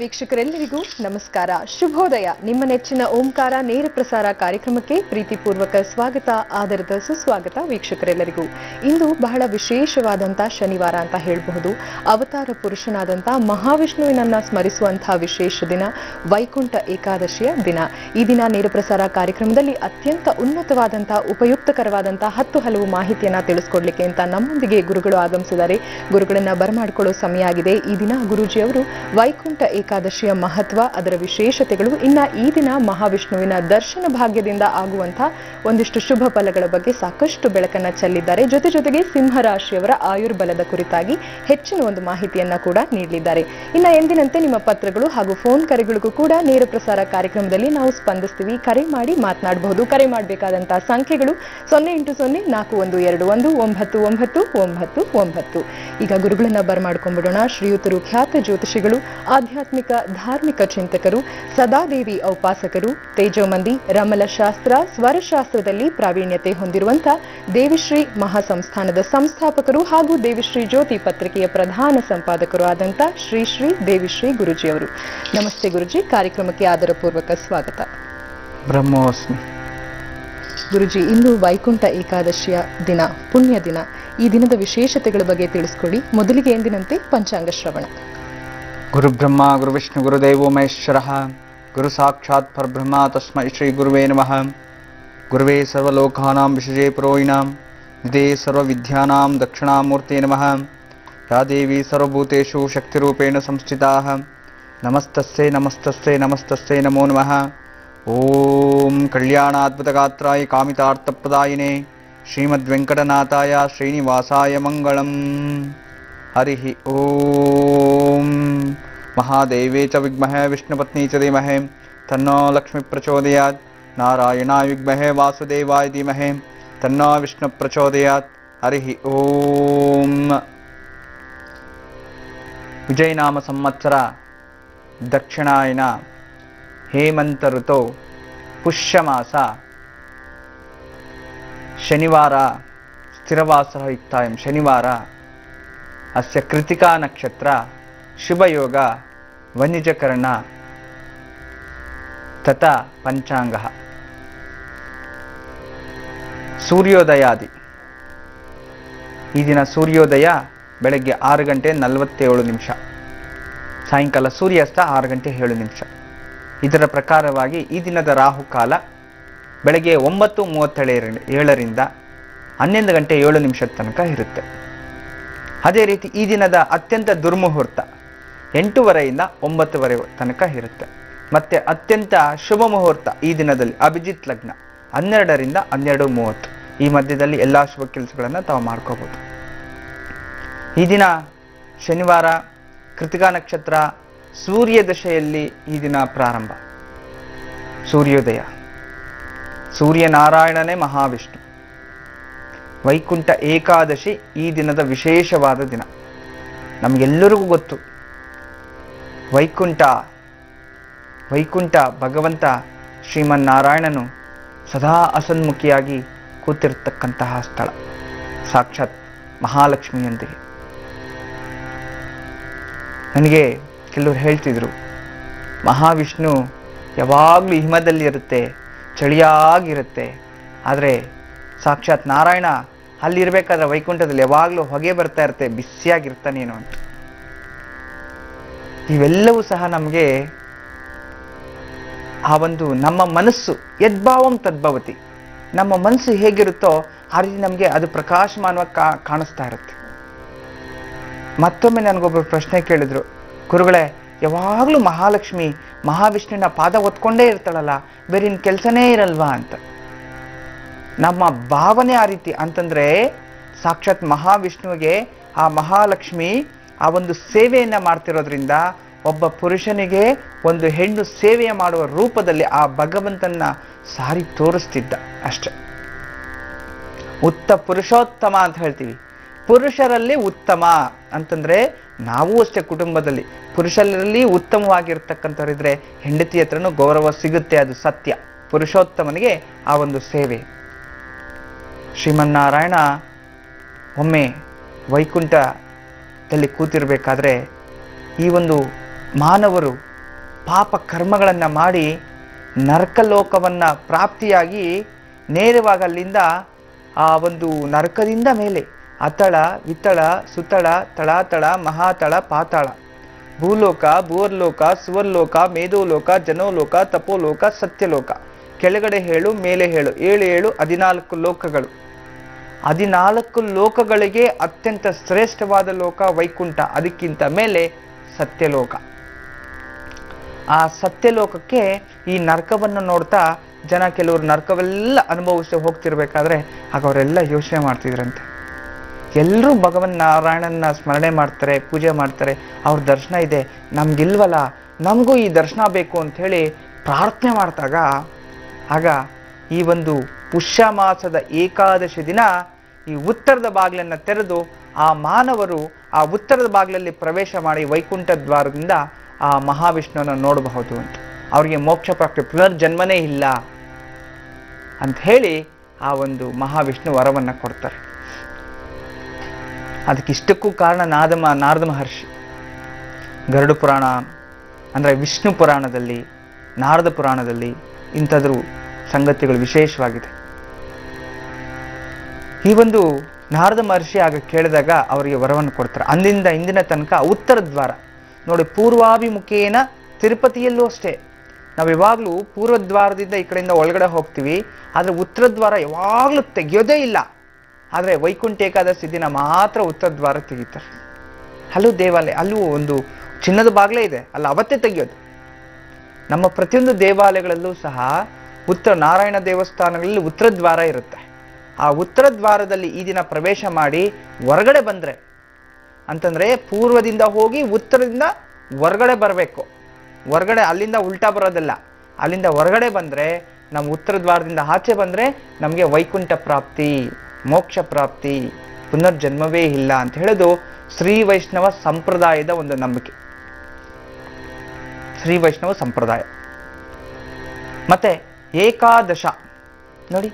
ವೀಕ್ಷಕರೆಲ್ಲರಿಗೂ ನಮಸ್ಕಾರ, ಶುಭೋದಯ. ನಿಮ್ಮ ನೆಚ್ಚಿನ ಓಂಕಾರ ನೇರ ಪ್ರಸಾರ ಕಾರ್ಯಕ್ರಮಕ್ಕೆ ಪ್ರೀತಿಪೂರ್ವಕ ಸ್ವಾಗತ, ಆದರದ ಸುಸ್ವಾಗತ ವೀಕ್ಷಕರೆಲ್ಲರಿಗೂ. ಇಂದು ಬಹಳ ವಿಶೇಷವಾದಂತಹ ಶನಿವಾರ ಅಂತ ಹೇಳಬಹುದು. ಅವತಾರ ಪುರುಷನಾದಂಥ ಮಹಾವಿಷ್ಣುವಿನನ್ನ ಸ್ಮರಿಸುವಂತಹ ವಿಶೇಷ ದಿನ, ವೈಕುಂಠ ಏಕಾದಶಿಯ ದಿನ. ಈ ದಿನ ನೇರ ಪ್ರಸಾರ ಕಾರ್ಯಕ್ರಮದಲ್ಲಿ ಅತ್ಯಂತ ಉನ್ನತವಾದಂತಹ ಉಪಯುಕ್ತಕರವಾದಂತಹ 10 ಹಲವು ಮಾಹಿತಿಯನ್ನ ತಿಳಿಸ್ಕೊಡ್ಲಿಕ್ಕೆ ಅಂತ ನಮ್ಮೊಂದಿಗೆ ಗುರುಗಳು ಆಗಮಿಸಿದ್ದಾರೆ. ಗುರುಗಳನ್ನ ಬರಮಾಡಿಕೊಳ್ಳೋ ಸಮಯ ಆಗಿದೆ. ಈ ದಿನ ಗುರೂಜಿ ಅವರು ವೈಕುಂಠ ಏಕಾದಶಿಯ ಮಹತ್ವ, ಅದರ ವಿಶೇಷತೆಗಳು, ಇನ್ನ ಈ ದಿನ ಮಹಾವಿಷ್ಣುವಿನ ದರ್ಶನ ಭಾಗ್ಯದಿಂದ ಆಗುವಂತಹ ಒಂದಿಷ್ಟು ಶುಭ ಫಲಗಳ ಬಗ್ಗೆ ಸಾಕಷ್ಟು ಬೆಳಕನ್ನ ಚೆಲ್ಲಿದ್ದಾರೆ. ಜೊತೆಗೆ ಸಿಂಹರಾಶಿಯವರ ಆಯುರ್ಬಲದ ಕುರಿತಾಗಿ ಹೆಚ್ಚಿನ ಒಂದು ಮಾಹಿತಿಯನ್ನ ಕೂಡ ನೀಡಲಿದ್ದಾರೆ. ಇನ್ನ ಎಂದಿನಂತೆ ನಿಮ್ಮ ಪತ್ರಗಳು ಹಾಗೂ ಫೋನ್ ಕರೆಗಳಿಗೂ ಕೂಡ ನೇರ ಪ್ರಸಾರ ಕಾರ್ಯಕ್ರಮದಲ್ಲಿ ನಾವು ಸ್ಪಂದಿಸ್ತೀವಿ. ಕರೆ ಮಾಡಿ ಮಾತನಾಡಬಹುದು. ಕರೆ ಮಾಡಬೇಕಾದಂತಹ ಸಂಖ್ಯೆಗಳು 080412999999. ಈಗ ಗುರುಗಳನ್ನ ಬರಮಾಡ್ಕೊಂಡ್ಬಿಡೋಣ. ಶ್ರೀಯುತರು ಖ್ಯಾತ ಜ್ಯೋತಿಷಿಗಳು, ಆಧ್ಯಾತ್ಮಿಕ ಧಾರ್ಮಿಕ ಚಿಂತಕರು, ಸದಾದೇವಿ ಔಪಾಸಕರು, ತೇಜೋಮಂದಿ, ರಮಲಶಾಸ್ತ್ರ, ಸ್ವರಶಾಸ್ತ್ರದಲ್ಲಿ ಪ್ರಾವೀಣ್ಯತೆ ಹೊಂದಿರುವಂತಹ ದೇವಿಶ್ರೀ ಮಹಾಸಂಸ್ಥಾನದ ಸಂಸ್ಥಾಪಕರು ಹಾಗೂ ದೇವಿಶ್ರೀ ಜ್ಯೋತಿ ಪತ್ರಿಕೆಯ ಪ್ರಧಾನ ಸಂಪಾದಕರು ಆದಂತ ಶ್ರೀ ದೇವಿಶ್ರೀ ಗುರುಜಿಯವರು. ನಮಸ್ತೆ ಗುರುಜಿ, ಕಾರ್ಯಕ್ರಮಕ್ಕೆ ಆದರಪೂರ್ವಕ ಸ್ವಾಗತ. ಬ್ರಹ್ಮೋಸ್ಮಿ. ಗುರುಜಿ, ಇಂದು ವೈಕುಂಠ ಏಕಾದಶಿಯ ದಿನ, ಪುಣ್ಯ ದಿನ. ಈ ದಿನದ ವಿಶೇಷತೆಗಳ ಬಗ್ಗೆ ತಿಳಿಸ್ಕೊಡಿ. ಮೊದಲಿಗೆ ಎಂದಿನಂತೆ ಪಂಚಾಂಗ ಶ್ರವಣ. ಗುರು ಬ್ರಹ್ಮ ಗುರು ವಿಷ್ಣು ಗುರುದೇವೋ ಮಹೇಶ್ವರ, ಗುರು ಸಾಕ್ಷಾತ್ ಪರಬ್ರಹ್ಮ ತಸ್ಮೈ ಶ್ರೀ ಗುರುವೇ ನಮಃ. ಗುರುವೇ ಸರ್ವಲೋಕಾನಾಂ ವಿಷಜೇ ಪುರೋಹಿಣಾಂ ನಿಧೇ ಸರ್ವವಿದ್ಯಾನಾಂ ದಕ್ಷಿಣಾಮೂರ್ತೆ ನಮಃ. ಯಾ ದೇವಿ ಸರ್ವಭೂತೇಷು ಶಕ್ತಿರೂಪೇಣ ಸಂಸ್ಥಿತಾಃ. ನಮಸ್ತಸ್ಸೇ ನಮಸ್ತಸ್ಸೇ ನಮಸ್ತಸ್ಸೇ ನಮೋ ನಮಃ. ಓಂ ಕಲ್ಯಾಣಾದ್ಭುತಗಾತ್ರಾಯ ಕಾಮಿತಾರ್ಥಪ್ರದಾಯಿನೇ ಶ್ರೀಮದ್ವೆಂಕಟನಾಥಾಯ ಶ್ರೀನಿವಾಸಾಯ ಮಂಗಳಂ. ಹರಿ ಓಂ. ಮಹಾದೇವೇ ಚ ವಿದ್ಮಹೇ ವಿಷ್ಣುಪತ್ನಿ ಚ ಧೀಮಹಿ ತನ್ನೋ ಲಕ್ಷ್ಮೀ ಪ್ರಚೋದಯಾತ್. ನಾರಾಯಣಾಯ ವಿದ್ಮಹೇ ವಾಸುದೇವಾಯ ಧೀಮಹಿ ತನ್ನೋ ವಿಷ್ಣು ಪ್ರಚೋದಯಾತ್. ಹರಿ ಓಂ. ವಿಜಯನಾಮ ಸಂವತ್ಸರ ದಕ್ಷಿಣಾಯನ ಹೇಮಂತ ಋತೋ ಪುಷ್ಯಮಾಸ ಶನಿವಾರ ಸ್ಥಿರವಾಸರ ಯುಕ್ತಾಯಂ. ಶನಿವಾರ ಅಸ್ಯ ಕೃತಿಕಾ ನಕ್ಷತ್ರ ಶುಭಯೋಗ ವನ್ಯಜಕರಣ ತಥಾ ಪಂಚಾಂಗ. ಸೂರ್ಯೋದಯಾದಿ. ಈ ದಿನ ಸೂರ್ಯೋದಯ ಬೆಳಗ್ಗೆ 6:47, ಸಾಯಂಕಾಲ ಸೂರ್ಯಾಸ್ತ 6:07. ಇದರ ಪ್ರಕಾರವಾಗಿ ಈ ದಿನದ ರಾಹುಕಾಲ ಬೆಳಗ್ಗೆ 9:37ರಿಂದ 11:07 ತನಕ ಇರುತ್ತೆ. ಅದೇ ರೀತಿ ಈ ದಿನದ ಅತ್ಯಂತ ದುರ್ಮುಹೂರ್ತ 8:30ರಿಂದ 9:00 ತನಕ ಇರುತ್ತೆ. ಮತ್ತೆ ಅತ್ಯಂತ ಶುಭ ಮುಹೂರ್ತ ಈ ದಿನದಲ್ಲಿ ಅಭಿಜಿತ್ ಲಗ್ನ 12ರಿಂದ 12:30. ಈ ಮಧ್ಯದಲ್ಲಿ ಎಲ್ಲ ಶುಭ ಕೆಲಸಗಳನ್ನು ತಾವು ಮಾಡ್ಕೋಬಹುದು. ಈ ದಿನ ಶನಿವಾರ, ಕೃತಿಕಾ ನಕ್ಷತ್ರ, ಸೂರ್ಯ ದಶೆಯಲ್ಲಿ ಈ ದಿನ ಪ್ರಾರಂಭ. ಸೂರ್ಯೋದಯ. ಸೂರ್ಯನಾರಾಯಣನೇ ಮಹಾವಿಷ್ಣು. ವೈಕುಂಠ ಏಕಾದಶಿ ಈ ದಿನದ ವಿಶೇಷವಾದ ದಿನ. ನಮಗೆಲ್ಲರಿಗೂ ಗೊತ್ತು, ವೈಕುಂಠ ಭಗವಂತ ಶ್ರೀಮನ್ನಾರಾಯಣನು ಸದಾ ಅಸನ್ಮುಖಿಯಾಗಿ ಕೂತಿರ್ತಕ್ಕಂತಹ ಸ್ಥಳ, ಸಾಕ್ಷಾತ್ ಮಹಾಲಕ್ಷ್ಮಿಯೊಂದಿಗೆ. ನನಗೆ ಕೆಲವರು ಹೇಳ್ತಿದ್ರು, ಮಹಾವಿಷ್ಣು ಯಾವಾಗಲೂ ಹಿಮದಲ್ಲಿ ಇರುತ್ತೆ, ಚಳಿಯಾಗಿರುತ್ತೆ, ಆದರೆ ಸಾಕ್ಷಾತ್ ನಾರಾಯಣ ಅಲ್ಲಿರ್ಬೇಕಾದ್ರೆ ವೈಕುಂಠದಲ್ಲಿ ಯಾವಾಗಲೂ ಹೊಗೆ ಬರ್ತಾ ಇರುತ್ತೆ, ಬಿಸಿಯಾಗಿರ್ತಾನೇನೋ ಅಂತ. ಇವೆಲ್ಲವೂ ಸಹ ನಮಗೆ ಆ ಒಂದು ನಮ್ಮ ಮನಸ್ಸು ಯದ್ಭಾವಂ ತದ್ಭವತಿ, ನಮ್ಮ ಮನಸ್ಸು ಹೇಗಿರುತ್ತೋ ಆ ರೀತಿ ನಮಗೆ ಅದು ಪ್ರಕಾಶಮಾನವಾಗಿ ಕಾಣಿಸ್ತಾ ಇರುತ್ತೆ. ಮತ್ತೊಮ್ಮೆ ನನಗೊಬ್ಬರು ಪ್ರಶ್ನೆ ಕೇಳಿದ್ರು, ಗುರುಗಳೇ ಯಾವಾಗಲೂ ಮಹಾಲಕ್ಷ್ಮಿ ಮಹಾವಿಷ್ಣುವಿನ ಪಾದ ಒತ್ಕೊಂಡೇ ಇರ್ತಾಳಲ್ಲ, ಬೇರೆ ಇನ್ನು ಕೆಲಸನೇ ಇರಲ್ವಾ ಅಂತ. ನಮ್ಮ ಭಾವನೆ ಆ ರೀತಿ ಅಂತಂದ್ರೆ, ಸಾಕ್ಷಾತ್ ಮಹಾವಿಷ್ಣುವಿಗೆ ಆ ಮಹಾಲಕ್ಷ್ಮಿ ಆ ಒಂದು ಸೇವೆಯನ್ನ ಮಾಡ್ತಿರೋದ್ರಿಂದ ಒಬ್ಬ ಪುರುಷನಿಗೆ ಒಂದು ಹೆಣ್ಣು ಸೇವೆಯ ಮಾಡುವ ರೂಪದಲ್ಲಿ ಆ ಭಗವಂತನ ಸಾರಿ ತೋರಿಸ್ತಿದ್ದ ಅಷ್ಟೆ. ಪುರುಷೋತ್ತಮ ಅಂತ ಹೇಳ್ತೀವಿ. ಪುರುಷರಲ್ಲಿ ಉತ್ತಮ ಅಂತಂದ್ರೆ ನಾವು ಅಷ್ಟೇ, ಕುಟುಂಬದಲ್ಲಿ ಪುರುಷರಲ್ಲಿ ಉತ್ತಮವಾಗಿರ್ತಕ್ಕಂಥವ್ರಿದ್ರೆ ಹೆಂಡತಿ ಹತ್ರನೂ ಗೌರವ ಸಿಗುತ್ತೆ, ಅದು ಸತ್ಯ. ಪುರುಷೋತ್ತಮನಿಗೆ ಆ ಒಂದು ಸೇವೆ. ಶ್ರೀಮನ್ನಾರಾಯಣ ಒಮ್ಮೆ ವೈಕುಂಠದಲ್ಲಿ ಕೂತಿರ್ಬೇಕಾದ್ರೆ ಈ ಒಂದು ಮಾನವರು ಪಾಪ ಕರ್ಮಗಳನ್ನು ಮಾಡಿ ನರಕಲೋಕವನ್ನು ಪ್ರಾಪ್ತಿಯಾಗಿ ನೇರವಾಗಿ ಅಲ್ಲಿಂದ ಆ ಒಂದು ನರಕದಿಂದ ಮೇಲೆ ಅತಳ ವಿತಳ ಸುತಳ ತಳಾತಳ ಮಹಾತಳ ಪಾತಾಳ ಭೂಲೋಕ ಭೂವರ್ಲೋಕ ಸುವರ್ಲೋಕ ಮೇಧೋಲೋಕ ಜನೋಲೋಕ ತಪೋಲೋಕ ಸತ್ಯಲೋಕ ಕೆಳಗಡೆ ಹೇಳು ಮೇಲೆ ಹೇಳು 7 14 ಲೋಕಗಳು 14 ಲೋಕಗಳಿಗೆ ಅತ್ಯಂತ ಶ್ರೇಷ್ಠವಾದ ಲೋಕ ವೈಕುಂಠ, ಅದಕ್ಕಿಂತ ಮೇಲೆ ಸತ್ಯಲೋಕ. ಆ ಸತ್ಯಲೋಕಕ್ಕೆ ಈ ನರಕವನ್ನು ನೋಡ್ತಾ ಜನ ಕೆಲವರು ನರಕವೆಲ್ಲ ಅನುಭವಿಸಿ ಹೋಗ್ತಿರ್ಬೇಕಾದ್ರೆ ಆಗ ಅವರೆಲ್ಲ ಯೋಚನೆ ಮಾಡ್ತಿದ್ರಂತೆ. ಎಲ್ಲರೂ ಭಗವನ್ ನಾರಾಯಣನ ಸ್ಮರಣೆ ಮಾಡ್ತಾರೆ, ಪೂಜೆ ಮಾಡ್ತಾರೆ, ಅವ್ರ ದರ್ಶನ ಇದೆ, ನಮ್ಗಿಲ್ವಲ್ಲ, ನಮಗೂ ಈ ದರ್ಶನ ಬೇಕು ಅಂತ ಹೇಳಿ ಪ್ರಾರ್ಥನೆ ಮಾಡ್ತಾಗ ಆಗ ಈ ಒಂದು ಪುಷ್ಯ ಮಾಸದ ಏಕಾದಶಿ ದಿನ ಈ ಉತ್ತರದ ಬಾಗಿಲನ್ನು ತೆರೆದು ಆ ಮಾನವರು ಆ ಉತ್ತರದ ಬಾಗಿಲಲ್ಲಿ ಪ್ರವೇಶ ಮಾಡಿ ವೈಕುಂಠ ದ್ವಾರದಿಂದ ಆ ಮಹಾವಿಷ್ಣುವನ್ನು ನೋಡಬಹುದು ಅಂತ. ಅವರಿಗೆ ಮೋಕ್ಷ ಪ್ರಾಪ್ತಿ, ಪುನರ್ಜನ್ಮನೇ ಇಲ್ಲ ಅಂತ ಹೇಳಿ ಆ ಒಂದು ಮಹಾವಿಷ್ಣು ವರವನ್ನು ಕೊಡ್ತಾರೆ. ಅದಕ್ಕಿಷ್ಟಕ್ಕೂ ಕಾರಣ ನಾರದ ಮಹರ್ಷಿ ಗರುಡ ಪುರಾಣ ಅಂದರೆ ವಿಷ್ಣು ಪುರಾಣದಲ್ಲಿ, ನಾರದ ಪುರಾಣದಲ್ಲಿ ಇಂಥದ್ರ ಸಂಗತಿಗಳು ವಿಶೇಷವಾಗಿದೆ. ಈ ಒಂದು ನಾರದ ಮಹರ್ಷಿ ಆಗ ಕೇಳಿದಾಗ ಅವರಿಗೆ ವರವನ್ನು ಕೊಡ್ತಾರೆ. ಅಂದಿಂದ ಇಂದಿನ ತನಕ ಉತ್ತರ ದ್ವಾರ ನೋಡಿ, ಪೂರ್ವಾಭಿಮುಖೇನ ತಿರುಪತಿಯಲ್ಲೂ ಅಷ್ಟೇ ನಾವು ಯಾವಾಗಲೂ ಪೂರ್ವ ದ್ವಾರದಿಂದ ಈ ಕಡೆಯಿಂದ ಒಳಗಡೆ ಹೋಗ್ತೀವಿ, ಆದರೆ ಉತ್ತರ ದ್ವಾರ ಯಾವಾಗಲೂ ತೆಗೆಯೋದೇ ಇಲ್ಲ. ಆದರೆ ವೈಕುಂಠ ಏಕಾದಶಿ ದಿನ ಮಾತ್ರ ಉತ್ತರ ದ್ವಾರ ತೆಗಿತಾರೆ. ಅಲ್ಲೂ ದೇವಾಲಯ, ಅಲ್ಲೂ ಒಂದು ಚಿನ್ನದ ಬಾಗಿಲೇ ಇದೆ, ಅಲ್ಲ ಅವತ್ತೇ ತೆಗೆಯೋದು. ನಮ್ಮ ಪ್ರತಿಯೊಂದು ದೇವಾಲಯಗಳಲ್ಲೂ ಸಹ ಉತ್ತರ ನಾರಾಯಣ ದೇವಸ್ಥಾನಗಳಲ್ಲಿ ಉತ್ತರ ದ್ವಾರ ಇರುತ್ತೆ. ಆ ಉತ್ತರ ದ್ವಾರದಲ್ಲಿ ಈ ದಿನ ಪ್ರವೇಶ ಮಾಡಿ ಹೊರಗಡೆ ಬಂದರೆ ಅಂತಂದರೆ ಪೂರ್ವದಿಂದ ಹೋಗಿ ಉತ್ತರದಿಂದ ಹೊರಗಡೆ ಬರಬೇಕು. ಹೊರಗಡೆ ಅಲ್ಲಿಂದ ಉಲ್ಟಾ ಬರೋದಲ್ಲ, ಅಲ್ಲಿಂದ ಹೊರಗಡೆ ಬಂದರೆ ನಮ್ಮ ಉತ್ತರ ದ್ವಾರದಿಂದ ಆಚೆ ಬಂದರೆ ನಮಗೆ ವೈಕುಂಠ ಪ್ರಾಪ್ತಿ, ಮೋಕ್ಷ ಪ್ರಾಪ್ತಿ, ಪುನರ್ಜನ್ಮವೇ ಇಲ್ಲ ಅಂತ ಹೇಳೋದು ಶ್ರೀ ವೈಷ್ಣವ ಸಂಪ್ರದಾಯದ ಒಂದು ನಂಬಿಕೆ. ಶ್ರೀ ವೈಷ್ಣವ ಸಂಪ್ರದಾಯ. ಮತ್ತೆ ಏಕಾದಶ ನೋಡಿ,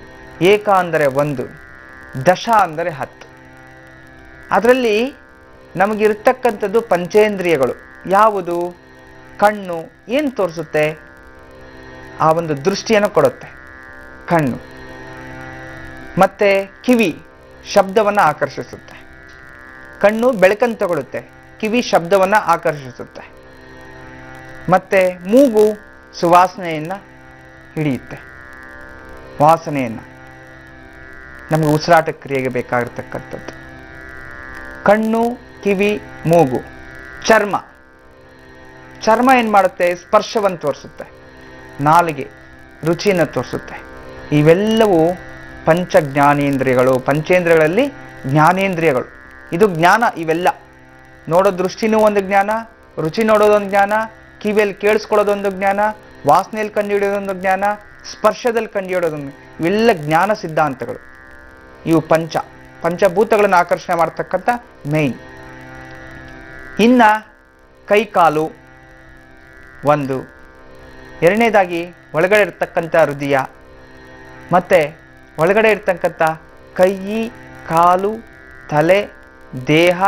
ಏಕ ಅಂದರೆ 1, ದಶ ಅಂದರೆ 10. ಅದರಲ್ಲಿ ನಮಗಿರ್ತಕ್ಕಂಥದ್ದು ಪಂಚೇಂದ್ರಿಯಗಳು. ಯಾವುದು? ಕಣ್ಣು ಏನು ತೋರಿಸುತ್ತೆ? ಆ ಒಂದು ದೃಷ್ಟಿಯನ್ನು ಕೊಡುತ್ತೆ ಕಣ್ಣು. ಮತ್ತೆ ಕಿವಿ ಶಬ್ದವನ್ನು ಆಕರ್ಷಿಸುತ್ತೆ. ಕಣ್ಣು ಬೆಳಕನ್ನು ತಗೊಳುತ್ತೆ, ಕಿವಿ ಶಬ್ದವನ್ನು ಆಕರ್ಷಿಸುತ್ತೆ. ಮತ್ತೆ ಮೂಗು ಸುವಾಸನೆಯನ್ನು ಹಿಡಿಯುತ್ತೆ, ವಾಸನೆಯನ್ನು, ನಮಗೆ ಉಸಿರಾಟ ಕ್ರಿಯೆಗೆ ಬೇಕಾಗಿರ್ತಕ್ಕಂಥದ್ದು. ಕಣ್ಣು, ಕಿವಿ, ಮೂಗು. ಚರ್ಮ ಏನು ಮಾಡುತ್ತೆ? ಸ್ಪರ್ಶವನ್ನು ತೋರಿಸುತ್ತೆ. ನಾಲಿಗೆ ರುಚಿಯನ್ನು ತೋರಿಸುತ್ತೆ. ಇವೆಲ್ಲವೂ ಪಂಚ ಜ್ಞಾನೇಂದ್ರಿಯಗಳು. ಪಂಚೇಂದ್ರಿಯಗಳಲ್ಲಿ ಜ್ಞಾನೇಂದ್ರಿಯಗಳು. ಇದು ಜ್ಞಾನ. ಇವೆಲ್ಲ ನೋಡೋ ದೃಷ್ಟಿನೂ ಒಂದು ಜ್ಞಾನ, ರುಚಿ ನೋಡೋದೊಂದು ಜ್ಞಾನ, ಕಿವಿಯಲ್ಲಿ ಕೇಳಿಸ್ಕೊಳ್ಳೋದೊಂದು ಜ್ಞಾನ, ವಾಸನೆಯಲ್ಲಿ ಕಂಡುಹಿಡಿಯೋದೊಂದು ಜ್ಞಾನ, ಸ್ಪರ್ಶದಲ್ಲಿ ಕಂಡುಹಿಡಿಯೋದೊಂದು, ಇವೆಲ್ಲ ಜ್ಞಾನ ಸಿದ್ಧಾಂತಗಳು. ಇವು ಪಂಚಭೂತಗಳನ್ನು ಆಕರ್ಷಣೆ ಮಾಡ್ತಕ್ಕಂಥ ಮೇನ್. ಇನ್ನು ಕೈ ಕಾಲು 1, ಎರಡನೇದಾಗಿ ಒಳಗಡೆ ಇರ್ತಕ್ಕಂಥ ಹೃದಯ, ಮತ್ತೆ ಒಳಗಡೆ ಇರ್ತಕ್ಕಂಥ ಕೈ, ಕಾಲು, ತಲೆ, ದೇಹ,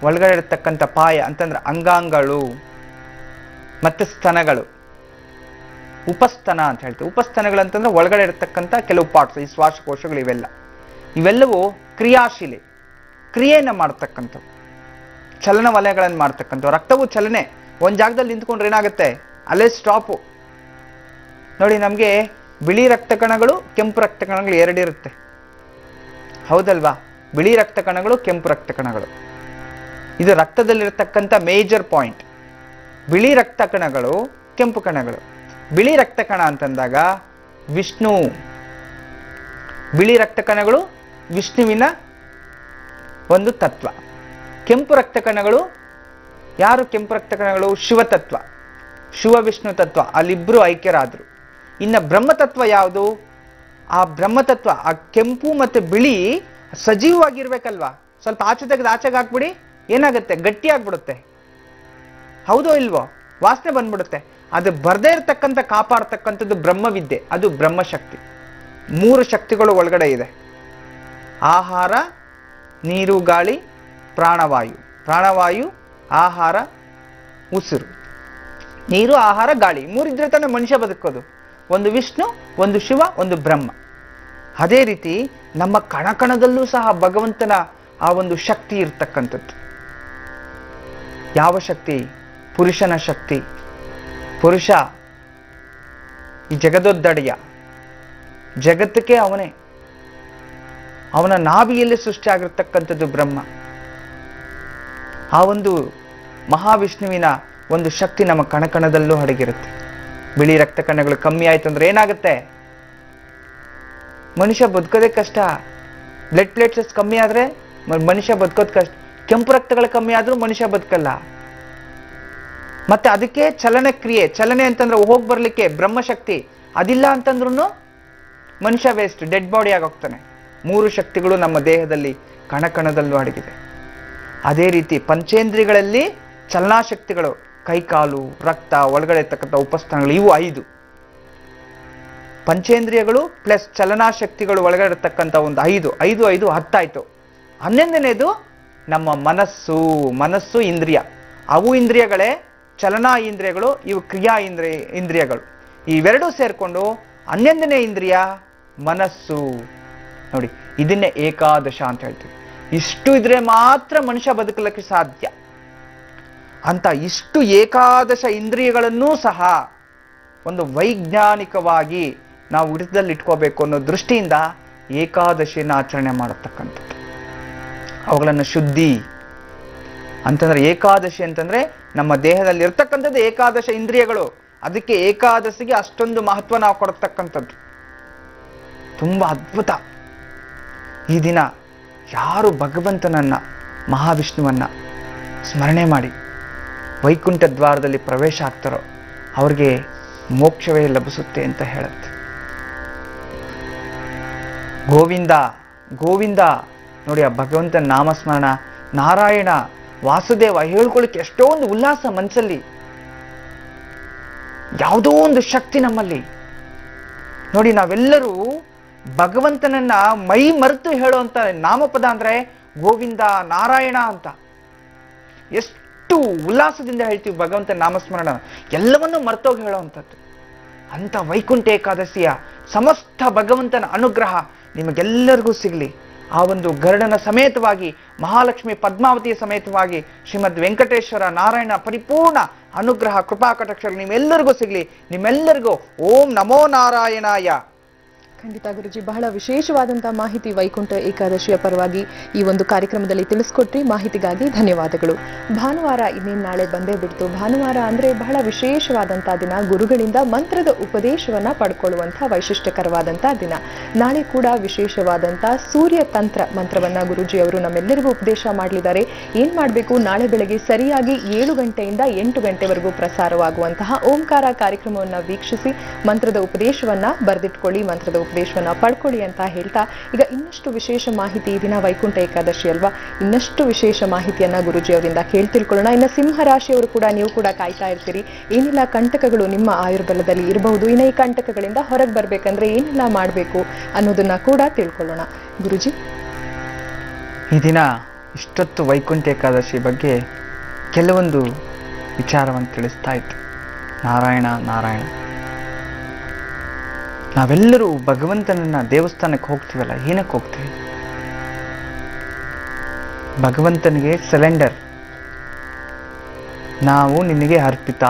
ಒಳಗಡೆ ಇರ್ತಕ್ಕಂಥ ಪಾಯ ಅಂತಂದ್ರೆ ಅಂಗಾಂಗಗಳು, ಮತ್ತೆ ಸ್ತನಗಳು, ಉಪಸ್ತನ ಅಂತ ಹೇಳ್ತೀವಿ. ಉಪಸ್ತನಗಳು ಅಂತಂದ್ರೆ ಒಳಗಡೆ ಇರತಕ್ಕಂಥ ಕೆಲವು ಪಾರ್ಟ್ಸ್, ಈ ಶ್ವಾಸಕೋಶಗಳು. ಇವೆಲ್ಲವೂ ಕ್ರಿಯಾಶೀಲೆ, ಕ್ರಿಯೆಯನ್ನು ಮಾಡ್ತಕ್ಕಂಥವು, ಚಲನವಲಯಗಳನ್ನು ಮಾಡ್ತಕ್ಕಂಥವು. ರಕ್ತವು ಚಲನೆ, ಒಂದು ಜಾಗದಲ್ಲಿ ನಿಂತ್ಕೊಂಡ್ರೆ ಏನಾಗುತ್ತೆ? ಅಲ್ಲೇ ಸ್ಟಾಪು. ನೋಡಿ, ನಮಗೆ ಬಿಳಿ ರಕ್ತ ಕಣಗಳು, ಕೆಂಪು ರಕ್ತ ಕಣಗಳು 2 ಇರುತ್ತೆ, ಹೌದಲ್ವಾ? ಬಿಳಿ ರಕ್ತ ಕಣಗಳು, ಕೆಂಪು ರಕ್ತ ಕಣಗಳು. ಇದು ರಕ್ತದಲ್ಲಿರತಕ್ಕಂಥ ಮೇಜರ್ ಪಾಯಿಂಟ್. ಬಿಳಿ ರಕ್ತ ಕಣಗಳು, ಕೆಂಪು ಕಣಗಳು. ಬಿಳಿ ರಕ್ತ ಕಣ ಅಂತಂದಾಗ ವಿಷ್ಣು, ಬಿಳಿ ರಕ್ತ ಕಣಗಳು ವಿಷ್ಣುವಿನ ಒಂದು ತತ್ವ. ಕೆಂಪು ರಕ್ತ ಕಣಗಳು ಯಾರು? ಕೆಂಪು ರಕ್ತ ಕಣಗಳು ಶಿವತತ್ವ, ಶಿವ ವಿಷ್ಣು ತತ್ವ. ಅಲ್ಲಿಬ್ಬರು ಐಕ್ಯರಾದರು. ಇನ್ನು ಬ್ರಹ್ಮತತ್ವ ಯಾವುದು? ಆ ಬ್ರಹ್ಮತತ್ವ, ಆ ಕೆಂಪು ಮತ್ತು ಬಿಳಿ ಸಜೀವವಾಗಿರ್ಬೇಕಲ್ವಾ? ಸ್ವಲ್ಪ ಆಚೆ ತೆಗೆದು ಆಚೆಗೆ ಹಾಕ್ಬಿಡಿ, ಏನಾಗುತ್ತೆ? ಗಟ್ಟಿ ಆಗ್ಬಿಡುತ್ತೆ, ಹೌದೋ ಇಲ್ವೋ? ವಾಸನೆ ಬಂದ್ಬಿಡುತ್ತೆ. ಅದು ಬರದೇ ಇರತಕ್ಕಂಥ ಕಾಪಾಡ್ತಕ್ಕಂಥದ್ದು ಬ್ರಹ್ಮವಿದ್ಯೆ, ಅದು ಬ್ರಹ್ಮಶಕ್ತಿ. 3 ಶಕ್ತಿಗಳು ಒಳಗಡೆ ಇದೆ: ಆಹಾರ, ನೀರು, ಗಾಳಿ, ಪ್ರಾಣವಾಯು. ಪ್ರಾಣವಾಯು, ಆಹಾರ, ಉಸಿರು. ನೀರು, ಆಹಾರ, ಗಾಳಿ ಮೂರಿದ್ರೆ ತಾನೇ ಮನುಷ್ಯ ಬದುಕೋದು. ಒಂದು ವಿಷ್ಣು, ಒಂದು ಶಿವ, ಒಂದು ಬ್ರಹ್ಮ. ಅದೇ ರೀತಿ ನಮ್ಮ ಕಣಕಣದಲ್ಲೂ ಸಹ ಭಗವಂತನ ಆ ಒಂದು ಶಕ್ತಿ ಇರ್ತಕ್ಕಂಥದ್ದು. ಯಾವ ಶಕ್ತಿ? ಪುರುಷನ ಶಕ್ತಿ. ಪುರುಷ ಈ ಜಗದೊದ್ದಡೆಯ, ಜಗತ್ತಕ್ಕೆ ಅವನೇ. ಅವನ ನಾಭಿಯಲ್ಲಿ ಸೃಷ್ಟಿಯಾಗಿರ್ತಕ್ಕಂಥದ್ದು ಬ್ರಹ್ಮ. ಆ ಒಂದು ಮಹಾವಿಷ್ಣುವಿನ ಒಂದು ಶಕ್ತಿ ನಮ್ಮ ಕಣಕಣದಲ್ಲೂ ಅಡಗಿರುತ್ತೆ. ಬಿಳಿ ರಕ್ತ ಕಣಗಳು ಕಮ್ಮಿ ಆಯ್ತು ಅಂದ್ರೆ ಏನಾಗುತ್ತೆ? ಮನುಷ್ಯ ಬದುಕೋದೇ ಕಷ್ಟ. ಬ್ಲಡ್ ಪ್ಲೇಟ್ಲೆಟ್ಸ್ ಕಮ್ಮಿ ಆದ್ರೆ ಮನುಷ್ಯ ಬದುಕೋದು ಕಷ್ಟ. ಕೆಂಪು ರಕ್ತಗಳು ಕಮ್ಮಿ ಆದ್ರೂ ಮನುಷ್ಯ ಬದುಕಲ್ಲ. ಮತ್ತೆ ಅದಕ್ಕೆ ಚಲನೆ ಕ್ರಿಯೆ, ಚಲನೆ ಅಂತಂದ್ರೆ ಹೋಗಿ ಬರ್ಲಿಕ್ಕೆ ಬ್ರಹ್ಮಶಕ್ತಿ ಅದಿಲ್ಲ ಅಂತಂದ್ರೂ ಮನುಷ್ಯ ವೇಸ್ಟ್, ಡೆಡ್ ಬಾಡಿ ಆಗೋಗ್ತಾನೆ. 3 ಶಕ್ತಿಗಳು ನಮ್ಮ ದೇಹದಲ್ಲಿ ಕಣಕಣದಲ್ಲೂ ಅಡಗಿದೆ. ಅದೇ ರೀತಿ ಪಂಚೇಂದ್ರಿಯಗಳಲ್ಲಿ ಚಲನಾಶಕ್ತಿಗಳು, ಕೈಕಾಲು, ರಕ್ತ, ಒಳಗಡೆ ಇರ್ತಕ್ಕಂಥ ಉಪಸ್ಥಾನಗಳು, ಇವು 5. ಪಂಚೇಂದ್ರಿಯಗಳು ಪ್ಲಸ್ ಚಲನಾಶಕ್ತಿಗಳು ಒಳಗಡೆ ಇರ್ತಕ್ಕಂಥ ಒಂದು 5, 5, 5, 10 ಆಯ್ತು. 11ನೇದು ನಮ್ಮ ಮನಸ್ಸು ಇಂದ್ರಿಯ. ಅವು ಇಂದ್ರಿಯಗಳೇ ಚಲನಾ ಇಂದ್ರಿಯಗಳು, ಇವು ಕ್ರಿಯಾ ಇಂದ್ರಿಯಗಳು. ಇವೆರಡೂ ಸೇರ್ಕೊಂಡು 11ನೇ ಇಂದ್ರಿಯ ಮನಸ್ಸು. ನೋಡಿ, ಇದನ್ನೇ ಏಕಾದಶ ಅಂತ ಹೇಳ್ತೀವಿ. ಇಷ್ಟು ಇದ್ರೆ ಮಾತ್ರ ಮನುಷ್ಯ ಬದುಕಲಿಕ್ಕೆ ಸಾಧ್ಯ ಅಂತ. ಇಷ್ಟು ಏಕಾದಶ ಇಂದ್ರಿಯಗಳನ್ನೂ ಸಹ ಒಂದು ವೈಜ್ಞಾನಿಕವಾಗಿ ನಾವು ಹಿಡಿತದಲ್ಲಿ ಇಟ್ಕೋಬೇಕು ಅನ್ನೋ ದೃಷ್ಟಿಯಿಂದ ಏಕಾದಶಿಯನ್ನು ಆಚರಣೆ ಮಾಡತಕ್ಕಂಥದ್ದು. ಅವುಗಳನ್ನು ಶುದ್ಧಿ ಅಂತಂದ್ರೆ, ಏಕಾದಶಿ ಅಂತಂದ್ರೆ ನಮ್ಮ ದೇಹದಲ್ಲಿ ಇರ್ತಕ್ಕಂಥದ್ದು ಏಕಾದಶ ಇಂದ್ರಿಯಗಳು. ಅದಕ್ಕೆ ಏಕಾದಶಿಗೆ ಅಷ್ಟೊಂದು ಮಹತ್ವ ನಾವು ಕೊಡತಕ್ಕಂಥದ್ದು. ತುಂಬಾ ಅದ್ಭುತ. ಈ ದಿನ ಯಾರು ಭಗವಂತನನ್ನ, ಮಹಾವಿಷ್ಣುವನ್ನ ಸ್ಮರಣೆ ಮಾಡಿ ವೈಕುಂಠ ದ್ವಾರದಲ್ಲಿ ಪ್ರವೇಶ ಆಗ್ತಾರೋ ಅವ್ರಿಗೆ ಮೋಕ್ಷವೇ ಲಭಿಸುತ್ತೆ ಅಂತ ಹೇಳುತ್ತೆ. ಗೋವಿಂದ ಗೋವಿಂದ ನೋಡಿ, ಆ ಭಗವಂತನ ನಾಮಸ್ಮರಣ, ನಾರಾಯಣ, ವಾಸುದೇವ ಹೇಳ್ಕೊಳ್ಳಿಕ್ಕೆ ಎಷ್ಟೋ ಒಂದು ಉಲ್ಲಾಸ ಮನಸ್ಸಲ್ಲಿ. ಯಾವುದೋ ಒಂದು ಶಕ್ತಿ ನಮ್ಮಲ್ಲಿ. ನೋಡಿ, ನಾವೆಲ್ಲರೂ ಭಗವಂತನನ್ನ ಮೈ ಮರೆತು ಹೇಳುವಂತ ನಾಮಪದ ಅಂದ್ರೆ ಗೋವಿಂದ, ನಾರಾಯಣ ಅಂತ. ಎಷ್ಟು ಉಲ್ಲಾಸದಿಂದ ಹೇಳ್ತೀವಿ ಭಗವಂತನ ನಾಮಸ್ಮರಣ, ಎಲ್ಲವನ್ನೂ ಮರ್ತೋಗಿ ಹೇಳುವಂಥದ್ದು. ಅಂತ ವೈಕುಂಠ ಏಕಾದಶಿಯ ಸಮಸ್ತ ಭಗವಂತನ ಅನುಗ್ರಹ ನಿಮಗೆಲ್ಲರಿಗೂ ಸಿಗಲಿ. ಆ ಒಂದು ಗರುಡನ ಸಮೇತವಾಗಿ, ಮಹಾಲಕ್ಷ್ಮಿ ಪದ್ಮಾವತಿಯ ಸಮೇತವಾಗಿ ಶ್ರೀಮದ್ ವೆಂಕಟೇಶ್ವರ ನಾರಾಯಣ ಪರಿಪೂರ್ಣ ಅನುಗ್ರಹ, ಕೃಪಾ ಕಟಾಕ್ಷ ನಿಮ್ಮೆಲ್ಲರಿಗೂ ಸಿಗಲಿ. ನಿಮ್ಮೆಲ್ಲರಿಗೂ ಓಂ ನಮೋ ನಾರಾಯಣಾಯ. ಖಂಡಿತ ಗುರುಜಿ, ಬಹಳ ವಿಶೇಷವಾದಂತಹ ಮಾಹಿತಿ ವೈಕುಂಠ ಏಕಾದಶಿಯ ಪರವಾಗಿ ಈ ಒಂದು ಕಾರ್ಯಕ್ರಮದಲ್ಲಿ ತಿಳಿಸ್ಕೊಟ್ರಿ. ಮಾಹಿತಿಗಾಗಿ ಧನ್ಯವಾದಗಳು. ಭಾನುವಾರ ಇನ್ನೇನು ನಾಳೆ ಬಂದೇ ಬಿಡ್ತು. ಭಾನುವಾರ ಅಂದ್ರೆ ಬಹಳ ವಿಶೇಷವಾದಂತಹ ದಿನ. ಗುರುಗಳಿಂದ ಮಂತ್ರದ ಉಪದೇಶವನ್ನ ಪಡ್ಕೊಳ್ಳುವಂತಹ ವೈಶಿಷ್ಟ್ಯಕರವಾದಂತಹ ದಿನ. ನಾಳೆ ಕೂಡ ವಿಶೇಷವಾದಂತಹ ಸೂರ್ಯ ತಂತ್ರ ಮಂತ್ರವನ್ನ ಗುರುಜಿ ಅವರು ನಮ್ಮೆಲ್ಲರಿಗೂ ಉಪದೇಶ ಮಾಡಲಿದ್ದಾರೆ. ಏನ್ ಮಾಡಬೇಕು? ನಾಳೆ ಬೆಳಗ್ಗೆ ಸರಿಯಾಗಿ 7 ಗಂಟೆಯಿಂದ 8 ಗಂಟೆವರೆಗೂ ಪ್ರಸಾರವಾಗುವಂತಹ ಓಂಕಾರ ಕಾರ್ಯಕ್ರಮವನ್ನ ವೀಕ್ಷಿಸಿ ಮಂತ್ರದ ಉಪದೇಶವನ್ನ ಬರೆದಿಟ್ಕೊಳ್ಳಿ, ಮಂತ್ರದ ಉಪದೇಶವನ್ನ ಪಡ್ಕೊಳ್ಳಿ ಅಂತ ಹೇಳ್ತಾ, ಈಗ ಇನ್ನಷ್ಟು ವಿಶೇಷ ಮಾಹಿತಿ, ಈ ದಿನ ವೈಕುಂಠ ಏಕಾದಶಿ ಅಲ್ವಾ, ಇನ್ನಷ್ಟು ವಿಶೇಷ ಮಾಹಿತಿಯನ್ನ ಗುರುಜಿ ಅವರಿಂದ ತಿಳ್ಕೊಳ್ಳೋಣ. ಇನ್ನು ಸಿಂಹ ರಾಶಿಯವರು ಕೂಡ, ನೀವು ಕೂಡ ಕಾಯ್ತಾ ಇರ್ತೀರಿ, ಏನೆಲ್ಲ ಕಂಟಕಗಳು ನಿಮ್ಮ ಆಯುರ್ಬಲದಲ್ಲಿ ಇರಬಹುದು, ಇನ್ನು ಈ ಕಂಟಕಗಳಿಂದ ಹೊರಗೆ ಬರ್ಬೇಕಂದ್ರೆ ಏನೆಲ್ಲ ಮಾಡಬೇಕು ಅನ್ನೋದನ್ನ ಕೂಡ ತಿಳ್ಕೊಳ್ಳೋಣ. ಗುರುಜಿ, ಈ ದಿನ ಇಷ್ಟೊತ್ತು ವೈಕುಂಠ ಏಕಾದಶಿ ಬಗ್ಗೆ ಕೆಲವೊಂದು ವಿಚಾರವನ್ನು ತಿಳಿಸ್ತಾ ಇತ್ತು. ನಾರಾಯಣ ನಾರಾಯಣ. ನಾವೆಲ್ಲರೂ ಭಗವಂತನನ್ನ ದೇವಸ್ಥಾನಕ್ಕೆ ಹೋಗ್ತೀವಲ್ಲ, ಏನಕ್ಕೆ ಹೋಗ್ತೀವಿ? ಭಗವಂತನಿಗೆ ಸಿಲಿಂಡರ್, ನಾವು ನಿನಗೆ ಅರ್ಪಿತ.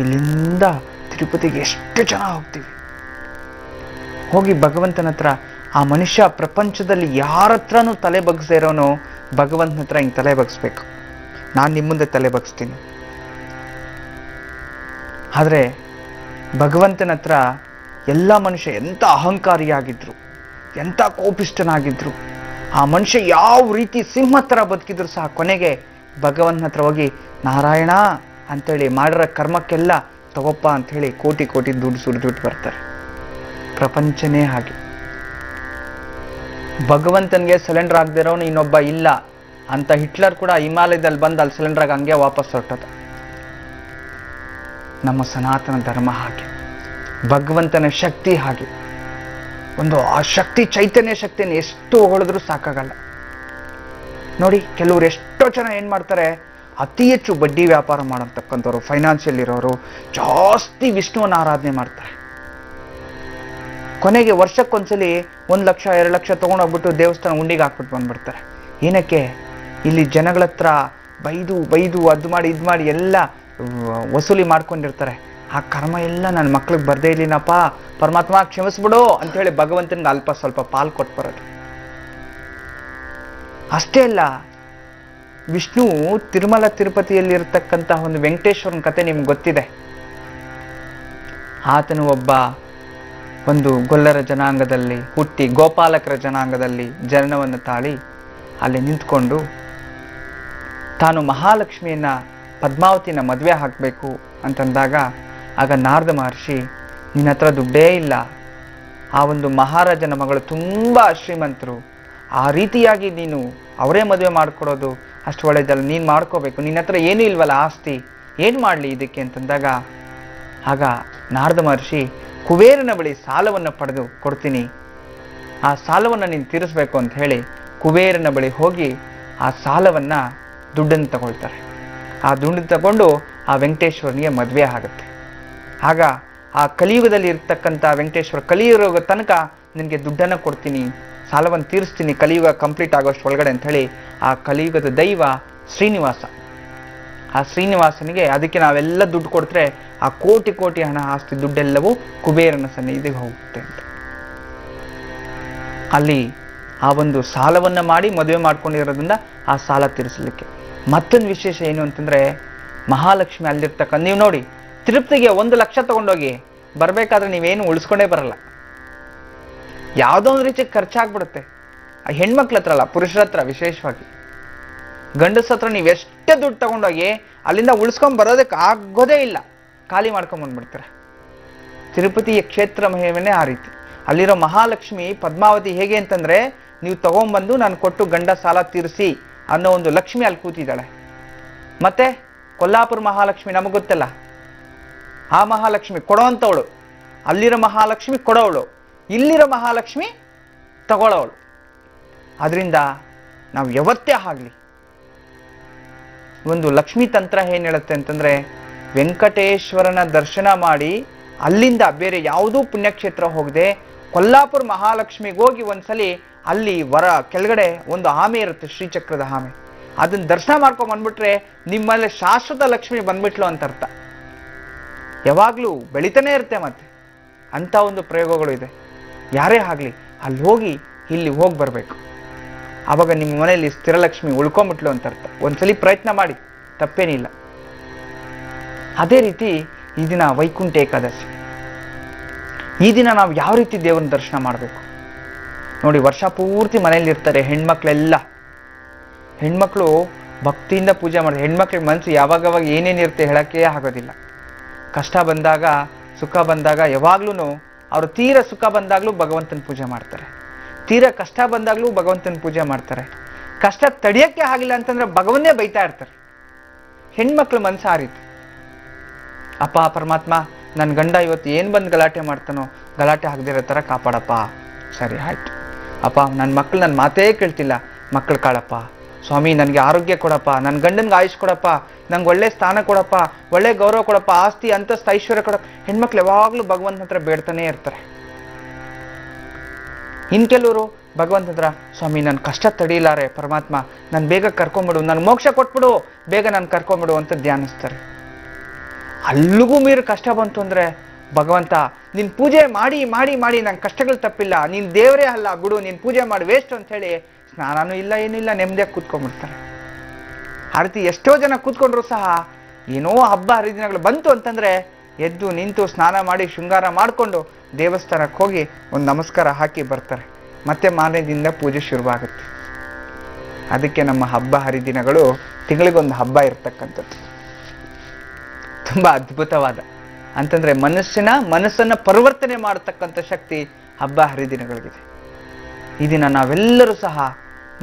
ಇಲ್ಲಿಂದ ತಿರುಪತಿಗೆ ಎಷ್ಟು ಜನ ಹೋಗ್ತೀವಿ. ಹೋಗಿ ಭಗವಂತನ ಹತ್ರ, ಆ ಮನುಷ್ಯ ಪ್ರಪಂಚದಲ್ಲಿ ಯಾರ ಹತ್ರನೂ ತಲೆ ಬಗ್ಸದೇ ಇರೋನು ಭಗವಂತನ ಹತ್ರ ಹಿಂಗೆ ತಲೆ ಬಗ್ಸ್ಬೇಕು. ನಾನು ನಿಮ್ಮ ಮುಂದೆ ತಲೆ ಬಗ್ಸ್ತೀನಿ. ಆದ್ರೆ ಭಗವಂತನ ಹತ್ರ ಎಲ್ಲ ಮನುಷ್ಯ ಎಂಥ ಅಹಂಕಾರಿಯಾಗಿದ್ರು, ಎಂಥ ಕೋಪಿಷ್ಠನಾಗಿದ್ರು, ಆ ಮನುಷ್ಯ ಯಾವ ರೀತಿ ಸಿಂಹ ಥರ ಬದುಕಿದ್ರು ಸಹ ಕೊನೆಗೆ ಭಗವಂತನ ಹತ್ರ ಹೋಗಿ ನಾರಾಯಣ ಅಂತೇಳಿ ಮಾಡಿರೋ ಕರ್ಮಕ್ಕೆಲ್ಲ ತಗೋಪ್ಪ ಅಂಥೇಳಿ ಕೋಟಿ ಕೋಟಿ ದುಡ್ಡು ಸುರಿದುಬಿಟ್ಟು ಬರ್ತಾರೆ. ಪ್ರಪಂಚನೇ ಹಾಗೆ. ಭಗವಂತನಿಗೆ ಸಿಲಿಂಡರ್ ಆಗದಿರೋನು ಇನ್ನೊಬ್ಬ ಇಲ್ಲ ಅಂತ ಹಿಟ್ಲರ್ ಕೂಡ ಹಿಮಾಲಯದಲ್ಲಿ ಬಂದು ಅಲ್ಲಿ ಸಿಲಿಂಡರ್ಗೆ ಹಂಗೆ ವಾಪಸ್ ಹೊರಟದ. ನಮ್ಮ ಸನಾತನ ಧರ್ಮ ಹಾಗೆ, ಭಗವಂತನ ಶಕ್ತಿ ಹಾಗೆ. ಒಂದು ಆ ಶಕ್ತಿ, ಚೈತನ್ಯ ಶಕ್ತಿಯನ್ನು ಎಷ್ಟು ಹೊಗಳಿದ್ರೂ ಸಾಕಾಗಲ್ಲ. ನೋಡಿ, ಕೆಲವರು ಎಷ್ಟೋ ಜನ ಏನ್ ಮಾಡ್ತಾರೆ, ಅತಿ ಹೆಚ್ಚು ಬಡ್ಡಿ ವ್ಯಾಪಾರ ಮಾಡತಕ್ಕಂಥವ್ರು, ಫೈನಾನ್ಷಿಯಲ್ ಇರೋರು ಜಾಸ್ತಿ ವಿಷ್ಣುವನ್ನ ಆರಾಧನೆ ಮಾಡ್ತಾರೆ. ಕೊನೆಗೆ ವರ್ಷಕ್ಕೊಂದ್ಸಲಿ 1 ಲಕ್ಷ 2 ಲಕ್ಷ ತಗೊಂಡೋಗ್ಬಿಟ್ಟು ದೇವಸ್ಥಾನ ಉಂಡಿಗೆ ಹಾಕ್ಬಿಟ್ಟು ಬಂದ್ಬಿಡ್ತಾರೆ. ಏನಕ್ಕೆ? ಇಲ್ಲಿ ಜನಗಳ ಹತ್ರ ಬೈದು ಅದು ಮಾಡಿ ಇದು ಮಾಡಿ ಎಲ್ಲ ವಸೂಲಿ ಮಾಡ್ಕೊಂಡಿರ್ತಾರೆ. ಆ ಕರ್ಮ ಎಲ್ಲ ನನ್ನ ಮಕ್ಳಿಗೆ ಬರ್ದೇ ಇರ್ಲಿನಪ್ಪ, ಪರಮಾತ್ಮ ಕ್ಷಮಿಸ್ಬಿಡು ಅಂತ ಹೇಳಿ ಭಗವಂತನಿಗೆ ಅಲ್ಪ ಸ್ವಲ್ಪ ಪಾಲ್ ಕೊಟ್ಟು ಬರೋದು. ಅಷ್ಟೇ ಅಲ್ಲ, ವಿಷ್ಣು ತಿರುಮಲ ತಿರುಪತಿಯಲ್ಲಿ ಇರತಕ್ಕಂತಹ ಒಂದು ವೆಂಕಟೇಶ್ವರನ ಕತೆ ನಿಮ್ಗೆ ಗೊತ್ತಿದೆ. ಆತನು ಒಂದು ಗೊಲ್ಲರ ಜನಾಂಗದಲ್ಲಿ ಹುಟ್ಟಿ ಗೋಪಾಲಕರ ಜನಾಂಗದಲ್ಲಿ ಜನನವನ್ನು ತಾಳಿ ಅಲ್ಲಿ ನಿಂತ್ಕೊಂಡು ತಾನು ಮಹಾಲಕ್ಷ್ಮಿಯನ್ನ ಪದ್ಮಾವತಿನ ಮದುವೆ ಹಾಕಬೇಕು ಅಂತಂದಾಗ ಆಗ ನಾರದ ಮಹರ್ಷಿ, ನಿನ್ನ ಹತ್ರ ದುಡ್ಡೇ ಇಲ್ಲ, ಆ ಒಂದು ಮಹಾರಾಜನ ಮಗಳು ತುಂಬ ಶ್ರೀಮಂತರು, ಆ ರೀತಿಯಾಗಿ ನೀನು ಅವರೇ ಮದುವೆ ಮಾಡಿಕೊಡೋದು ಅಷ್ಟು ಒಳ್ಳೆಯದಲ್ಲ, ನೀನು ಮಾಡ್ಕೋಬೇಕು, ನಿನ್ನ ಹತ್ರ ಏನೂ ಇಲ್ವಲ್ಲ ಆಸ್ತಿ, ಏನು ಮಾಡಲಿ ಇದಕ್ಕೆ ಅಂತಂದಾಗ ಆಗ ನಾರದ ಮಹರ್ಷಿ ಕುಬೇರನ ಬಳಿ ಸಾಲವನ್ನು ಪಡೆದು ಕೊಡ್ತೀನಿ, ಆ ಸಾಲವನ್ನು ನೀನು ತೀರಿಸ್ಬೇಕು ಅಂತ ಹೇಳಿ ಕುಬೇರನ ಬಳಿ ಹೋಗಿ ಆ ಸಾಲವನ್ನು ದುಡ್ಡನ್ನು ತಗೊಳ್ತಾರೆ. ಆ ದುಡ್ಡನ್ನು ತಗೊಂಡು ಆ ವೆಂಕಟೇಶ್ವರನಿಗೆ ಮದುವೆ ಆಗುತ್ತೆ. ಆಗ ಆ ಕಲಿಯುಗದಲ್ಲಿ ಇರ್ತಕ್ಕಂಥ ವೆಂಕಟೇಶ್ವರ ಕಲಿಯುಗ ತನಕ ನಿನಗೆ ದುಡ್ಡನ್ನು ಕೊಡ್ತೀನಿ, ಸಾಲವನ್ನು ತೀರಿಸ್ತೀನಿ ಕಲಿಯುಗ ಕಂಪ್ಲೀಟ್ ಆಗೋಷ್ಟು ಒಳಗಡೆ ಅಂತ ಹೇಳಿ ಆ ಕಲಿಯುಗದ ದೈವ ಶ್ರೀನಿವಾಸ, ಆ ಶ್ರೀನಿವಾಸನಿಗೆ ಅದಕ್ಕೆ ನಾವೆಲ್ಲ ದುಡ್ಡು ಕೊಡ್ತಾರೆ ಆ ಕೋಟಿ ಕೋಟಿ ಹಣ ಆಸ್ತಿ ದುಡ್ಡೆಲ್ಲವೂ ಕುಬೇರನ ಸನ್ನಿಧಿಗೆ ಹೋಗುತ್ತೆ ಅಂತ. ಅಲ್ಲಿ ಆ ಒಂದು ಸಾಲವನ್ನ ಮಾಡಿ ಮದುವೆ ಮಾಡ್ಕೊಂಡಿರೋದ್ರಿಂದ ಆ ಸಾಲ ತೀರಿಸಲಿಕ್ಕೆ. ಮತ್ತೊಂದು ವಿಶೇಷ ಏನು ಅಂತಂದ್ರೆ, ಮಹಾಲಕ್ಷ್ಮಿ ಅಲ್ಲಿರ್ತಕ್ಕ, ನೀವು ನೋಡಿ ತಿರುಪತಿಗೆ 1 ಲಕ್ಷ ತಗೊಂಡೋಗಿ ಬರ್ಬೇಕಾದ್ರೆ ನೀವೇನು ಉಳಿಸ್ಕೊಂಡೇ ಬರಲ್ಲ, ಯಾವುದೋ ಒಂದು ರೀತಿ ಖರ್ಚಾಗ್ಬಿಡುತ್ತೆ. ಆ ಹೆಣ್ಮಕ್ಳ ಹತ್ರ ಅಲ್ಲ, ಪುರುಷರ ಹತ್ರ ವಿಶೇಷವಾಗಿ. ಗಂಡಸ ಹತ್ರ ನೀವು ಎಷ್ಟೇ ದುಡ್ಡು ತಗೊಂಡೋಗಿ ಅಲ್ಲಿಂದ ಉಳಿಸ್ಕೊಂಡ್ ಬರೋದಕ್ಕೆ ಆಗೋದೇ ಇಲ್ಲ, ಖಾಲಿ ಮಾಡ್ಕೊಂಡ್ ಬಂದ್ಬಿಡ್ತಾರೆ. ತಿರುಪತಿಯ ಕ್ಷೇತ್ರ ಮಹಿಮೆನೇ ಆ ರೀತಿ. ಅಲ್ಲಿರೋ ಮಹಾಲಕ್ಷ್ಮಿ ಪದ್ಮಾವತಿ ಹೇಗೆ ಅಂತಂದ್ರೆ, ನೀವು ತಗೊಂಡ್ಬಂದು ನಾನು ಕೊಟ್ಟು ಗಂಡ ಸಾಲ ತೀರಿಸಿ ಅನ್ನೋ ಒಂದು ಲಕ್ಷ್ಮಿ ಅಲ್ಲಿ ಕೂತಿದ್ದಾಳೆ. ಮತ್ತೆ ಕೊಲ್ಲಾಪುರ ಮಹಾಲಕ್ಷ್ಮಿ ನಮಗೆ ಗೊತ್ತಲ್ಲ, ಆ ಮಹಾಲಕ್ಷ್ಮಿ ಕೊಡೋವಂಥವಳು, ಅಲ್ಲಿರೋ ಮಹಾಲಕ್ಷ್ಮಿ ಕೊಡೋವಳು, ಇಲ್ಲಿರೋ ಮಹಾಲಕ್ಷ್ಮಿ ತಗೊಳ್ಳೋವಳು. ಅದರಿಂದ ನಾವು ಯಾವತ್ತೇ ಆಗಲಿ ಒಂದು ಲಕ್ಷ್ಮೀ ತಂತ್ರ ಏನ್ ಹೇಳುತ್ತೆ ಅಂತಂದ್ರೆ, ವೆಂಕಟೇಶ್ವರನ ದರ್ಶನ ಮಾಡಿ ಅಲ್ಲಿಂದ ಬೇರೆ ಯಾವುದೂ ಪುಣ್ಯಕ್ಷೇತ್ರ ಹೋಗದೆ ಕೊಲ್ಲಾಪುರ ಮಹಾಲಕ್ಷ್ಮಿಗೆ ಹೋಗಿ ಒಂದ್ಸಲಿ ಅಲ್ಲಿ ಕೆಳಗಡೆ ಒಂದು ಆಮೆ ಇರುತ್ತೆ, ಶ್ರೀಚಕ್ರದ ಆಮೆ, ಅದನ್ನ ದರ್ಶನ ಮಾಡ್ಕೊಂಡ್ ಬಂದ್ಬಿಟ್ರೆ ನಿಮ್ಮಲ್ಲಿ ಶಾಶ್ವತ ಲಕ್ಷ್ಮಿ ಬಂದ್ಬಿಟ್ಲು ಅಂತ ಅರ್ಥ. ಯಾವಾಗ್ಲೂ ಬೆಳಿತಾನೆ ಇರುತ್ತೆ. ಮತ್ತೆ ಅಂತ ಒಂದು ಪ್ರಯೋಗಗಳು ಇದೆ. ಯಾರೇ ಆಗ್ಲಿ ಅಲ್ಲಿ ಹೋಗಿ ಇಲ್ಲಿ ಹೋಗಿ ಬರ್ಬೇಕು, ಆವಾಗ ನಿಮ್ಮ ಮನೆಯಲ್ಲಿ ಸ್ಥಿರಲಕ್ಷ್ಮಿ ಉಳ್ಕೊಂಬಿಟ್ಲು ಅಂತ ಅರ್ಥ. ಒಂದ್ಸಲಿ ಪ್ರಯತ್ನ ಮಾಡಿ, ತಪ್ಪೇನಿಲ್ಲ. ಅದೇ ರೀತಿ ಈ ದಿನ ವೈಕುಂಠ ಏಕಾದಶಿ. ಈ ದಿನ ನಾವು ಯಾವ ರೀತಿ ದೇವರನ್ನ ದರ್ಶನ ಮಾಡಬೇಕು ನೋಡಿ. ವರ್ಷ ಪೂರ್ತಿ ಮನೆಯಲ್ಲಿ ಇರ್ತಾರೆ ಹೆಣ್ಮಕ್ಳೆಲ್ಲ. ಹೆಣ್ಮಕ್ಳು ಭಕ್ತಿಯಿಂದ ಪೂಜೆ ಮಾಡ್ತಾರೆ. ಹೆಣ್ಮಕ್ಳಿಗೆ ಮನಸ್ಸು ಯಾವಾಗವಾಗ ಏನೇನಿರುತ್ತೆ ಹೇಳಕ್ಕೆ ಆಗೋದಿಲ್ಲ. ಕಷ್ಟ ಬಂದಾಗ ಸುಖ ಬಂದಾಗ ಯಾವಾಗ್ಲೂ ಅವರು ತೀರ ಸುಖ ಬಂದಾಗ್ಲೂ ಭಗವಂತನ ಪೂಜೆ ಮಾಡ್ತಾರೆ, ತೀರ ಕಷ್ಟ ಬಂದಾಗ್ಲೂ ಭಗವಂತನ ಪೂಜೆ ಮಾಡ್ತಾರೆ. ಕಷ್ಟ ತಡಿಯಕ್ಕೆ ಆಗಿಲ್ಲ ಅಂತಂದ್ರೆ ಭಗವನ್ನೇ ಬೈತಾ ಇರ್ತಾರೆ. ಹೆಣ್ಮಕ್ಳ ಮನಸ್ಸು ಆ ರೀತಿ. ಅಪ್ಪ ಪರಮಾತ್ಮ, ನನ್ನ ಗಂಡ ಇವತ್ತು ಏನು ಬಂದು ಗಲಾಟೆ ಮಾಡ್ತಾನೋ ಗಲಾಟೆ ಆಗದಿರೋ ಥರ ಕಾಪಾಡಪ್ಪ. ಸರಿ ಆಯ್ತು. ಅಪ್ಪ ನನ್ನ ಮಕ್ಳು ನನ್ನ ಮಾತೇ ಕೇಳ್ತಿಲ್ಲ, ಮಕ್ಳು ಕಾಳಪ್ಪ. ಸ್ವಾಮಿ ನನಗೆ ಆರೋಗ್ಯ ಕೊಡಪ್ಪ, ನನ್ನ ಗಂಡನ್ಗೆ ಆಯುಷ್ ಕೊಡಪ್ಪ, ನಂಗೆ ಒಳ್ಳೆ ಸ್ಥಾನ ಕೊಡಪ್ಪ, ಒಳ್ಳೆ ಗೌರವ ಕೊಡಪ್ಪ, ಆಸ್ತಿ ಅಂತಸ್ತು ಐಶ್ವರ್ಯ ಕೊಡಪ್ಪ. ಹೆಣ್ಮಕ್ಳು ಯಾವಾಗಲೂ ಭಗವಂತನ ಹತ್ರ ಬೇಡ್ತಾನೆ ಇರ್ತಾರೆ. ಇನ್ನು ಕೆಲವರು ಭಗವಂತನ ಹತ್ರ, ಸ್ವಾಮಿ ನನ್ನ ಕಷ್ಟ ತಡೀಲಾರೆ ಪರಮಾತ್ಮ, ನಾನು ಬೇಗ ಕರ್ಕೊಂಬಿಡು, ನನ್ನ ಮೋಕ್ಷ ಕೊಟ್ಬಿಡು, ಬೇಗ ನಾನು ಕರ್ಕೊಂಬಿಡು ಅಂತ ಧ್ಯಾನಿಸ್ತಾರೆ. ಅಲ್ಲಿಗೂ ಮೀರಿ ಕಷ್ಟ ಬಂತು ಅಂದ್ರೆ, ಭಗವಂತ ನಿನ್ ಪೂಜೆ ಮಾಡಿ ಮಾಡಿ ಮಾಡಿ ನಂಗೆ ಕಷ್ಟಗಳು ತಪ್ಪಿಲ್ಲ, ನೀನ್ ದೇವರೇ ಅಲ್ಲ ಬಿಡು, ನೀನ್ ಪೂಜೆ ಮಾಡಿ ವೇಸ್ಟ್ ಅಂತ ಹೇಳಿ ಸ್ನಾನನೂ ಇಲ್ಲ ಏನೂ ಇಲ್ಲ ನೆಮ್ಮದಿಯಾಗಿ ಕೂತ್ಕೊಂಡ್ಬಿಡ್ತಾರೆ. ಆ ರೀತಿ ಎಷ್ಟೋ ಜನ ಕೂತ್ಕೊಂಡ್ರು ಸಹ ಏನೋ ಹಬ್ಬ ಹರಿದಿನಗಳು ಬಂತು ಅಂತಂದ್ರೆ ಎದ್ದು ನಿಂತು ಸ್ನಾನ ಮಾಡಿ ಶೃಂಗಾರ ಮಾಡಿಕೊಂಡು ದೇವಸ್ಥಾನಕ್ಕೆ ಹೋಗಿ ಒಂದು ನಮಸ್ಕಾರ ಹಾಕಿ ಬರ್ತಾರೆ. ಮತ್ತೆ ಮಾರನೇ ಪೂಜೆ ಶುರುವಾಗುತ್ತೆ. ಅದಕ್ಕೆ ನಮ್ಮ ಹಬ್ಬ ಹರಿದಿನಗಳು ತಿಂಗಳಿಗೊಂದು ಹಬ್ಬ ಇರ್ತಕ್ಕಂಥದ್ದು. ತುಂಬಾ ಅದ್ಭುತವಾದ ಅಂತಂದ್ರೆ ಮನಸ್ಸನ್ನ ಪರಿವರ್ತನೆ ಮಾಡತಕ್ಕಂಥ ಶಕ್ತಿ ಹಬ್ಬ ಹರಿದಿನಗಳಿಗಿದೆ. ಈ ದಿನ ನಾವೆಲ್ಲರೂ ಸಹ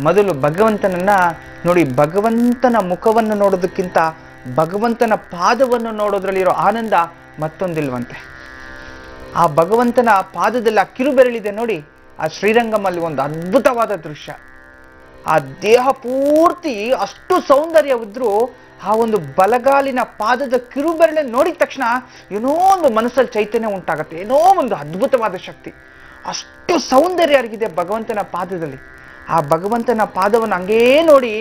ಮೊದಲು ಭಗವಂತನನ್ನ ನೋಡಿ, ಭಗವಂತನ ಮುಖವನ್ನು ನೋಡೋದಕ್ಕಿಂತ ಭಗವಂತನ ಪಾದವನ್ನು ನೋಡೋದ್ರಲ್ಲಿರೋ ಆನಂದ ಮತ್ತೊಂದಿಲ್ವಂತೆ. ಆ ಭಗವಂತನ ಪಾದದಲ್ಲಿ ಆ ಕಿರುಬೆರಳಿದೆ ನೋಡಿ, ಆ ಶ್ರೀರಂಗಮಲ್ಲಿ ಒಂದು ಅದ್ಭುತವಾದ ದೃಶ್ಯ. ಆ ದೇಹ ಪೂರ್ತಿ ಅಷ್ಟು ಸೌಂದರ್ಯವಿದ್ರೂ ಆ ಒಂದು ಬಲಗಾಲಿನ ಪಾದದ ಕಿರುಬೆರಳೆ ನೋಡಿದ ತಕ್ಷಣ ಏನೋ ಒಂದು ಮನಸ್ಸಲ್ಲಿ ಚೈತನ್ಯ ಉಂಟಾಗತ್ತೆ, ಏನೋ ಒಂದು ಅದ್ಭುತವಾದ ಶಕ್ತಿ. ಅಷ್ಟು ಸೌಂದರ್ಯ ಅಡಗಿದೆ ಭಗವಂತನ ಪಾದದಲ್ಲಿ. ಆ ಭಗವಂತನ ಪಾದವನ್ನು ಹಂಗೇ ನೋಡಿ,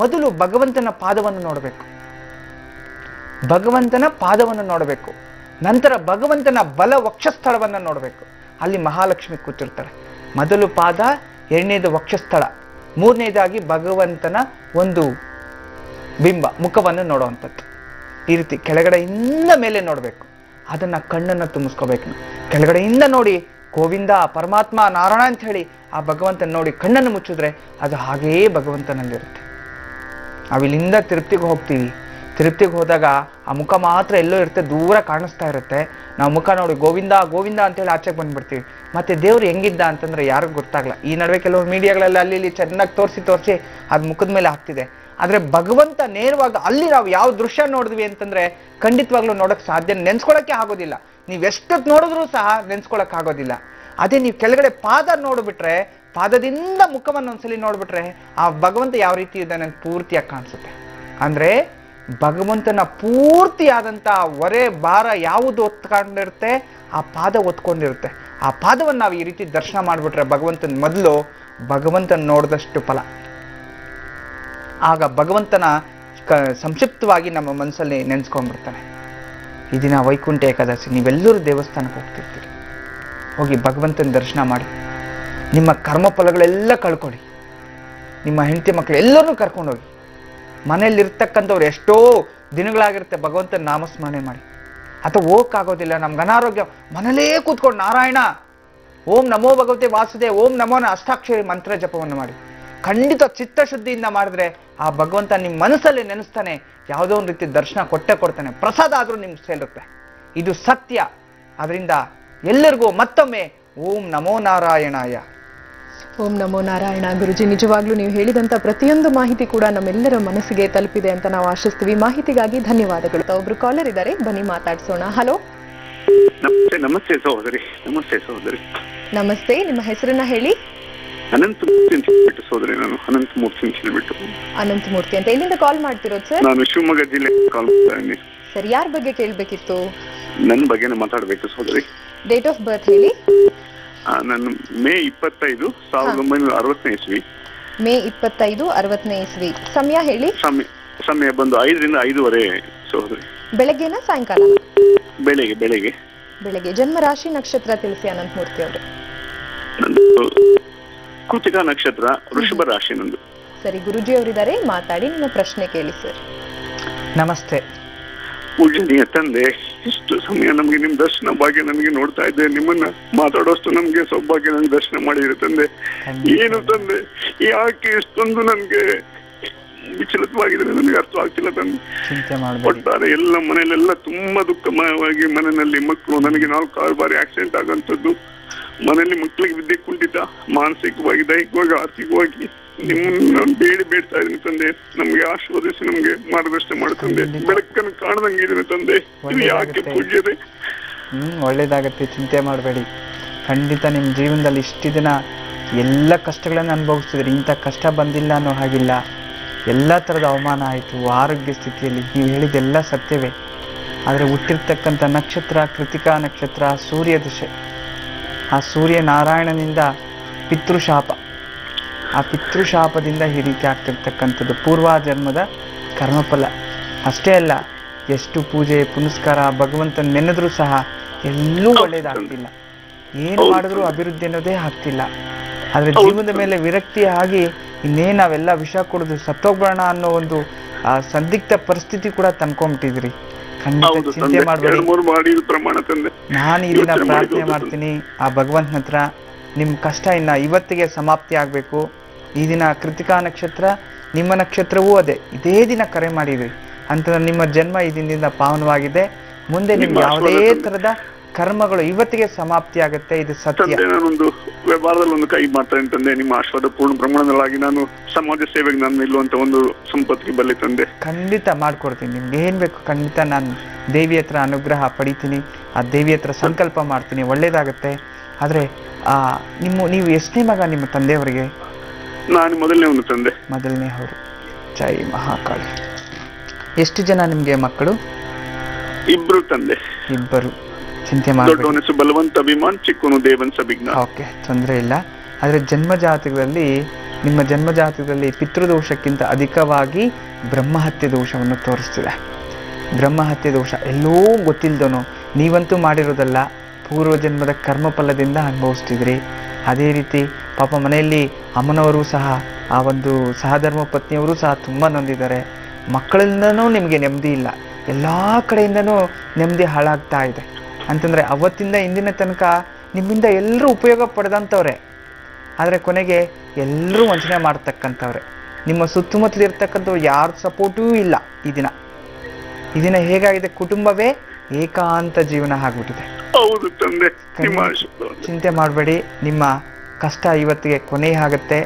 ಮೊದಲು ಭಗವಂತನ ಪಾದವನ್ನು ನೋಡಬೇಕು, ಭಗವಂತನ ಪಾದವನ್ನು ನೋಡಬೇಕು. ನಂತರ ಭಗವಂತನ ಬಲ ವಕ್ಷಸ್ಥಳವನ್ನು ನೋಡಬೇಕು. ಅಲ್ಲಿ ಮಹಾಲಕ್ಷ್ಮಿ ಕೂತಿರ್ತಾರೆ. ಮೊದಲು ಪಾದ, ಎರಡನೇದು ವಕ್ಷಸ್ಥಳ, ಮೂರನೇದಾಗಿ ಭಗವಂತನ ಒಂದು ಬಿಂಬ, ಮುಖವನ್ನು ನೋಡುವಂಥದ್ದು. ಈ ರೀತಿ ಕೆಳಗಡೆಯಿಂದ ಮೇಲೆ ನೋಡಬೇಕು. ಅದನ್ನ ಕಣ್ಣನ್ನು ತುಂಬಿಸ್ಕೋಬೇಕು. ಕೆಳಗಡೆಯಿಂದ ನೋಡಿ ಗೋವಿಂದ, ಪರಮಾತ್ಮ, ನಾರಾಯಣ ಅಂತ ಹೇಳಿ ಆ ಭಗವಂತನ ನೋಡಿ ಕಣ್ಣನ್ನು ಮುಚ್ಚಿದ್ರೆ ಅದು ಹಾಗೆಯೇ ಭಗವಂತನಲ್ಲಿರುತ್ತೆ. ನಾವಿಲ್ಲಿಂದ ತಿರುಪ್ತಿಗೆ ಹೋಗ್ತೀವಿ. ತಿರುಪ್ತಿಗೆ ಹೋದಾಗ ಆ ಮುಖ ಮಾತ್ರ ಎಲ್ಲೋ ಇರುತ್ತೆ, ದೂರ ಕಾಣಿಸ್ತಾ ಇರುತ್ತೆ. ನಾವು ಮುಖ ನೋಡಿ ಗೋವಿಂದ ಗೋವಿಂದ ಅಂತೇಳಿ ಆಚೆಗೆ ಬಂದ್ಬಿಡ್ತೀವಿ. ಮತ್ತೆ ದೇವ್ರು ಹೆಂಗಿದ್ದ ಅಂತಂದ್ರೆ ಯಾರಿಗೂ ಗೊತ್ತಾಗಲ್ಲ. ಈ ನಡುವೆ ಕೆಲವು ಮೀಡಿಯಾಗಳೆಲ್ಲ ಅಲ್ಲಿ ಇಲ್ಲಿ ಚೆನ್ನಾಗಿ ತೋರಿಸಿ ಅದು ಮುಖದ ಮೇಲೆ ಆಗ್ತಿದೆ. ಆದ್ರೆ ಭಗವಂತ ನೇರವಾಗಿ ಅಲ್ಲಿ ನಾವು ಯಾವ ದೃಶ್ಯ ನೋಡಿದ್ವಿ ಅಂತಂದ್ರೆ ಖಂಡಿತವಾಗ್ಲೂ ನೋಡಕ್ ಸಾಧ್ಯ, ನೆನ್ಸ್ಕೊಳಕ್ಕೆ ಆಗೋದಿಲ್ಲ. ನೀವ್ ಎಷ್ಟೊತ್ತು ನೋಡಿದ್ರೂ ಸಹ ನೆನ್ಸ್ಕೊಳಕ್ ಆಗೋದಿಲ್ಲ. ಅದೇ ನೀವು ಕೆಳಗಡೆ ಪಾದ ನೋಡ್ಬಿಟ್ರೆ, ಪಾದದಿಂದ ಮುಖವನ್ನು ಒಂದ್ಸಲಿ ನೋಡ್ಬಿಟ್ರೆ ಆ ಭಗವಂತ ಯಾವ ರೀತಿ ಇದ್ದಾನೆ ಪೂರ್ತಿಯಾಗಿ ಕಾಣಿಸುತ್ತೆ. ಅಂದ್ರೆ ಭಗವಂತನ ಪೂರ್ತಿಯಾದಂತ ಹೊರೆ ಭಾರ ಯಾವುದು ಹೊತ್ಕೊಂಡಿರುತ್ತೆ, ಆ ಪಾದ ಹೊತ್ಕೊಂಡಿರುತ್ತೆ. ಆ ಪಾದವನ್ನು ನಾವು ಈ ರೀತಿ ದರ್ಶನ ಮಾಡ್ಬಿಟ್ರೆ ಭಗವಂತನ ಮೊದಲು ಭಗವಂತನ ನೋಡಿದಷ್ಟು ಫಲ. ಆಗ ಭಗವಂತನ ಸಂಕ್ಷಿಪ್ತವಾಗಿ ನಮ್ಮ ಮನಸ್ಸಲ್ಲಿ ನೆನೆಸ್ಕೊಂಡ್ಬಿಡ್ತಾನೆ. ಈ ದಿನ ವೈಕುಂಠ ಏಕಾದಶಿ, ನೀವೆಲ್ಲರೂ ದೇವಸ್ಥಾನಕ್ಕೆ ಹೋಗ್ತಿರ್ತೀರಿ. ಹೋಗಿ ಭಗವಂತನ ದರ್ಶನ ಮಾಡಿ, ನಿಮ್ಮ ಕರ್ಮಫಲಗಳೆಲ್ಲ ಕಳ್ಕೊಳ್ಳಿ. ನಿಮ್ಮ ಹೆಂಡತಿ ಮಕ್ಕಳು ಎಲ್ಲರನ್ನೂ ಕರ್ಕೊಂಡೋಗಿ. ಮನೆಯಲ್ಲಿರ್ತಕ್ಕಂಥವ್ರು ಎಷ್ಟೋ ದಿನಗಳಾಗಿರುತ್ತೆ, ಭಗವಂತನ ನಾಮಸ್ಮರಣೆ ಮಾಡಿ. ಅಥವಾ ಹೋಗಕ್ಕಾಗೋದಿಲ್ಲ, ನಮ್ಗೆ ಅನಾರೋಗ್ಯ, ಮನೇಲೇ ಕೂತ್ಕೊಂಡು ನಾರಾಯಣ, ಓಂ ನಮೋ ಭಗವತೆ ವಾಸುದೇವ, ಓಂ ನಮೋನ ಅಷ್ಟಾಕ್ಷರಿ ಮಂತ್ರ ಜಪವನ್ನು ಮಾಡಿ. ಖಂಡಿತ ಚಿತ್ತಶುದ್ಧಿಯಿಂದ ಮಾಡಿದ್ರೆ ಆ ಭಗವಂತ ನಿಮ್ಮ ಮನಸ್ಸಲ್ಲಿ ನೆನೆಸ್ತಾನೆ, ಯಾವುದೋ ಒಂದು ರೀತಿ ದರ್ಶನ ಕೊಟ್ಟೆ ಕೊಡ್ತಾನೆ. ಪ್ರಸಾದ ಆದ್ರೂ ನಿಮ್ಗೆ ಸೇರುತ್ತೆ. ಇದು ಸತ್ಯ. ಅದರಿಂದ ಎಲ್ಲರಿಗೂ ಮತ್ತೊಮ್ಮೆ ಓಂ ನಮೋ ನಾರಾಯಣಾಯ. ಓಂ ನಮೋ ನಾರಾಯಣ. ಗುರುಜಿ, ನಿಜವಾಗ್ಲೂ ನೀವು ಹೇಳಿದಂತ ಪ್ರತಿಯೊಂದು ಮಾಹಿತಿ ಕೂಡ ನಮ್ಮೆಲ್ಲರ ಮನಸ್ಸಿಗೆ ತಲುಪಿದೆ ಅಂತ ನಾವು ಆಶಿಸ್ತೀವಿ. ಮಾಹಿತಿಗಾಗಿ ಧನ್ಯವಾದಗಳು. ಒಬ್ರು ಕಾಲರ್ ಇದ್ದಾರೆ, ಬನ್ನಿ ಮಾತಾಡ್ಸೋಣ. ಹಲೋ. ನಮಸ್ತೆ ಸಹೋದರಿ. ನಮಸ್ತೆ ಸಹೋದರಿ. ನಮಸ್ತೆ, ನಿಮ್ಮ ಹೆಸರನ್ನ ಹೇಳಿ. ಅನಂತಮೂರ್ತಿ ಸಹೋದರಿ. ನಾನು ಅನಂತಮೂರ್ತಿ ಅಂತ ಹೇಳ್ಬಿಟ್ಟು. ಅನಂತಮೂರ್ತಿ ಅಂತ ಎಲ್ಲಿಂದ ಕಾಲ್ ಮಾಡ್ತಿರೋದು ಸರ್? ನಾನು ಶಿವಮೊಗ್ಗ ಜಿಲ್ಲೆ ಕಾಲ್ ಮಾಡ್ತಾ ಇದ್ದೀನಿ. ಸರ್, ಯಾರ ಬಗ್ಗೆ ಕೇಳ್ಬೇಕಿತ್ತು? ನನ್ನ ಬಗ್ಗೆನೇ ಮಾತಾಡ್ಬೇಕು ಸಹೋದರಿ. ಡೇಟ್ ಆಫ್ ಬರ್ತ್ ಹೇಳಿ. ನಾನು ಮೇ 25, 1960 ಇಸ್ವಿ. ಮೇ 25, 60 ಇಸ್ವಿ. ಸಮಯ ಹೇಳಿ. ಸಮಯ ಬಂದು 5 ರಿಂದ 5:30 ಸಹೋದರಿ. ಬೆಳಗ್ಗೆನಾ ಸಾಯಂಕಾಲ? ಬೆಳಿಗ್ಗೆ. ಬೆಳಗ್ಗೆ. ಜನ್ಮ ರಾಶಿ ನಕ್ಷತ್ರ ತಿಳಿಸಿ ಅನಂತಮೂರ್ತಿ ಅವರು. ನಂದು ಕೃತಿಕಾ ನಕ್ಷತ್ರ, ವೃಷಭ ರಾಶಿ ನಂದು. ಸರಿ, ಗುರುಜಿ ಅವರಿದ್ದಾರೆ, ಮಾತಾಡಿ, ನಿಮ್ಮ ಪ್ರಶ್ನೆ ಕೇಳಿ ಸರ್. ನಮಸ್ತೆ. ಪೂಜನೀಯ ತಂದೆ, ಇಷ್ಟು ಸಮಯ ನಮ್ಗೆ ನಿಮ್ ದರ್ಶನ ಭಾಗ್ಯ ನನಗೆ ನೋಡ್ತಾ ಇದ್ದೆ. ನಿಮ್ಮನ್ನ ಮಾತಾಡೋಷ್ಟು ನಮ್ಗೆ ಸೌಭಾಗ್ಯ ನನಗೆ ದರ್ಶನ ಮಾಡಿದ್ರೆ ತಂದೆ. ಏನು ತಂದೆ, ಯಾಕೆ ಇಷ್ಟೊಂದು ನನ್ಗೆ ವಿಚಲಿತವಾಗಿದ್ರೆ ನನಗೆ ಅರ್ಥ ಆಗ್ತಿಲ್ಲ ತಂದೆ. ಒಟ್ಟಾರೆ ಎಲ್ಲ ಮನೆಯಲ್ಲೆಲ್ಲ ತುಂಬಾ ದುಃಖಮಯವಾಗಿ, ಮನೆಯಲ್ಲಿ ಮಕ್ಕಳು, ನನಗೆ 4 ಬಾರಿ ಆಕ್ಸಿಡೆಂಟ್ ಆಗಂತದ್ದು, ಮನೆಯಲ್ಲಿ ಮಕ್ಕಳಿಗೆ ವಿದ್ಯೆ ಕುಂಠಿತ, ಮಾನಸಿಕವಾಗಿ, ದೈಹಿಕವಾಗಿ, ಆರ್ಥಿಕವಾಗಿ ನಿಮ್ಮನ್ನ ಬೇಡ್ತಾ ಇದೀನಿ ತಂದೆ. ನಮ್ಗೆ ಆಶೀರ್ವದಿಸಿ ನಮ್ಗೆ ಮಾರ್ಗದರ್ಶನ ಮಾಡು ತಂದೆ. ಬೆಳಕನ್ನು ಕಾಣದಂಗೆ ಇದೀನಿ ತಂದೆ. ಇದು ಯಾಕೆ ಪೂಜ್ಯತೆ? ಒಳ್ಳೇದಾಗತ್ತೆ, ಚಿಂತೆ ಮಾಡಬೇಡಿ. ಖಂಡಿತ ನಿಮ್ಮ ಜೀವನದಲ್ಲಿ ಇಷ್ಟು ದಿನ ಎಲ್ಲ ಕಷ್ಟಗಳನ್ನು ಅನುಭವಿಸ್ತಿದ್ರಿ. ಇಂಥ ಕಷ್ಟ ಬಂದಿಲ್ಲ ಅನ್ನೋ ಹಾಗಿಲ್ಲ. ಎಲ್ಲ ಥರದ ಅವಮಾನ ಆಯಿತು. ಆರೋಗ್ಯ ಸ್ಥಿತಿಯಲ್ಲಿ ನೀವು ಹೇಳಿದ್ದೆಲ್ಲ ಸತ್ಯವೇ. ಆದರೆ ಹುಟ್ಟಿರ್ತಕ್ಕಂಥ ನಕ್ಷತ್ರ ಕೃತಿಕಾ ನಕ್ಷತ್ರ, ಸೂರ್ಯ ದಿಶೆ. ಆ ಸೂರ್ಯ ನಾರಾಯಣನಿಂದ ಪಿತೃಶಾಪ. ಆ ಪಿತೃಶಾಪದಿಂದ ಈ ರೀತಿ ಆಗ್ತಿರ್ತಕ್ಕಂಥದ್ದು ಪೂರ್ವಜನ್ಮದ ಕರ್ಮಫಲ. ಅಷ್ಟೇ ಅಲ್ಲ, ಎಷ್ಟು ಪೂಜೆ ಪುನಸ್ಕಾರ ಭಗವಂತನ ನೆನೆದ್ರೂ ಸಹ ಎಲ್ಲೂ ಒಳ್ಳೇದಾಗ್ತಿಲ್ಲ. ಏನು ಮಾಡಿದ್ರೂ ಅಭಿವೃದ್ಧಿ ಅನ್ನೋದೇ ಆಗ್ತಿಲ್ಲ. ಆದರೆ ಜೀವನದ ಮೇಲೆ ವಿರಕ್ತಿ ಆಗಿ ಇನ್ನೇನು ನಾವೆಲ್ಲ ವಿಷ ಕುಡಿದು ಸತ್ತೋಗ್ಬೇಡ ಅನ್ನೋ ಒಂದು ಸಂದಿಗ್ಧ ಪರಿಸ್ಥಿತಿ ಕೂಡ ತಂದ್ಕೊಂಡ್ಬಿಟ್ಟಿದ್ರಿ. ಖಂಡಿತ ಚಿಂತೆ ಮಾಡಬೇಡಿ. ನಾನು ಈ ದಿನ ಪ್ರಾರ್ಥನೆ ಮಾಡ್ತೀನಿ ಆ ಭಗವಂತನ ಹತ್ರ. ನಿಮ್ಮ ಕಷ್ಟ ಇನ್ನ ಇವತ್ತಿಗೆ ಸಮಾಪ್ತಿ ಆಗಬೇಕು. ಈ ದಿನ ಕೃತಿಕಾ ನಕ್ಷತ್ರ, ನಿಮ್ಮ ನಕ್ಷತ್ರವೂ ಅದೇ, ಇದೇ ದಿನ ಕರೆ ಮಾಡಿದ್ರಿ ಅಂತಂದ್ರೆ ನಿಮ್ಮ ಜನ್ಮ ಈ ದಿನದಿಂದ ಪಾವನವಾಗಿದೆ. ಮುಂದೆ ನಿಮ್ಗೆ ಯಾವುದೇ ತರದ ಕರ್ಮಗಳು ಇವತ್ತಿಗೆ ಸಮಾಪ್ತಿ ಆಗುತ್ತೆ. ಇದು ಸತ್ಯ. ನಾನೊಂದು ವ್ಯವಹಾರದಲ್ಲಿ ಒಂದು ಕೈ ಮಾಡ್ತಾ ತಂದೆ. ನಿಮ್ಮ ಆಶೀರ್ವಾದ ಪೂರ್ಣ ಪ್ರಮಾಣದಲ್ಲಾಗಿ ನಾನು ಸಮಾಜ ಸೇವೆಗೆ ನಾನು ನಿಲ್ಲುವಂತ ಒಂದು ಸಂಪತ್ತಿಗೆ ಬರಲಿ ತಂದೆ. ಖಂಡಿತ ಮಾಡ್ಕೊಡ್ತೀನಿ. ನಿಮ್ಗೆ ಏನ್ ಬೇಕು ಖಂಡಿತ ನಾನು ದೇವಿ ಹತ್ರ ಅನುಗ್ರಹ ಪಡಿತೀನಿ. ಆ ದೇವಿ ಹತ್ರ ಸಂಕಲ್ಪ ಮಾಡ್ತೀನಿ, ಒಳ್ಳೇದಾಗತ್ತೆ. ಆದ್ರೆ ನೀವು ಎಷ್ಟನೇ ಮಗ ನಿಮ್ಮ ತಂದೆಯವರಿಗೆ? ನಾನು ಮೊದಲನೇವನು ತಂದೆ. ಮೊದಲನೇ ಅವರು. ಜೈ ಮಹಾಕಾಳಿ. ಎಷ್ಟು ಜನ ನಿಮ್ಗೆ ಮಕ್ಕಳು? ಇಬ್ರು ತಂದೆ. ಇಬ್ಬರು. ಚಿಂತೆ ಮಾಡಿ. ದೊಡ್ಡವನ ಹೆಸರು ಬಲವಂತ ಅಭಿಮಾನ್, ಚಿಕ್ಕವನು ದೇವನ್ ಸಬಿಜ್ಞಾನ್. ಓಕೆ, ತೊಂದರೆ ಇಲ್ಲ. ಆದರೆ ಜನ್ಮ ಜಾತಕದಲ್ಲಿ, ನಿಮ್ಮ ಜನ್ಮ ಜಾತಕದಲ್ಲಿ ಪಿತೃದೋಷಕ್ಕಿಂತ ಅಧಿಕವಾಗಿ ಬ್ರಹ್ಮಹತ್ಯೆ ದೋಷವನ್ನು ತೋರಿಸ್ತಿದೆ. ಬ್ರಹ್ಮಹತ್ಯೆ ದೋಷ ಎಲ್ಲೋ ಗೊತ್ತಿಲ್ದನೋ, ನೀವಂತೂ ಮಾಡಿರೋದಲ್ಲ, ಪೂರ್ವ ಜನ್ಮದ ಕರ್ಮಫಲದಿಂದ ಅನುಭವಿಸ್ತಿದ್ರಿ. ಅದೇ ರೀತಿ ಪಾಪ ಮನೆಯಲ್ಲಿ ಅಮ್ಮನವರು ಸಹ, ಆ ಒಂದು ಸಹಧರ್ಮ ಪತ್ನಿಯವರು ಸಹ ತುಂಬ ನೊಂದಿದ್ದಾರೆ. ಮಕ್ಕಳಿಂದನೂ ನಿಮಗೆ ನೆಮ್ಮದಿ ಇಲ್ಲ, ಎಲ್ಲ ಕಡೆಯಿಂದನೂ ನೆಮ್ಮದಿ ಹಾಳಾಗ್ತಾ ಇದೆ. ಅಂತಂದರೆ ಅವತ್ತಿಂದ ಇಂದಿನ ತನಕ ನಿಮ್ಮಿಂದ ಎಲ್ಲರೂ ಉಪಯೋಗ ಪಡೆದಂಥವ್ರೆ, ಆದರೆ ಕೊನೆಗೆ ಎಲ್ಲರೂ ವಂಚನೆ ಮಾಡ್ತಕ್ಕಂಥವ್ರೆ. ನಿಮ್ಮ ಸುತ್ತಮುತ್ತಲಿರ್ತಕ್ಕಂಥವ್ರು ಯಾರ ಸಪೋರ್ಟೂ ಇಲ್ಲ. ಈ ದಿನ ಹೇಗಾಗಿದೆ, ಕುಟುಂಬವೇ ಏಕಾಂತ ಜೀವನ ಆಗ್ಬಿಟ್ಟಿದೆ. ಹೌದು ತಂದೆ. ಚಿಂತೆ ಮಾಡಬೇಡಿ, ನಿಮ್ಮ ಕಷ್ಟ ಇವತ್ತಿಗೆ ಕೊನೆ ಆಗುತ್ತೆ.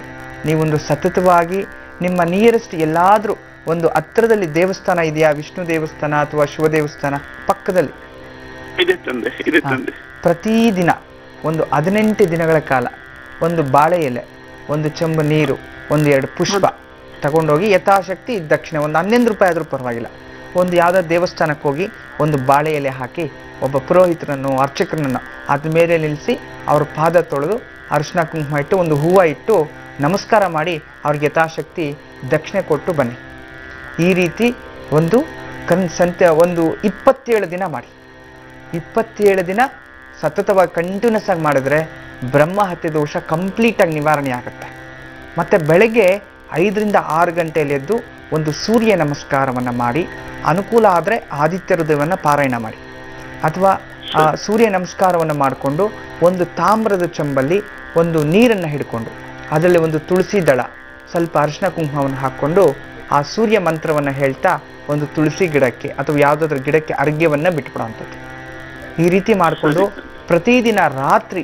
ನೀವೊಂದು ಸತತವಾಗಿ ನಿಮ್ಮ ನಿಯರೆಸ್ಟ್ ಎಲ್ಲಾದರೂ ಒಂದು ಹತ್ತಿರದಲ್ಲಿ ದೇವಸ್ಥಾನ ಇದೆಯಾ, ವಿಷ್ಣು ದೇವಸ್ಥಾನ ಅಥವಾ ಶಿವ ದೇವಸ್ಥಾನ ಪಕ್ಕದಲ್ಲಿ ಇದೆ ತಂದೆ, ಇದೆ ತಂದೆ. ಪ್ರತಿದಿನ ಒಂದು 18 ದಿನಗಳ ಕಾಲ ಒಂದು ಬಾಳೆ ಎಲೆ, ಒಂದು ಚೆಂಬು ನೀರು, ಒಂದು 2 ಪುಷ್ಪ ತಗೊಂಡೋಗಿ ಯಥಾಶಕ್ತಿ ದಕ್ಷಿಣ ಒಂದು 11 ರೂಪಾಯಿ ಆದರೂ ಪರವಾಗಿಲ್ಲ, ಒಂದು ಯಾವುದೋ ದೇವಸ್ಥಾನಕ್ಕೆ ಹೋಗಿ ಒಂದು ಬಾಳೆ ಎಲೆ ಹಾಕಿ ಒಬ್ಬ ಪುರೋಹಿತರನ್ನು ಅರ್ಚಕರನ್ನು ಅದ್ರ ಮೇಲೆ ನಿಲ್ಲಿಸಿ ಅವ್ರ ಪಾದ ತೊಳೆದು ಅರಿಶಿನ ಕುಂಕುಮ ಇಟ್ಟು ಒಂದು ಹೂವು ಇಟ್ಟು ನಮಸ್ಕಾರ ಮಾಡಿ ಅವ್ರಿಗೆ ಯಥಾಶಕ್ತಿ ದಕ್ಷಿಣೆ ಕೊಟ್ಟು ಬನ್ನಿ. ಈ ರೀತಿ ಒಂದು ಒಂದು 27 ದಿನ ಮಾಡಿ. 27 ದಿನ ಸತತವಾಗಿ ಕಂಟಿನ್ಯೂಸ್ ಆಗಿ ಮಾಡಿದ್ರೆ ಬ್ರಹ್ಮಹತ್ಯೆ ದೋಷ ಕಂಪ್ಲೀಟಾಗಿ ನಿವಾರಣೆ ಆಗುತ್ತೆ. ಮತ್ತು ಬೆಳಗ್ಗೆ 5 ರಿಂದ 6 ಗಂಟೆಯಲ್ಲಿ ಎದ್ದು ಒಂದು ಸೂರ್ಯ ನಮಸ್ಕಾರವನ್ನು ಮಾಡಿ, ಅನುಕೂಲ ಆದರೆ ಆದಿತ್ಯ ಹೃದಯವನ್ನು ಪಾರಾಯಣ ಮಾಡಿ, ಅಥವಾ ಸೂರ್ಯ ನಮಸ್ಕಾರವನ್ನು ಮಾಡಿಕೊಂಡು ಒಂದು ತಾಮ್ರದ ಚೆಂಬಲ್ಲಿ ಒಂದು ನೀರನ್ನು ಹಿಡ್ಕೊಂಡು ಅದರಲ್ಲಿ ಒಂದು ತುಳಸಿ ದಳ, ಸ್ವಲ್ಪ ಅರಿಶಿನ ಕುಂಕುಮವನ್ನು ಹಾಕ್ಕೊಂಡು ಆ ಸೂರ್ಯ ಮಂತ್ರವನ್ನು ಹೇಳ್ತಾ ಒಂದು ತುಳಸಿ ಗಿಡಕ್ಕೆ ಅಥವಾ ಯಾವುದಾದ್ರೂ ಗಿಡಕ್ಕೆ ಅರ್ಘ್ಯವನ್ನು ಬಿಟ್ಬಿಡೋವಂಥದ್ದು. ಈ ರೀತಿ ಮಾಡಿಕೊಂಡು ಪ್ರತಿದಿನ ರಾತ್ರಿ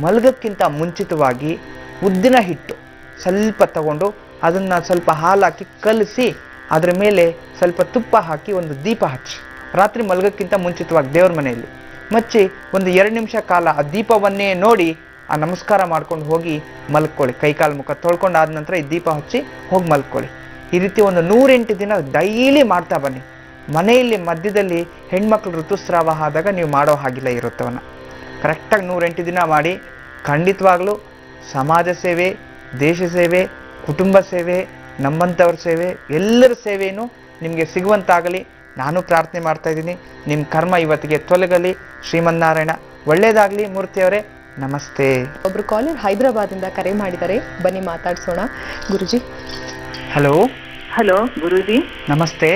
ಮಲಗಕ್ಕಿಂತ ಮುಂಚಿತವಾಗಿ ಉದ್ದಿನ ಹಿಟ್ಟು ಸ್ವಲ್ಪ ತಗೊಂಡು ಅದನ್ನು ಸ್ವಲ್ಪ ಹಾಲು ಹಾಕಿ ಕಲಸಿ ಅದರ ಮೇಲೆ ಸ್ವಲ್ಪ ತುಪ್ಪ ಹಾಕಿ ಒಂದು ದೀಪ ಹಚ್ಚಿ, ರಾತ್ರಿ ಮಲಗಕ್ಕಿಂತ ಮುಂಚಿತವಾಗಿ ದೇವ್ರ ಮನೆಯಲ್ಲಿ ಮಚ್ಚಿ ಒಂದು 2 ನಿಮಿಷ ಕಾಲ ಆ ದೀಪವನ್ನೇ ನೋಡಿ ಆ ನಮಸ್ಕಾರ ಮಾಡ್ಕೊಂಡು ಹೋಗಿ ಮಲ್ಕೊಳ್ಳಿ. ಕೈಕಾಲು ಮುಖ ತೊಳ್ಕೊಂಡು ಆದ ನಂತರ ಈ ದೀಪ ಹಚ್ಚಿ ಹೋಗಿ ಮಲ್ಕೊಳ್ಳಿ. ಈ ರೀತಿ ಒಂದು 108 ದಿನ ಡೈಲಿ ಮಾಡ್ತಾ ಬನ್ನಿ. ಮನೆಯಲ್ಲಿ ಮಧ್ಯದಲ್ಲಿ ಹೆಣ್ಮಕ್ಳು ಋತುಸ್ರಾವ ಆದಾಗ ನೀವು ಮಾಡೋ ಹಾಗಿಲ್ಲ ಈ ವೃತ್ತವನ್ನು. ಕರೆಕ್ಟಾಗಿ 108 ದಿನ ಮಾಡಿ. ಖಂಡಿತವಾಗ್ಲೂ ಸಮಾಜ ಸೇವೆ, ದೇಶ ಸೇವೆ, ಕುಟುಂಬ ಸೇವೆ, ನಮ್ಮಂಥವ್ರ ಸೇವೆ, ಎಲ್ಲರ ಸೇವೆಯೂ ನಿಮಗೆ ಸಿಗುವಂತಾಗಲಿ ನಾನು ಪ್ರಾರ್ಥನೆ ಮಾಡ್ತಾ ಇದ್ದೀನಿ. ನಿಮ್ಮ ಕರ್ಮ ಇವತ್ತಿಗೆ ತೊಲಗಲಿ. ಶ್ರೀಮನ್ನಾರಾಯಣ ಒಳ್ಳೇದಾಗಲಿ. ಮೂರ್ತಿಯವರೇ ನಮಸ್ತೆ. ಒಬ್ರು ಕಾಲರ್ ಹೈದರಾಬಾದಿಂದ ಕರೆ ಮಾಡಿದ್ದಾರೆ, ಬನ್ನಿ ಮಾತಾಡ್ಸೋಣ. ಗುರುಜಿ. ಹಲೋ. హలో గురూజీ. నమస్తే.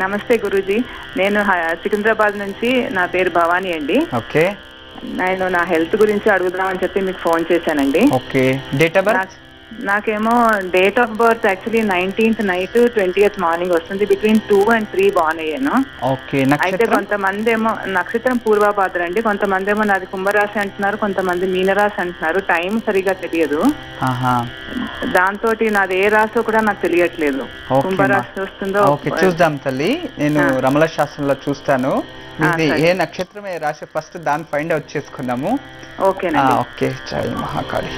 నమస్తే గురూజీ. నేను సికింద్రాబాద్ నుంచి, నా పేరు భవానీ అండి. ఓకే. నేను నా హెల్త్ గురించి అడుగుదామని చెప్పి మీకు ఫోన్ చేశానండి. ఓకే. Date of birth? నాకేమో date of birth actually 19th night 20th morning వస్తుంది. బిట్వీన్ 2 and 3 బాన్ అయ్యాను. ఓకే. అయితే కొంతమంది ఏమో నక్షత్రం పూర్వభాద్ర అండి, కొంతమంది ఏమో నాది కుంభరాశి అంటున్నారు, కొంతమంది మీనరాశి అంటున్నారు. టైం సరిగా తెలియదు. దాంతో నాది ఏ రాశో కూడా నాకు తెలియట్లేదు. కుంభరాశి వస్తుందో. ఓకే, చూద్దాం తల్లి. నేను రమల శాస్త్రంలో చూస్తాను. ఏ నక్షత్రం ఏ రాశి ఫస్ట్ దాన్ని ఫైండ్ అవుట్ చేసుకున్నాము. ఓకేనండి. ఓకే. జై మహాకాళి.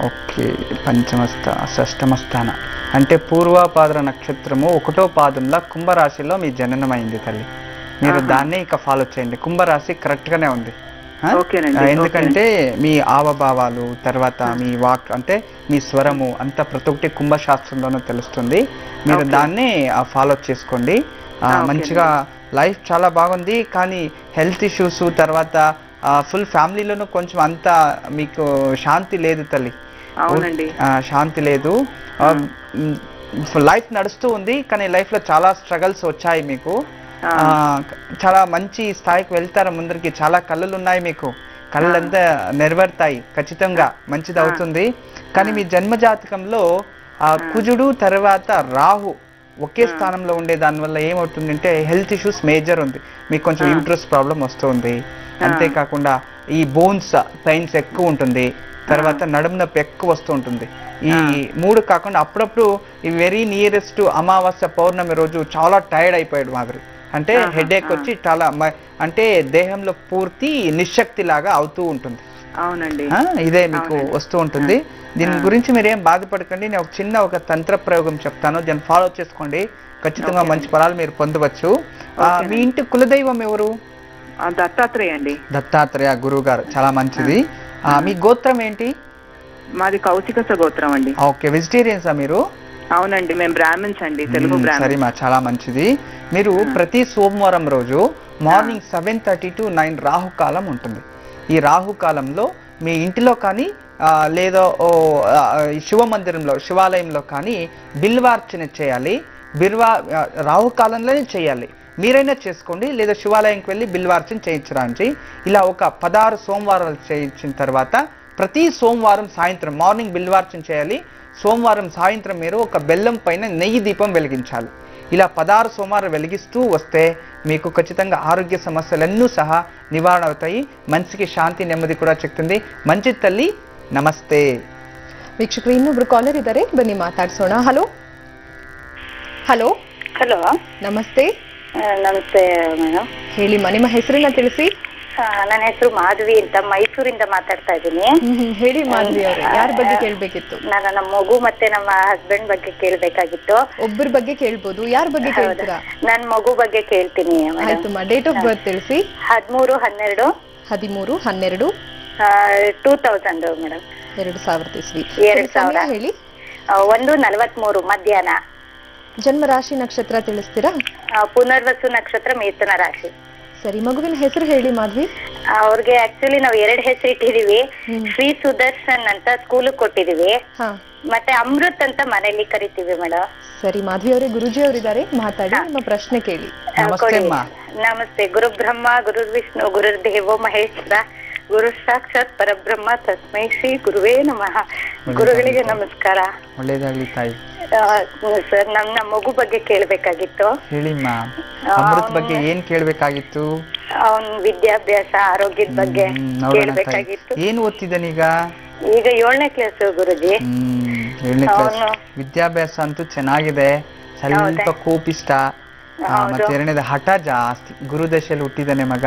ఓకే. పంచమస్థ షష్టమ స్థాన అంటే పూర్వపాద్ర నక్షత్రము 1వ పాదంలో కుంభరాశిలో మీ జననమైంది తల్లి. మీరు దాన్నే ఇక ఫాలో చేయండి. కుంభరాశి కరెక్ట్గానే ఉంది. ఎందుకంటే మీ ఆవభావాలు, తర్వాత మీ వాక్ అంటే మీ స్వరము అంతా ప్రతి ఒక్కటి కుంభశాస్త్రంలోనూ తెలుస్తుంది. మీరు దాన్ని ఫాలో చేసుకోండి. మంచిగా లైఫ్ చాలా బాగుంది. కానీ హెల్త్ ఇష్యూస్, తర్వాత ఫుల్ ఫ్యామిలీలోనూ కొంచెం అంతా మీకు శాంతి లేదు తల్లి. శాంతి లేదు. లైఫ్ నడుస్తూ ఉంది, కానీ లైఫ్లో చాలా స్ట్రగల్స్ వచ్చాయి మీకు. చాలా మంచి స్థాయికి వెళ్తారు ముందరికి. చాలా కళలు ఉన్నాయి మీకు. కళలంతా నెరవేరుతాయి. ఖచ్చితంగా మంచిది అవుతుంది. కానీ మీ జన్మజాతకంలో కుజుడు తర్వాత రాహు ఒకే స్థానంలో ఉండే దానివల్ల ఏమవుతుందంటే హెల్త్ ఇష్యూస్ మేజర్ ఉంది. మీకు కొంచెం యూట్రస్ ప్రాబ్లం వస్తుంది. అంతేకాకుండా ఈ బోన్స్ పెయిన్స్ ఎక్కువ ఉంటుంది. తర్వాత నడుము నొప్పి ఎక్కువ వస్తూ ఉంటుంది. ఈ 3 కాకుండా అప్పుడప్పుడు ఈ వెరీ నియరెస్ట్ అమావాస్య పౌర్ణమి రోజు చాలా టైర్డ్ అయిపోయాడు మాదిరి. అంటే హెడేక్ వచ్చి చాలా అంటే దేహంలో పూర్తి నిశ్శక్తి లాగా అవుతూ ఉంటుంది. అవునండి. ఇదే మీకు వస్తూ ఉంటుంది. దీని గురించి మీరు ఏం బాధపడకండి. నేను ఒక చిన్న ఒక తంత్ర ప్రయోగం చెప్తాను, దాన్ని ఫాలో చేసుకోండి, ఖచ్చితంగా మంచి ఫలాలు మీరు పొందవచ్చు. మీ ఇంటి కులదైవం ఎవరు? దత్తాత్రేయ అండి. దత్తాత్రేయ గురువు గారు, చాలా మంచిది. మీ గోత్రం ఏంటి? మాది కౌశికస గోత్రం అండి. ఓకే, వెజిటేరియన్సా మీరు? అవునండి, మేము బ్రాహ్మిన్స్ అండి, తెలుగు బ్రాహ్మిన్స్. సరే మా, చాలా మంచిది. మీరు ప్రతి సోమవారం రోజు మార్నింగ్ 7:30 to 9 రాహుకాలం ఉంటుంది. ఈ రాహుకాలంలో మీ ఇంటిలో కానీ లేదా శివ మందిరంలో, శివాలయంలో కానీ బిల్వార్చన చేయాలి. రాహుకాలంలోనే చేయాలి. మీరైనా చేసుకోండి, లేదా శివాలయంకి వెళ్ళి బిల్వార్చన చేయించడానికి. ఇలా ఒక 16 సోమవారాలు చేయించిన తర్వాత ప్రతి సోమవారం సాయంత్రం మార్నింగ్ బిల్వార్చన చేయాలి. సోమవారం సాయంత్రం మీరు ఒక బెల్లం పైన నెయ్యి దీపం వెలిగించాలి. ఇలా 16 సోమవారం వెలిగిస్తూ వస్తే మీకు ఖచ్చితంగా ఆరోగ్య సమస్యలన్నీ సహా నివారణ అవుతాయి. మనిషికి శాంతి నెమ్మది కూడా చెప్తుంది. మంచి తల్లి, ನಮಸ್ತೆ. ವೀಕ್ಷಕರು ಇನ್ನೊಬ್ರು ಕಾಲರ್ ಇದ್ದಾರೆ, ಬನ್ನಿ ಮಾತಾಡ್ಸೋಣ. ಹಲೋ ಹಲೋ ಹಲೋ, ನಮಸ್ತೆ. ನಮಸ್ತೆ ಮೇಡಮ್. ಹೇಳಿಮ್ಮ, ನಿಮ್ಮ ಹೆಸರನ್ನ ತಿಳಿಸಿ. ನನ್ನ ಹೆಸರು ಮಾಧವಿ ಅಂತ, ಮೈಸೂರಿಂದ ಮಾತಾಡ್ತಾ ಇದ್ದೀನಿ. ಹೇಳಿ ಮಾಧವಿ ಅವರೇ, ಯಾರ ಬಗ್ಗೆ ಕೇಳ್ಬೇಕಿತ್ತು? ನಾನು ನಮ್ಮ ಮಗು ಮತ್ತೆ ನಮ್ಮ ಹಸ್ಬೆಂಡ್ ಬಗ್ಗೆ ಕೇಳ್ಬೇಕಾಗಿತ್ತು. ಒಬ್ಬರ ಬಗ್ಗೆ ಕೇಳ್ಬೋದು, ಯಾರ ಬಗ್ಗೆ ಕೇಳ್ತೀರಾ? ನನ್ನ ಮಗು ಬಗ್ಗೆ ಕೇಳ್ತೀನಿ. ಆಯ್ತಮ್ಮ, ಡೇಟ್ ಆಫ್ ಬರ್ತ್ ತಿಳಿಸಿ. 13/12 13/12 2000 ಮೇಡಮ್. 2000 ಇಸ್ವಿ. 2000 ಹೇಳಿ. 1:43 ಮಧ್ಯಾಹ್ನ. ಜನ್ಮ ರಾಶಿ ನಕ್ಷತ್ರ ತಿಳಿಸ್ತೀರಾ? ಪುನರ್ವಸು ನಕ್ಷತ್ರ, ಮಿಥುನ ರಾಶಿ. ಸರಿ, ಮಗುವಿನ ಹೆಸರು ಹೇಳಿ ಮಾಧವಿ. ಅವ್ರಿಗೆ ಆಕ್ಚುಲಿ ನಾವು 2 ಹೆಸರು ಇಟ್ಟಿದೀವಿ. ಶ್ರೀ ಸುದರ್ಶನ್ ಅಂತ ಸ್ಕೂಲ್ ಕೊಟ್ಟಿದೀವಿ, ಮತ್ತೆ ಅಮೃತ್ ಅಂತ ಮನೆಯಲ್ಲಿ ಕರಿತೀವಿ ಮೇಡಮ್. ಸರಿ ಮಾಧವಿ ಅವರೇ, ಗುರುಜಿ ಅವರಿದ್ದಾರೆ, ಮಾತಾಡಿ, ನಿಮ್ಮ ಪ್ರಶ್ನೆ ಕೇಳಿ. ನಮಸ್ತೆ. ಗುರು ಬ್ರಹ್ಮ, ಗುರು ವಿಷ್ಣು, ಗುರು ದೇವೋ ಮಹೇಶ್ವರ, ಗುರು ಸಾಕ್ಷಾತ್ ಪರಬ್ರಹ್ಮ, ತಸ್ಮೈ ಶ್ರೀ ಗುರುವೇ ನಮಃ. ಗುರುಗಳಿಗೆ ನಮಸ್ಕಾರ. ಒಳ್ಳೇದಾಗ್ಲಿ ತಾಯಿ. ಸರ್, ನಮ್ಮ ಮಗು ಬಗ್ಗೆ ಕೇಳ್ಬೇಕಾಗಿತ್ತು. ಹೇಳಿಮ್ಮ, ಅಮೃತ್ ಬಗ್ಗೆ ಏನ್ ಕೇಳ್ಬೇಕಾಗಿತ್ತು? ಅವನ್ ವಿದ್ಯಾಭ್ಯಾಸ, ಆರೋಗ್ಯದ ಬಗ್ಗೆ ಕೇಳ್ಬೇಕಾಗಿತ್ತು. ಏನ್ ಓದ್ತಿದ್ದಾನೀಗ? ಈಗ 7ನೇ ಕ್ಲಾಸ್ ಗುರುಜಿ. 7ನೇ ಕ್ಲಾಸ್. ವಿದ್ಯಾಭ್ಯಾಸ ಅಂತೂ ಚೆನ್ನಾಗಿದೆ, ಸ್ವಲ್ಪ ಕೋಪಿಷ್ಟ, ಮತ್ತೆ 2ನೇದು ಹಠ ಜಾಸ್ತಿ. ಗುರುದಶೆಯಲ್ಲಿ ಹುಟ್ಟಿದಾನೆ ಮಗ,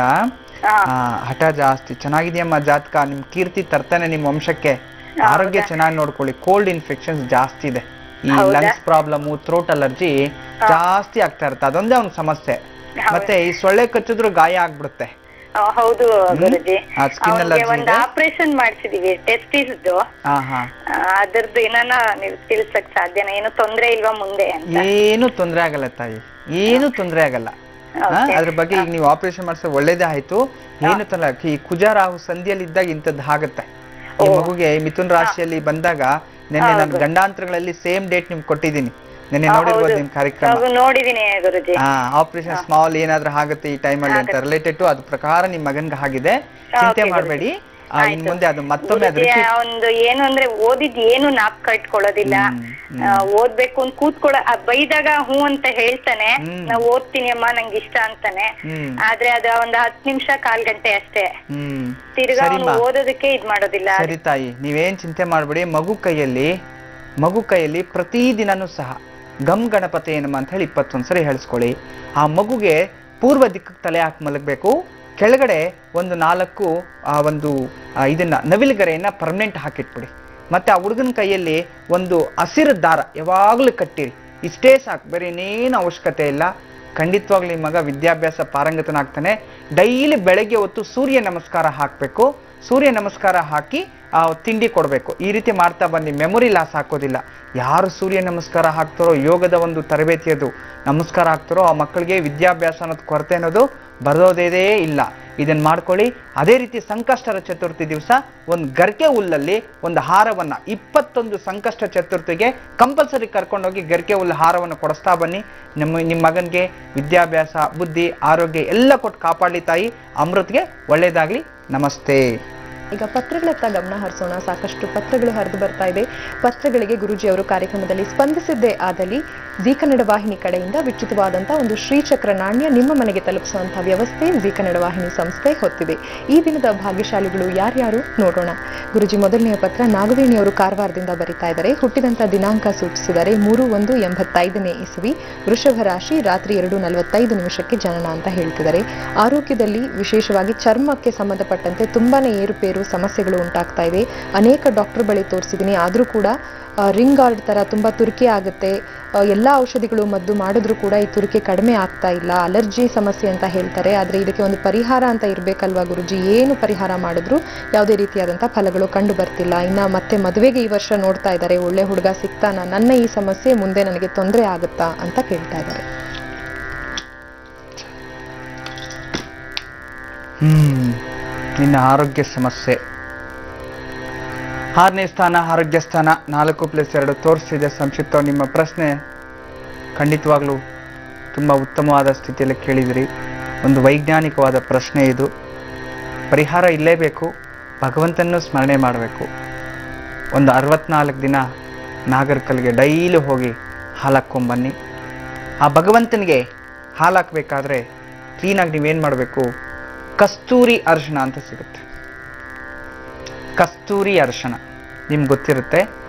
ಹಠ ಜಾಸ್ತಿ. ಚೆನ್ನಾಗಿದೆಯಮ್ಮ ಜಾತಕ, ನಿಮ್ ಕೀರ್ತಿ ತರ್ತಾನೆ ನಿಮ್ ವಂಶಕ್ಕೆ. ಆರೋಗ್ಯ ಚೆನ್ನಾಗಿ ನೋಡ್ಕೊಳ್ಳಿ. ಕೋಲ್ಡ್ ಇನ್ಫೆಕ್ಷನ್ಸ್ ಜಾಸ್ತಿ ಇದೆ, ಈ ಲಂಗ್ಸ್ ಪ್ರಾಬ್ಲಮ್, ಥ್ರೋಟ್ ಅಲರ್ಜಿ ಜಾಸ್ತಿ ಆಗ್ತಾ ಇರುತ್ತೆ, ಅದೊಂದೇ ಅವ್ನ ಸಮಸ್ಯೆ. ಮತ್ತೆ ಈ ಸೊಳ್ಳೆ ಕಚ್ಚಿದ್ರು ಗಾಯ ಆಗ್ಬಿಡುತ್ತೆ. ಹೌದು ಗುರುಜಿ, ಸ್ಕಿನ್ ಅಲರ್ಜಿ. ಒಂದು ಆಪರೇಷನ್ ಮಾಡಿಸಿದೀವಿ ಟೆಸ್ಟಿಸ್. ಅದ್ರದ್ದು ಏನಾನ ನೀವು ತಿಳಿಸಕ್ ಸಾಧ್ಯನಾ? ಏನು ತೊಂದ್ರೆ ಇಲ್ವಾ ಮುಂದೆ? ಏನು ತೊಂದ್ರೆ ಆಗಲ್ಲ ತಾಯಿ, ಏನು ತೊಂದ್ರೆ ಆಗಲ್ಲ. ಅದ್ರ ಬಗ್ಗೆ ಈಗ ನೀವು ಆಪರೇಷನ್ ಮಾಡಿಸೋ ಒಳ್ಳೇದೇ ಆಯ್ತು. ಏನು ತೊಂದ್ರೆ, ಈ ಕುಜ ರಾಹು ಸಂಧಿಯಲ್ಲಿ ಇದ್ದಾಗ ಇಂಥದ್ದು ಆಗುತ್ತೆ. ಈ ಮಗುಗೆ ಮಿಥುನ್ ರಾಶಿಯಲ್ಲಿ ಬಂದಾಗ ನೆನ್ನೆ ನಾನು ಗಂಡಾಂತರಗಳಲ್ಲಿ ಸೇಮ್ ಡೇಟ್ ನಿಮ್ಗೆ ಕೊಟ್ಟಿದ್ದೀನಿ, ನೆನ್ನೆ ನೋಡಿರ್ಬೋದು ನಿಮ್ ಕಾರ್ಯಕ್ರಮ. ನೋಡಿದೀನಿ ಗುರುಜಿ. ಆಪರೇಷನ್ ಸ್ಮಾಲ್ ಏನಾದ್ರೂ ಆಗುತ್ತೆ ಈ ಟೈಮಲ್ಲಿ ಅಂತ ರಿಲೇಟೆಡ್ ಟು ಅದ್ರ ಪ್ರಕಾರ ನಿಮ್ ಮಗನ್ಗೆ ಆಗಿದೆ. ಚಿಂತೆ ಮಾಡಬೇಡಿ, ಇನ್ ಮುಂದೆ ಅದು ಮತ್ತೊಮ್ಮೆ ಒಂದು ಏನು ಅಂದ್ರೆ ಓದಿದ್ ಏನು ನಾಪ್ಕ ಇಟ್ಕೊಳ್ಳೋದಿಲ್ಲ. ಓದ್ಬೇಕು ಅಂತ ಬೈದಾಗ ಹೂ ಅಂತ ಹೇಳ್ತಾನೆ, ನಾವ್ ಓದ್ತೀನಿ ಅಮ್ಮ ನಂಗೆ ಇಷ್ಟ ಅಂತಾನೆ. ಆದ್ರೆ ಅದ ಒಂದ್ 10 ನಿಮಿಷ 1/4 ಗಂಟೆ ಅಷ್ಟೇ, ತಿರ್ಗಾ ಓದೋದಕ್ಕೆ ಇದ್ ಮಾಡೋದಿಲ್ಲ. ಸರಿ ತಾಯಿ, ನೀವೇನ್ ಚಿಂತೆ ಮಾಡ್ಬೇಡಿ. ಮಗು ಕೈಯಲ್ಲಿ ಪ್ರತಿದಿನನೂ ಸಹ ಗಮ್ ಗಣಪತಿ ಏನಮ್ಮ ಅಂತ ಹೇಳಿ 21 ಸರಿ ಹೇಳಿಸ್ಕೊಳ್ಳಿ. ಆ ಮಗುಗೆ ಪೂರ್ವ ದಿಕ್ಕಕ್ಕೆ ತಲೆ ಹಾಕಿ ಮಲಗಬೇಕು. ಕೆಳಗಡೆ ಒಂದು 4 ಒಂದು ಇದನ್ನ ನವಿಲುಗರೆಯನ್ನ ಪರ್ಮನೆಂಟ್ ಹಾಕಿಟ್ಬಿಡಿ. ಮತ್ತೆ ಆ ಹುಡುಗನ ಕೈಯಲ್ಲಿ ಒಂದು ಹಸಿರು ದಾರ ಯಾವಾಗಲೂ ಕಟ್ಟಿರಿ. ಇಷ್ಟೇ ಸಾಕು, ಬೇರೆ ಇನ್ನೇನು ಅವಶ್ಯಕತೆ ಇಲ್ಲ. ಖಂಡಿತವಾಗ್ಲಿ ನಿಮ್ಮ ಮಗ ವಿದ್ಯಾಭ್ಯಾಸ ಪಾರಂಗತನಾಗ್ತಾನೆ. ಡೈಲಿ ಬೆಳಗ್ಗೆ ಹೊತ್ತು ಸೂರ್ಯ ನಮಸ್ಕಾರ ಹಾಕಬೇಕು. ಸೂರ್ಯ ನಮಸ್ಕಾರ ಹಾಕಿ ತಿಂಡಿ ಕೊಡಬೇಕು. ಈ ರೀತಿ ಮಾಡ್ತಾ ಬನ್ನಿ, ಮೆಮೊರಿ ಲಾಸ್ ಹಾಕೋದಿಲ್ಲ. ಯಾರು ಸೂರ್ಯ ನಮಸ್ಕಾರ ಹಾಕ್ತಾರೋ, ಯೋಗದ ಒಂದು ತರಬೇತಿ ಅದು ನಮಸ್ಕಾರ ಹಾಕ್ತಾರೋ, ಆ ಮಕ್ಕಳಿಗೆ ವಿದ್ಯಾಭ್ಯಾಸ ಅನ್ನೋದು ಕೊರತೆ ಅನ್ನೋದು ಬರೋದೇ ಇಲ್ಲ. ಇದನ್ನ ಮಾಡ್ಕೊಳ್ಳಿ. ಅದೇ ರೀತಿ ಸಂಕಷ್ಟರ ಚತುರ್ಥಿ ದಿವಸ ಒಂದು ಗರ್ಕೆ ಹುಲ್ಲಲ್ಲಿ ಒಂದು ಹಾರವನ್ನ 21 ಸಂಕಷ್ಟ ಚತುರ್ಥಿಗೆ ಕಂಪಲ್ಸರಿ ಕರ್ಕೊಂಡೋಗಿ ಗರ್ಕೆ ಹುಲ್ಲು ಹಾರವನ್ನು ಕೊಡಿಸ್ತಾ ಬನ್ನಿ. ನಿಮ್ಮ ಮಗನಿಗೆ ವಿದ್ಯಾಭ್ಯಾಸ, ಬುದ್ಧಿ, ಆರೋಗ್ಯ ಎಲ್ಲ ಕೊಟ್ಟು ಕಾಪಾಡಲಿ ತಾಯಿ. ಅಮೃತ್ಗೆ ಒಳ್ಳೇದಾಗ್ಲಿ. ನಮಸ್ತೆ. ಈಗ ಪತ್ರಗಳತ್ತ ಗಮನ ಹರಿಸೋಣ. ಸಾಕಷ್ಟು ಪತ್ರಗಳು ಹರಿದು ಬರ್ತಾ ಇದೆ. ಪತ್ರಗಳಿಗೆ ಗುರುಜಿ ಅವರು ಕಾರ್ಯಕ್ರಮದಲ್ಲಿ ಸ್ಪಂದಿಸಿದ್ದೇ ಆದಲ್ಲಿ ಜಿ ಕನ್ನಡ ವಾಹಿನಿ ಕಡೆಯಿಂದ ವಿಚಿತವಾದಂತಹ ಒಂದು ಶ್ರೀಚಕ್ರ ನಾಣ್ಯ ನಿಮ್ಮ ಮನೆಗೆ ತಲುಪಿಸುವಂತಹ ವ್ಯವಸ್ಥೆ ಜಿ ಕನ್ನಡ ವಾಹಿನಿ ಸಂಸ್ಥೆ ಹೊತ್ತಿದೆ. ಈ ದಿನದ ಭಾಗ್ಯಶಾಲಿಗಳು ಯಾರ್ಯಾರು ನೋಡೋಣ. ಗುರುಜಿ, ಮೊದಲನೆಯ ಪತ್ರ ನಾಗವೇಣಿ ಅವರು ಕಾರವಾರದಿಂದ ಬರೀತಾ ಇದ್ದಾರೆ. ಹುಟ್ಟಿದಂತ ದಿನಾಂಕ ಸೂಚಿಸಿದರೆ 3/1/85ನೇ ಇಸವಿ, ವೃಷಭ ರಾಶಿ, ರಾತ್ರಿ 2:45 ಜನನ ಅಂತ ಹೇಳ್ತಿದ್ದಾರೆ. ಆರೋಗ್ಯದಲ್ಲಿ ವಿಶೇಷವಾಗಿ ಚರ್ಮಕ್ಕೆ ಸಂಬಂಧಪಟ್ಟಂತೆ ತುಂಬಾನೇ ಏರುಪೇರು ಏನಾದರೂ ಸಮಸ್ಯೆಗಳು ಉಂಟಾಗ್ತಾ ಇದೆ. ಅನೇಕ ಡಾಕ್ಟರ್ ಬಳಿ ತೋರಿಸಿದ್ದೀನಿ, ಆದರೂ ಕೂಡ ರಿಂಗ್ ಗಾರ್ಡ್ ಥರ ತುಂಬ ತುರಿಕೆ ಆಗುತ್ತೆ. ಎಲ್ಲ ಔಷಧಿಗಳು ಮದ್ದು ಮಾಡಿದ್ರೂ ಕೂಡ ಈ ತುರಿಕೆ ಕಡಿಮೆ ಆಗ್ತಾ ಇಲ್ಲ, ಅಲರ್ಜಿ ಸಮಸ್ಯೆ ಅಂತ ಹೇಳ್ತಾರೆ. ಆದರೆ ಇದಕ್ಕೆ ಒಂದು ಪರಿಹಾರ ಅಂತ ಇರಬೇಕಲ್ವಾ ಗುರುಜಿ? ಏನು ಪರಿಹಾರ ಮಾಡಿದ್ರು ಯಾವುದೇ ರೀತಿಯಾದಂಥ ಫಲಗಳು ಕಂಡು ಬರ್ತಿಲ್ಲ. ಇನ್ನು ಮತ್ತೆ ಮದುವೆಗೆ ಈ ವರ್ಷ ನೋಡ್ತಾ ಇದ್ದಾರೆ, ಒಳ್ಳೆ ಹುಡುಗ ಸಿಗ್ತಾನ, ನನ್ನ ಈ ಸಮಸ್ಯೆ ಮುಂದೆ ನನಗೆ ತೊಂದರೆ ಆಗುತ್ತಾ ಅಂತ ಕೇಳ್ತಾ ಇದ್ದಾರೆ. ನಿನ್ನ ಆರೋಗ್ಯ ಸಮಸ್ಯೆ 6ನೇ ಸ್ಥಾನ ಆರೋಗ್ಯ ಸ್ಥಾನ 4+2 ತೋರಿಸಿದೆ. ಸಂಕ್ಷಿಪ್ತ ನಿಮ್ಮ ಪ್ರಶ್ನೆ ಖಂಡಿತವಾಗ್ಲೂ ತುಂಬ ಉತ್ತಮವಾದ ಸ್ಥಿತಿಯಲ್ಲಿ ಕೇಳಿದಿರಿ. ಒಂದು ವೈಜ್ಞಾನಿಕವಾದ ಪ್ರಶ್ನೆ ಇದು. ಪರಿಹಾರ ಇಲ್ಲೇಬೇಕು, ಭಗವಂತನನ್ನು ಸ್ಮರಣೆ ಮಾಡಬೇಕು. ಒಂದು 64 ದಿನ ನಾಗರ್ಕಲ್ಗೆ ಡೈಲಿ ಹೋಗಿ ಹಾಲು ಹಾಕ್ಕೊಂಬನ್ನಿ. ಆ ಭಗವಂತನಿಗೆ ಹಾಲು ಹಾಕಬೇಕಾದ್ರೆ ಕ್ಲೀನಾಗಿ ನೀವೇನು ಮಾಡಬೇಕು, ಕಸ್ತೂರಿ ಅರಿಶಿಣ ಅಂತ ಸಿಗುತ್ತೆ. ಕಸ್ತೂರಿ ಅರಿಶಿಣ ನಿಮ್ಗೆ ಗೊತ್ತಿರುತ್ತೆ.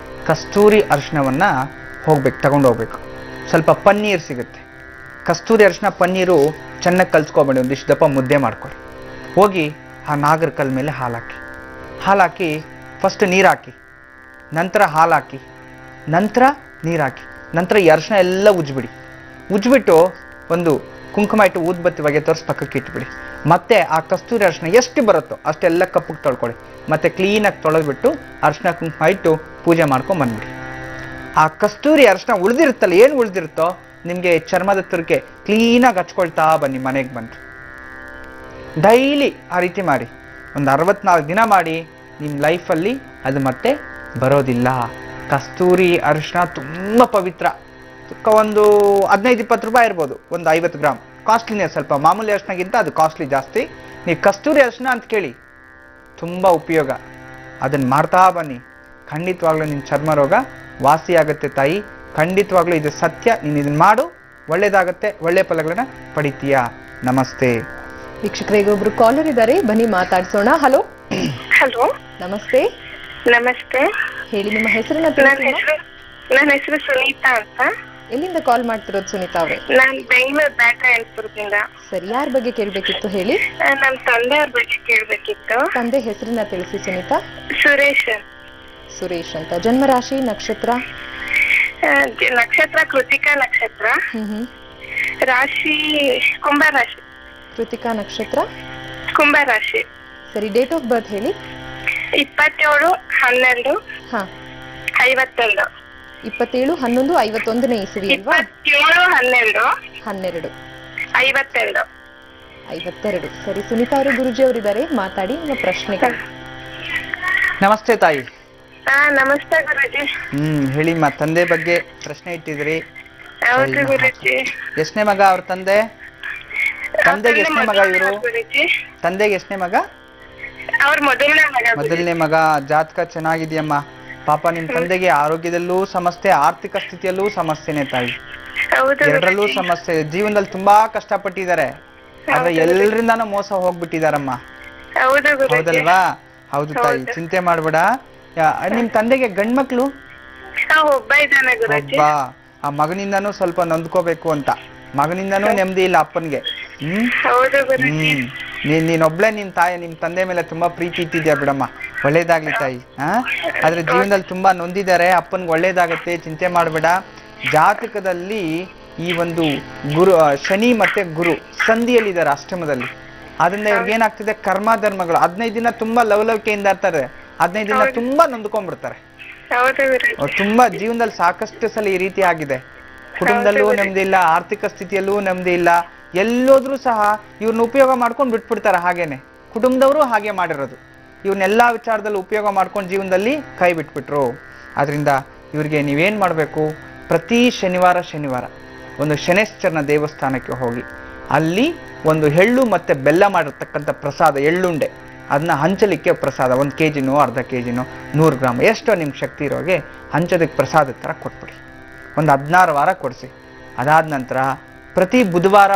ಕಸ್ತೂರಿ ಅರಿಶಿಣವನ್ನು ತಗೊಂಡು ಹೋಗ್ಬೇಕು. ಸ್ವಲ್ಪ ಪನ್ನೀರ್ ಸಿಗುತ್ತೆ. ಕಸ್ತೂರಿ ಅರಿಶಿಣ ಪನ್ನೀರು ಚೆನ್ನಾಗಿ ಕಲ್ಸ್ಕೊಬೇಡಿ, ಒಂದಿಷ್ಟು ದಪ್ಪ ಮುದ್ದೆ ಮಾಡ್ಕೊಳ್ಳಿ. ಹೋಗಿ ಆ ನಾಗರಕಲ್ ಮೇಲೆ ಹಾಲು ಹಾಕಿ ಫಸ್ಟ್ ನೀರು ಹಾಕಿ, ನಂತರ ಹಾಲು ಹಾಕಿ, ನಂತರ ನೀರು ಹಾಕಿ, ನಂತರ ಈ ಅರಿಶಿಣ ಎಲ್ಲ ಉಜ್ಬಿಟ್ಟು ಒಂದು ಕುಂಕುಮ ಇಟ್ಟು ಊದ್ಬತ್ತಿ ಬಗೆ ತೋರಿಸಿ ಪಕ್ಕಕ್ಕೆ ಇಟ್ಬಿಡಿ. ಮತ್ತೆ ಆ ಕಸ್ತೂರಿ ಅರಿಶಿಣ ಎಷ್ಟು ಬರುತ್ತೋ ಅಷ್ಟೆಲ್ಲ ಕಪ್ಪಗೆ ತೊಳ್ಕೊಳ್ಳಿ. ಮತ್ತೆ ಕ್ಲೀನಾಗಿ ತೊಳೆದ್ಬಿಟ್ಟು ಅರಿಶಿಣ ಕುಂಕುಮ ಇಟ್ಟು ಪೂಜೆ ಮಾಡ್ಕೊಂಡು ಬಂದ್ಬಿಡಿ. ಆ ಕಸ್ತೂರಿ ಅರಿಶಿಣ ಉಳಿದಿರುತ್ತಲ್ಲ, ಏನು ಉಳಿದಿರುತ್ತೋ ನಿಮಗೆ ಚರ್ಮದ ತುರಿಕೆ ಕ್ಲೀನಾಗಿ ಹಚ್ಕೊಳ್ತಾ ಬನ್ನಿ ಮನೆಗೆ ಬಂದು. ಡೈಲಿ ಆ ರೀತಿ ಮಾಡಿ, ಒಂದು 64 ದಿನ ಮಾಡಿ. ನಿಮ್ಮ ಲೈಫಲ್ಲಿ ಅದು ಮತ್ತೆ ಬರೋದಿಲ್ಲ. ಕಸ್ತೂರಿ ಅರಿಶಿಣ ತುಂಬ ಪವಿತ್ರ. ಒಂದು 15-20 ರೂಪಾಯಿ ಇರ್ಬೋದು, ಒಂದು 50 ಗ್ರಾಮ್. ಕಾಸ್ಟ್ಲಿನೇ ಸ್ವಲ್ಪ, ಮಾಮೂಲಿ ಅರಿಶಿಣಗಿಂತ ಅದು ಕಾಸ್ಟ್ಲಿ ಜಾಸ್ತಿ. ನೀವು ಕಸ್ತೂರಿ ಅರಿಶಿಣ ಅಂತ ಕೇಳಿ, ತುಂಬ ಉಪಯೋಗ. ಅದನ್ನು ಮಾಡ್ತಾ ಬನ್ನಿ, ಖಂಡಿತವಾಗ್ಲೂ ನಿನ್ನ ಚರ್ಮ ರೋಗ ವಾಸಿಯಾಗುತ್ತೆ ತಾಯಿ. ಖಂಡಿತವಾಗ್ಲೂ ಇದು ಸತ್ಯ. ನೀನು ಇದನ್ನು ಮಾಡು, ಒಳ್ಳೇದಾಗತ್ತೆ, ಒಳ್ಳೆ ಫಲಗಳನ್ನ ಪಡಿತೀಯಾ. ನಮಸ್ತೆ. ವೀಕ್ಷಕರಿಗೆ ಒಬ್ರು ಕಾಲರ್ ಇದ್ದಾರೆ, ಬನ್ನಿ ಮಾತಾಡ್ಸೋಣ. ಹಲೋ. ಹಲೋ, ನಮಸ್ತೆ. ನಮಸ್ತೆ. ಹೇಳಿ, ನಿಮ್ಮ ಹೆಸರನ್ನ ನನ್ನ ಹೆಸರು ಸುನೀತಾ ಅಂತ. ಎಲ್ಲಿಂದ ಕಾಲ್ ಮಾಡ್ತಿರೋದು ಸುನೀತಾ ಅವರೇ? ನಾನ್ ಬೆಂಗಳೂರು ಬ್ಯಾಟರಾಯನಪುರದಿಂದ. ಸರಿ, ಯಾರ ಬಗ್ಗೆ ಕೇಳ್ಬೇಕಿತ್ತು ಹೇಳಿ? ನಮ್ಮ ತಂದೆಯವ್ರ ಬಗ್ಗೆ ಕೇಳ್ಬೇಕಿತ್ತು. ತಂದೆ ಹೆಸರನ್ನ ತಿಳಿಸಿ ಸುನೀತಾ. ಸುರೇಶ್ ಅಂತ. ಜನ್ಮರಾಶಿ, ನಕ್ಷತ್ರ? ನಕ್ಷತ್ರ ಕೃತಿಕಾ ನಕ್ಷತ್ರ. ರಾಶಿ ಕುಂಭ ರಾಶಿ. ಕೃತಿಕಾ ನಕ್ಷತ್ರ, ಕುಂಭ ರಾಶಿ. ಸರಿ, ಡೇಟ್ ಆಫ್ ಬರ್ತ್ ಹೇಳಿ. 27/12/52. 27/11/51 ಇಸವಿ ಅಲ್ವಾ? 27/12/52. ಸರಿ, ಸುನೀತಾ ಅವರು ಗುರುಜಿ ಅವರಿದ್ದಾರೆ, ಮಾತಾಡಿ ನಿಮ್ಮ ಪ್ರಶ್ನೆಗಳು. ನಮಸ್ತೆ ತಾಯಿ. ನಮಸ್ತೆ ಗುರುಜಿ. ಹೇಳಿಮ್ಮ, ತಂದೆ ಬಗ್ಗೆ ಪ್ರಶ್ನೆ ಇಟ್ಟಿದ್ರಿ. ಹೌದು ಗುರುಜಿ. ಎಷ್ಟನೇ ಮಗ ಅವ್ರ ತಂದೆ? ತಂದೆಗೆ ಎಷ್ಟನೇ ಮಗ ಇವರು? ತಂದೆಗೆ ಎಷ್ಟನೇ ಮಗ? ಅವ್ರ ಮೊದಲನೇ ಮಗ. ಜಾತಕ ಚೆನ್ನಾಗಿದೆಯಮ್ಮ. ಪಾಪ ನಿಮ್ ತಂದೆಗೆ ಆರೋಗ್ಯದಲ್ಲೂ ಸಮಸ್ಯೆ, ಆರ್ಥಿಕ ಸ್ಥಿತಿಯಲ್ಲೂ ಸಮಸ್ಯೆನೆ ತಾಯಿ. ಎರಡರಲ್ಲೂ ಸಮಸ್ಯೆ. ಜೀವನದಲ್ಲಿ ತುಂಬಾ ಕಷ್ಟಪಟ್ಟಿದ್ದಾರೆ, ಆದ್ರೆ ಎಲ್ಲರಿಂದಾನು ಮೋಸ ಹೋಗ್ಬಿಟ್ಟಿದಾರಮ್ಮ. ಹೌದಲ್ವಾ? ಹೌದು ತಾಯಿ, ಚಿಂತೆ ಮಾಡ್ಬೇಡ. ನಿಮ್ ತಂದೆಗೆ ಗಂಡ್ಮಕ್ಳು? ಒಬ್ಬ. ಆ ಮಗನಿಂದಾನು ಸ್ವಲ್ಪ ನೊಂದ್ಕೋಬೇಕು ಅಂತ. ಮಗನಿಂದಾನು ನೆಮ್ಮದಿ ಇಲ್ಲ ಅಪ್ಪನ್ಗೆ. ನೀನೊಬ್ಳೆ ನಿಮ್ ತಂದೆ ಮೇಲೆ ತುಂಬಾ ಪ್ರೀತಿ ಇಟ್ಟಿದ್ಯಾ ಬಿಡಮ್ಮ. ಒಳ್ಳೇದಾಗ್ಲಿ ತಾಯಿ. ಆದ್ರೆ ಜೀವನದಲ್ಲಿ ತುಂಬಾ ನೊಂದಿದ್ದಾರೆ. ಅಪ್ಪನ್ಗೆ ಒಳ್ಳೇದಾಗತ್ತೆ, ಚಿಂತೆ ಮಾಡ್ಬೇಡ. ಜಾತಕದಲ್ಲಿ ಈ ಒಂದು ಶನಿ ಮತ್ತೆ ಗುರು ಸಂಧಿಯಲ್ಲಿದ್ದಾರೆ ಅಷ್ಟಮದಲ್ಲಿ. ಅದರಿಂದ ಇವ್ರಿಗೆ ಏನಾಗ್ತಿದೆ, ಕರ್ಮ ಧರ್ಮಗಳು 15 ದಿನ ತುಂಬಾ ಲವಲವಿಕೆಯಿಂದ ಇರ್ತಾರೆ, 15 ದಿನ ತುಂಬಾ ನೊಂದ್ಕೊಂಡ್ಬಿಡ್ತಾರೆ. ತುಂಬಾ ಜೀವನದಲ್ಲಿ ಸಾಕಷ್ಟು ಸಲ ಈ ರೀತಿ ಆಗಿದೆ. ಕುಟುಂಬದಲ್ಲೂ ನೆಮ್ಮದಿ ಇಲ್ಲ, ಆರ್ಥಿಕ ಸ್ಥಿತಿಯಲ್ಲೂ ನೆಮ್ಮದಿ ಇಲ್ಲ. ಎಲ್ಲೋದ್ರೂ ಸಹ ಇವ್ರನ್ನ ಉಪಯೋಗ ಮಾಡ್ಕೊಂಡು ಬಿಟ್ಬಿಡ್ತಾರೆ. ಹಾಗೇನೆ ಕುಟುಂಬದವರು ಹಾಗೆ ಮಾಡಿರೋದು. ಇವ್ರನ್ನೆಲ್ಲಾ ವಿಚಾರದಲ್ಲಿ ಉಪಯೋಗ ಮಾಡ್ಕೊಂಡು ಜೀವನದಲ್ಲಿ ಕೈ ಬಿಟ್ಬಿಟ್ರು. ಆದ್ರಿಂದ ಇವ್ರಿಗೆ ನೀವೇನ್ ಮಾಡ್ಬೇಕು, ಪ್ರತಿ ಶನಿವಾರ ಒಂದು ಶನೇಶ್ವರನ ದೇವಸ್ಥಾನಕ್ಕೆ ಹೋಗಿ ಅಲ್ಲಿ ಒಂದು ಎಳ್ಳು ಮತ್ತೆ ಬೆಲ್ಲ ಮಾಡಿರ್ತಕ್ಕಂಥ ಪ್ರಸಾದ, ಎಳ್ಳುಂಡೆ, ಅದನ್ನ ಹಂಚಲಿಕ್ಕೆ ಪ್ರಸಾದ 1 kg ಅರ್ಧ kg 100 ಗ್ರಾಮ್ ಎಷ್ಟೋ ನಿಮ್ಗೆ ಶಕ್ತಿ ಇರೋಗೆ ಹಂಚೋದಕ್ಕೆ ಪ್ರಸಾದದ ಥರ ಕೊಟ್ಬಿಡಿ. ಒಂದು 16 ವಾರ ಕೊಡಿಸಿ. ಅದಾದ ನಂತರ ಪ್ರತಿ ಬುಧವಾರ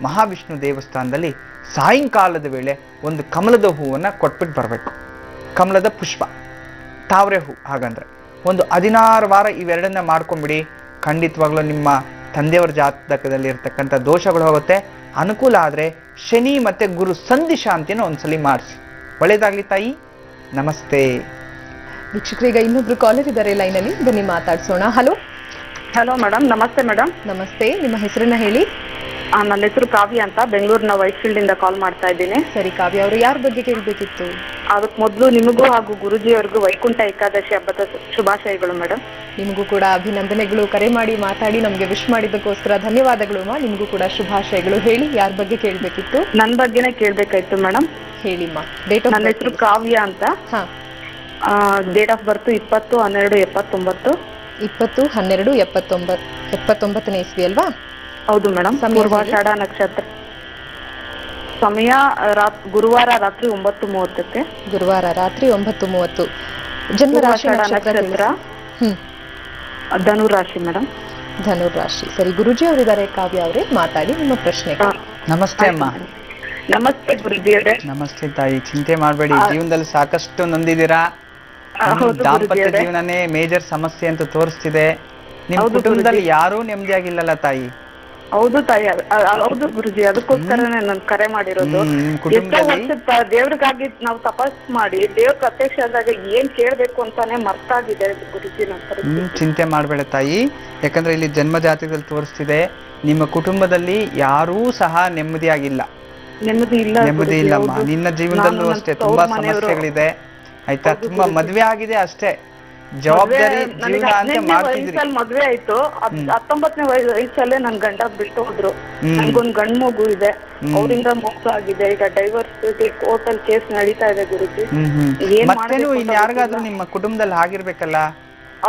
ಮಹಾವಿಷ್ಣು ದೇವಸ್ಥಾನದಲ್ಲಿ ಸಾಯಂಕಾಲದ ವೇಳೆ ಒಂದು ಕಮಲದ ಹೂವನ್ನು ಕೊಟ್ಬಿಟ್ಟು ಬರಬೇಕು. ಕಮಲದ ಪುಷ್ಪ, ತಾವರೆ ಹೂ. ಹಾಗಂದ್ರೆ ಒಂದು 16 ವಾರ ಇವೆರಡನ್ನ ಮಾಡ್ಕೊಂಡ್ಬಿಡಿ. ಖಂಡಿತವಾಗ್ಲೂ ನಿಮ್ಮ ತಂದೆಯವರ ಜಾತಕದಲ್ಲಿ ಇರ್ತಕ್ಕಂಥ ದೋಷಗಳು ಹೋಗುತ್ತೆ. ಅನುಕೂಲ ಆದರೆ ಶನಿ ಮತ್ತೆ ಗುರು ಸಂಧಿ ಶಾಂತಿನ ಒಂದ್ಸಲಿ ಮಾಡಿಸಿ. ಒಳ್ಳೇದಾಗ್ಲಿ ತಾಯಿ. ನಮಸ್ತೆ. ವೀಕ್ಷಕರೀಗ ಇನ್ನೊಬ್ರು ಕಾಲರ್ ಇದ್ದಾರೆ ಲೈನಲ್ಲಿ, ಬನ್ನಿ ಮಾತಾಡ್ಸೋಣ. ಹಲೋ ಹಲೋ ಮೇಡಮ್, ನಮಸ್ತೆ ಮೇಡಮ್. ನಮಸ್ತೆ, ನಿಮ್ಮ ಹೆಸರನ್ನ ಹೇಳಿ. ನನ್ನ ಹೆಸರು ಕಾವ್ಯ ಅಂತ, ಬೆಂಗಳೂರಿನ ವೈಟ್ಫೀಲ್ಡ್ ಇಂದ ಕಾಲ್ ಮಾಡ್ತಾ ಇದ್ದೀನಿ. ಸರಿ ಕಾವ್ಯ ಅವರು, ಯಾರ ಬಗ್ಗೆ ಕೇಳಬೇಕಿತ್ತು? ಅದಕ್ಕೆ ಮೊದಲು ನಿಮಗೂ ಹಾಗೂ ಗುರುಜಿ ಅವ್ರಿಗೂ ವೈಕುಂಠ ಏಕಾದಶಿ ಹಬ್ಬದ ಶುಭಾಶಯಗಳು ಮೇಡಮ್. ನಿಮಗೂ ಕೂಡ ಅಭಿನಂದನೆಗಳು. ಕರೆ ಮಾಡಿ ಮಾತಾಡಿ ನಮ್ಗೆ ವಿಶ್ ಮಾಡಿದ್ದಕ್ಕೋಸ್ಕರ ಧನ್ಯವಾದಗಳು ಅಮ್ಮ. ನಿಮಗೂ ಕೂಡ ಶುಭಾಶಯಗಳು. ಹೇಳಿ, ಯಾರ ಬಗ್ಗೆ ಕೇಳಬೇಕಿತ್ತು? ನನ್ನ ಬಗ್ಗೆನೇ ಕೇಳಬೇಕಾಯ್ತು ಮೇಡಮ್. ಹೇಳಿಮ್ಮ. ಡೇಟ್ ಆಫ್ ನನ್ನ ಹೆಸರು ಕಾವ್ಯ ಅಂತ. ಹಾ. Date of birth 20/12/79. 20/12/79 ಇಸ್ವಿ ಅಲ್ವಾ? ಹೌದು ಮೇಡಮ್. ಪೂರ್ವಾಷಾಢ ನಕ್ಷತ್ರ. ಸಮಯ ಗುರುವಾರ ರಾತ್ರಿ 9:30. ಗುರುವಾರ ರಾತ್ರಿ 9:30. ಜನ್ಮ ರಾಶಿ ನಕ್ಷತ್ರ ಧನು ರಾಶಿ ಮೇಡಮ್. ಧನು ರಾಶಿ. ಸರಿ, ಗುರುಜಿ ಅವರಿದ್ದಾರೆ, ಕಾವ್ಯ ಅವರೇ ಮಾತಾಡಿ ನಿಮ್ಮ ಪ್ರಶ್ನೆ. ನಮಸ್ತೆ ಅಮ್ಮ. ನಮಸ್ತೆ ಗುರುಜಿ ಅವರೇ. ನಮಸ್ತೆ ತಾಯಿ, ಚಿಂತೆ ಮಾಡಬೇಡಿ. ಜೀವನದಲ್ಲಿ ಸಾಕಷ್ಟು ನೊಂದಿದ್ದೀರಾ. ದಾಂಪತ್ಯ ಜೀವನನೇ ಮೇಜರ್ ಸಮಸ್ಯೆ ಅಂತ ತೋರಿಸ್ತಿದೆ. ನಿಮ್ ಕುಟುಂಬದಲ್ಲಿ ಯಾರೂ ನೆಮ್ಮದಿಯಾಗಿಲ್ಲಲ್ಲ ತಾಯಿ? ಹೌದು ತಾಯಿ, ಹೌದು ಗುರುಜಿ, ಅದಕ್ಕೋಸ್ಕರನೇ ನಾನು ಕರೆ ಮಾಡಿರೋದು. ಎಷ್ಟೋ ವರ್ಷ ದೇವ್ರಿಗಾಗಿ ನಾವು ತಪಸ್ ಮಾಡಿ ದೇವ್ರ ಪ್ರತ್ಯಕ್ಷ ಆದಾಗ ಏನ್ ಕೇಳ್ಬೇಕು ಅಂತಾನೆ ಮರ್ತಾಗಿದೆ ಗುರುಜಿ. ಚಿಂತೆ ಮಾಡಬೇಡ ತಾಯಿ, ಯಾಕಂದ್ರೆ ಇಲ್ಲಿ ಜನ್ಮ ಜಾತಕದಲ್ಲಿ ತೋರಿಸ್ತಿದೆ ನಿಮ್ಮ ಕುಟುಂಬದಲ್ಲಿ ಯಾರೂ ಸಹ ನೆಮ್ಮದಿಯಾಗಿಲ್ಲ. ನೆಮ್ಮದಿ ಇಲ್ಲಮ್ಮ. ನಿನ್ನ ಜೀವನದಲ್ಲೂ ಅಷ್ಟೇ ತುಂಬಾ ಸಮಸ್ಯೆಗಳಿದೆ ಆಯ್ತಾ. ತುಂಬಾ ಮದ್ವೆ ಆಗಿದೆ ಅಷ್ಟೇ, ಜವಾಬ್ದಾರಿ ಜೀವನ ಅಂತ ಮಾಡ್ತಿದ್ರಿ. ಮದ್ವೆ ಆಯ್ತು, 19ನೇ ವಯಸ್ಸಲ್ಲೇ ನನ್ ಗಂಡ ಬಿಟ್ಟು ಹೋದ್ರು. ನನ್ಗೊಂದ್ ಗಂಡ್ ಮಗು ಇದೆ, ಅವರಿಂದ ಮೋಸ ಆಗಿದೆ. ಈಗ ಡೈವರ್ಸ್ ಕೋರ್ಟ್ ಅಲ್ಲಿ ಕೇಸ್ ನಡೀತಾ ಇದೆ ಗುರುಜಿ. ಮತ್ತೇನು ಇನ್ ಯಾರಿಗಾದ್ರೂ ನಿಮ್ಮ ಕುಟುಂಬದಲ್ಲಿ ಆಗಿರ್ಬೇಕಲ್ಲ?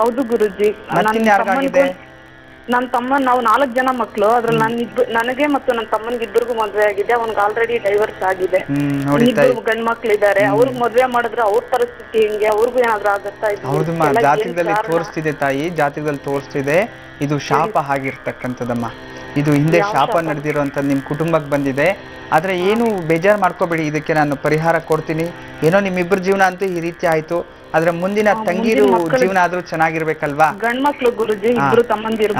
ಹೌದು ಗುರುಜಿ, ನನ್ ತಮ್ಮ, ನಾವು 4 ಜನ ಮಕ್ಳು. ಅದ್ರಲ್ಲಿ ನನಗೆ ಮತ್ತು ನನ್ನ ತಮ್ಮನಿಗೆ ಇಬ್ಬರಿಗೂ ಮದ್ವೆ ಆಗಿದೆ. ಅವ್ನಿಗೆ ಆಲ್ರೆಡಿ ಡೈವರ್ಸ್ ಆಗಿದೆ. ಇಬ್ಬರು ಗಂಡ್ ಮಕ್ಳಿದ್ದಾರೆ. ಅವ್ರಿಗೆ ಮದ್ವೆ ಮಾಡಿದ್ರೆ ಅವ್ರ ಪರಿಸ್ಥಿತಿ ಹಿಂಗೆ, ಅವ್ರಿಗೂ ಏನಾದ್ರೂ ಆಗುತ್ತಾ? ಹೌದಮ್ಮ, ಜಾತಕದಲ್ಲಿ ತೋರಿಸ್ತಿದೆ ತಾಯಿ, ಜಾತಕದಲ್ಲಿ ತೋರಿಸ್ತಿದೆ. ಇದು ಶಾಪ ಆಗಿರ್ತಕ್ಕಂಥದ್ದಮ್ಮ. ಇದು ಹಿಂದೆ ಶಾಪ ನಡೆದಿರುವಂತ ನಿಮ್ ಕುಟುಂಬಕ್ಕೆ ಬಂದಿದೆ. ಆದ್ರೆ ಏನು ಬೇಜಾರು ಮಾಡ್ಕೋಬೇಡಿ, ಇದಕ್ಕೆ ನಾನು ಪರಿಹಾರ ಕೊಡ್ತೀನಿ. ಏನೋ ನಿಮ್ಮಿಬ್ಬರ ಜೀವನ ಅಂತೂ ಈ ರೀತಿ ಆಯ್ತು, ಆದ್ರೆ ಮುಂದಿನ ತಂಗಿರು ಜೀವನ ಆದ್ರೂ ಚೆನ್ನಾಗಿರ್ಬೇಕಲ್ವಾ? ಗಂಡ್ಮಕ್ಳು ಗುರುಜಿ, ಇಬ್ರು ತಮ್ಮಂದಿರು.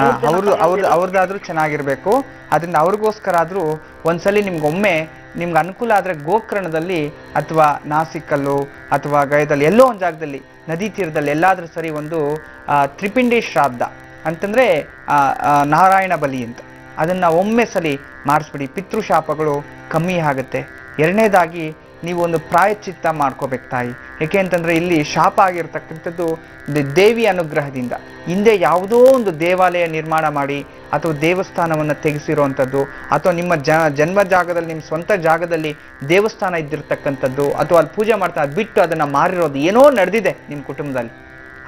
ಅವ್ರದ್ದಾದ್ರೂ ಚೆನ್ನಾಗಿರ್ಬೇಕು. ಅದರಿಂದ ಅವ್ರಿಗೋಸ್ಕರ ಆದ್ರೂ ಒಂದ್ಸಲಿ ನಿಮ್ಗೊಮ್ಮೆ ನಿಮ್ಗೆ ಅನುಕೂಲ ಆದ್ರೆ ಗೋಕರ್ಣದಲ್ಲಿ ಅಥವಾ ನಾಸಿಕಲ್ಲೂ ಅಥವಾ ಗಯದಲ್ಲಿ ಎಲ್ಲೋ ಒಂದ್ ಜಾಗದಲ್ಲಿ ನದಿ ತೀರದಲ್ಲಿ ಎಲ್ಲಾದ್ರೂ ಸರಿ ಒಂದು ತ್ರಿಪಿಂಡಿ ಶ್ರಾದ್ದ ಅಂತಂದ್ರೆ ನಾರಾಯಣ ಬಲಿ ಅಂತ, ಅದನ್ನ ಒಮ್ಮೆ ಸಲಿ ಮಾಡಿಸ್ಬಿಡಿ. ಪಿತೃಶಾಪಗಳು ಕಮ್ಮಿ ಆಗುತ್ತೆ. ಎರಡನೇದಾಗಿ ನೀವು ಒಂದು ಪ್ರಾಯಶ್ಚಿತ್ತ ಮಾಡ್ಕೋಬೇಕು ತಾಯಿ. ಏಕೆ ಅಂತಂದ್ರೆ ಇಲ್ಲಿ ಶಾಪ ಆಗಿರ್ತಕ್ಕಂಥದ್ದು ದೇವಿ ಅನುಗ್ರಹದಿಂದ. ಹಿಂದೆ ಯಾವುದೋ ಒಂದು ದೇವಾಲಯ ನಿರ್ಮಾಣ ಮಾಡಿ ಅಥವಾ ದೇವಸ್ಥಾನವನ್ನು ತೆಗೆಸಿರುವಂಥದ್ದು, ಅಥವಾ ನಿಮ್ಮ ಜನ್ಮ ಜಾಗದಲ್ಲಿ ನಿಮ್ಮ ಸ್ವಂತ ಜಾಗದಲ್ಲಿ ದೇವಸ್ಥಾನ ಇದ್ದಿರ್ತಕ್ಕಂಥದ್ದು, ಅಥವಾ ಅಲ್ಲಿ ಪೂಜೆ ಮಾಡ್ತಾ ಅದು ಬಿಟ್ಟು ಅದನ್ನ ಮಾರಿರೋದು ಏನೋ ನಡೆದಿದೆ ನಿಮ್ಮ ಕುಟುಂಬದಲ್ಲಿ.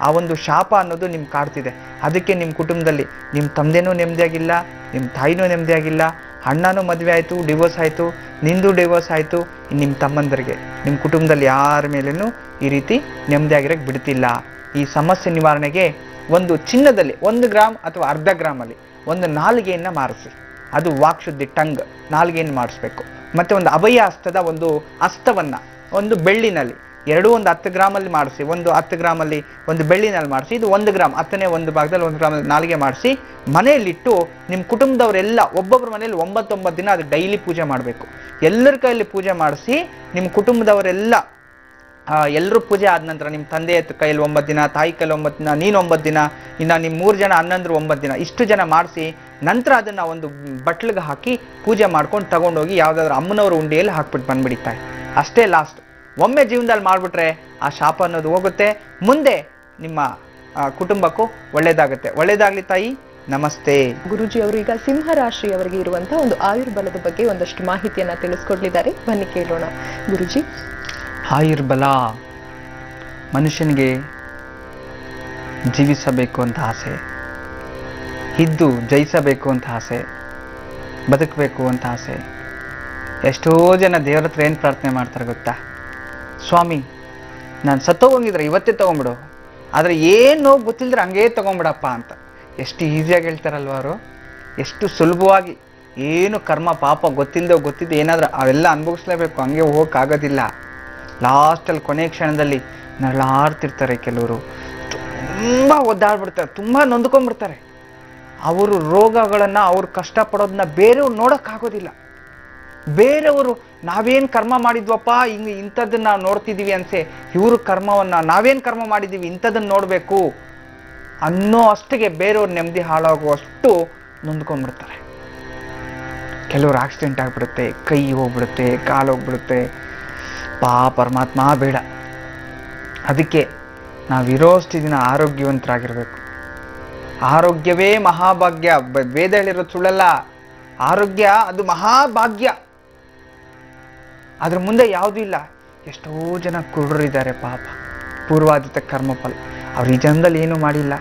ಆ ಒಂದು ಶಾಪ ಅನ್ನೋದು ನಿಮ್ಗೆ ಕಾಡ್ತಿದೆ. ಅದಕ್ಕೆ ನಿಮ್ಮ ಕುಟುಂಬದಲ್ಲಿ ನಿಮ್ಮ ತಂದೆನೂ ನೆಮ್ಮದಿಯಾಗಿಲ್ಲ, ನಿಮ್ಮ ತಾಯಿನೂ ನೆಮ್ಮದಿಯಾಗಿಲ್ಲ, ಅಣ್ಣನೂ ಮದುವೆ ಆಯಿತು, ಡಿವೋರ್ಸ್ ಆಯಿತು, ನಿಂದು ಡಿವೋರ್ಸ್ ಆಯಿತು. ನಿಮ್ಮ ತಮ್ಮಂದರಿಗೆ ನಿಮ್ಮ ಕುಟುಂಬದಲ್ಲಿ ಯಾರ ಮೇಲೇನೂ ಈ ರೀತಿ ನೆಮ್ಮದಿಯಾಗಿರೋಕ್ಕೆ ಬಿಡ್ತಿಲ್ಲ. ಈ ಸಮಸ್ಯೆ ನಿವಾರಣೆಗೆ ಒಂದು ಚಿನ್ನದಲ್ಲಿ 1 ಗ್ರಾಮ್ ಅಥವಾ ಅರ್ಧ ಗ್ರಾಮಲ್ಲಿ ಒಂದು ನಾಲಿಗೆಯನ್ನು ಮಾರಿಸಿ. ಅದು ವಾಕ್ಶುದ್ಧಿ, ಟಂಗ್ ನಾಲಿಗೆಯನ್ನು ಮಾಡಿಸ್ಬೇಕು. ಮತ್ತು ಒಂದು ಅಭಯ ಹಸ್ತದ ಒಂದು ಹಸ್ತವನ್ನು ಒಂದು ಬೆಳ್ಳಿನಲ್ಲಿ, ಎರಡೂ ಒಂದು 10 ಗ್ರಾಮಲ್ಲಿ ಮಾಡಿಸಿ. ಒಂದು 10 ಗ್ರಾಮಲ್ಲಿ ಒಂದು ಬೆಳ್ಳಿನಲ್ಲಿ ಮಾಡಿಸಿ. ಇದು 1 ಗ್ರಾಮ್, 10ನೇ ಒಂದು ಭಾಗದಲ್ಲಿ 1 ಗ್ರಾಮಲ್ಲಿ ನಾಲಿಗೆ ಮಾಡಿಸಿ ಮನೆಯಲ್ಲಿಟ್ಟು ನಿಮ್ಮ ಕುಟುಂಬದವರೆಲ್ಲ ಒಬ್ಬೊಬ್ಬರ ಮನೇಲಿ 9 ದಿನ ಅದು ಡೈಲಿ ಪೂಜೆ ಮಾಡಬೇಕು. ಎಲ್ಲರ ಕೈಯಲ್ಲಿ ಪೂಜೆ ಮಾಡಿಸಿ ನಿಮ್ಮ ಕುಟುಂಬದವರೆಲ್ಲ ಎಲ್ಲರೂ ಪೂಜೆ ಆದ ನಂತರ ನಿಮ್ಮ ತಂದೆ ಕೈಯಲ್ಲಿ 9 ದಿನ, ತಾಯಿ ಕೈಯಲ್ಲಿ 9 ದಿನ, ನೀನು 9 ದಿನ, ಇನ್ನು ನಿಮ್ಮ 3 ಜನ ಅಣ್ಣಂದ್ರು 9 ದಿನ, ಇಷ್ಟು ಜನ ಮಾಡಿಸಿ ನಂತರ ಅದನ್ನು ಒಂದು ಬಟ್ಲಿಗೆ ಹಾಕಿ ಪೂಜೆ ಮಾಡ್ಕೊಂಡು ತಗೊಂಡೋಗಿ ಯಾವುದಾದ್ರೂ ಅಮ್ಮನವ್ರ ಉಂಡಿಯಲ್ಲಿ ಹಾಕ್ಬಿಟ್ಟು ಬಂದ್ಬಿಡ್ತಾರೆ. ಅಷ್ಟೇ ಲಾಸ್ಟ್. ಒಮ್ಮೆ ಜೀವನದಲ್ಲಿ ಮಾಡಿಬಿಟ್ರೆ ಆ ಶಾಪ ಅನ್ನೋದು ಹೋಗುತ್ತೆ. ಮುಂದೆ ನಿಮ್ಮ ಕುಟುಂಬಕ್ಕೂ ಒಳ್ಳೇದಾಗುತ್ತೆ. ಒಳ್ಳೇದಾಗ್ಲಿ ತಾಯಿ. ನಮಸ್ತೆ. ಗುರುಜಿ ಅವರು ಈಗ ಸಿಂಹ ರಾಶಿಯವರಿಗೆ ಇರುವಂತಹ ಒಂದು ಆಯುರ್ಬಲದ ಬಗ್ಗೆ ಒಂದಷ್ಟು ಮಾಹಿತಿಯನ್ನ ತಿಳಿಸ್ಕೊಡ್ಲಿದ್ದಾರೆ, ಬನ್ನಿ ಕೇಳೋಣ. ಗುರುಜಿ, ಆಯುರ್ಬಲ ಮನುಷ್ಯನಿಗೆ ಜೀವಿಸಬೇಕು ಅಂತ ಆಸೆ, ಇದ್ದು ಜಯಿಸಬೇಕು ಅಂತ ಆಸೆ, ಬದುಕಬೇಕು ಅಂತ ಆಸೆ. ಎಷ್ಟೋ ಜನ ದೇವರ ಹತ್ರ ಏನು ಪ್ರಾರ್ಥನೆ ಮಾಡ್ತಾರೆ ಗೊತ್ತಾ? ಸ್ವಾಮಿ, ನಾನು ಸತ್ತೋಗಂಗಿದ್ರೆ ಇವತ್ತೇ ತಗೊಂಬಿಡು, ಆದರೆ ಏನು ಗೊತ್ತಿಲ್ಲದ್ರೆ ಹಂಗೇ ತಗೊಂಬಿಡಪ್ಪ ಅಂತ. ಎಷ್ಟು ಈಸಿಯಾಗಿ ಹೇಳ್ತಾರಲ್ವ ಅವರು, ಎಷ್ಟು ಸುಲಭವಾಗಿ. ಏನು ಕರ್ಮ ಪಾಪ ಗೊತ್ತಿದ್ದು ಏನಾದರೂ ಅವೆಲ್ಲ ಅನುಭವಿಸ್ಲೇಬೇಕು, ಹಂಗೆ ಹೋಗೋಕ್ಕಾಗೋದಿಲ್ಲ. ಲಾಸ್ಟಲ್ಲಿ ಕೊನೆ ಕ್ಷಣದಲ್ಲಿ ನರಳಾಡ್ತಿರ್ತಾರೆ ಕೆಲವರು, ತುಂಬ ಒದ್ದಾಡ್ಬಿಡ್ತಾರೆ, ತುಂಬ ನೊಂದ್ಕೊಂಡ್ಬಿಡ್ತಾರೆ. ಅವರು ರೋಗಗಳನ್ನು, ಅವ್ರು ಕಷ್ಟಪಡೋದನ್ನ ಬೇರೆಯವ್ರು ನೋಡೋಕ್ಕಾಗೋದಿಲ್ಲ. ಬೇರೆಯವರು ನಾವೇನ್ ಕರ್ಮ ಮಾಡಿದ್ವಪ್ಪ ಇಂಥದ್ದನ್ನ ನಾವು ನೋಡ್ತಿದೀವಿ ಅನ್ಸೆ, ಇವರು ಕರ್ಮವನ್ನ ನಾವೇನ್ ಕರ್ಮ ಮಾಡಿದೀವಿ ಇಂಥದನ್ನ ನೋಡ್ಬೇಕು ಅನ್ನೋ ಅಷ್ಟಿಗೆ ಬೇರೆಯವ್ರ ನೆಮ್ಮದಿ ಹಾಳಾಗುವಷ್ಟು ನೊಂದ್ಕೊಂಡ್ಬಿಡ್ತಾರೆ. ಕೆಲವರು ಆಕ್ಸಿಡೆಂಟ್ ಆಗ್ಬಿಡುತ್ತೆ, ಕೈ ಹೋಗ್ಬಿಡುತ್ತೆ, ಕಾಲು ಹೋಗ್ಬಿಡುತ್ತೆ. ಪರಮಾತ್ಮ ಬೇಡ. ಅದಕ್ಕೆ ನಾವಿರೋಷ್ಟು ದಿನ ಆರೋಗ್ಯವಂತರಾಗಿರ್ಬೇಕು. ಆರೋಗ್ಯವೇ ಮಹಾಭಾಗ್ಯ. ವೇದ ಹೇಳಿರೋದು ಸುಳ್ಳಲ್ಲ. ಆರೋಗ್ಯ ಅದು ಮಹಾಭಾಗ್ಯ. ಅದ್ರ ಮುಂದೆ ಯಾವುದೂ ಇಲ್ಲ. ಎಷ್ಟೋ ಜನ ಕುರುಡರಿದ್ದಾರೆ ಪಾಪ, ಪೂರ್ವಾದಿತ ಕರ್ಮಫಲ. ಅವ್ರು ಈ ಜನ್ಮದಲ್ಲಿ ಏನೂ ಮಾಡಿಲ್ಲ,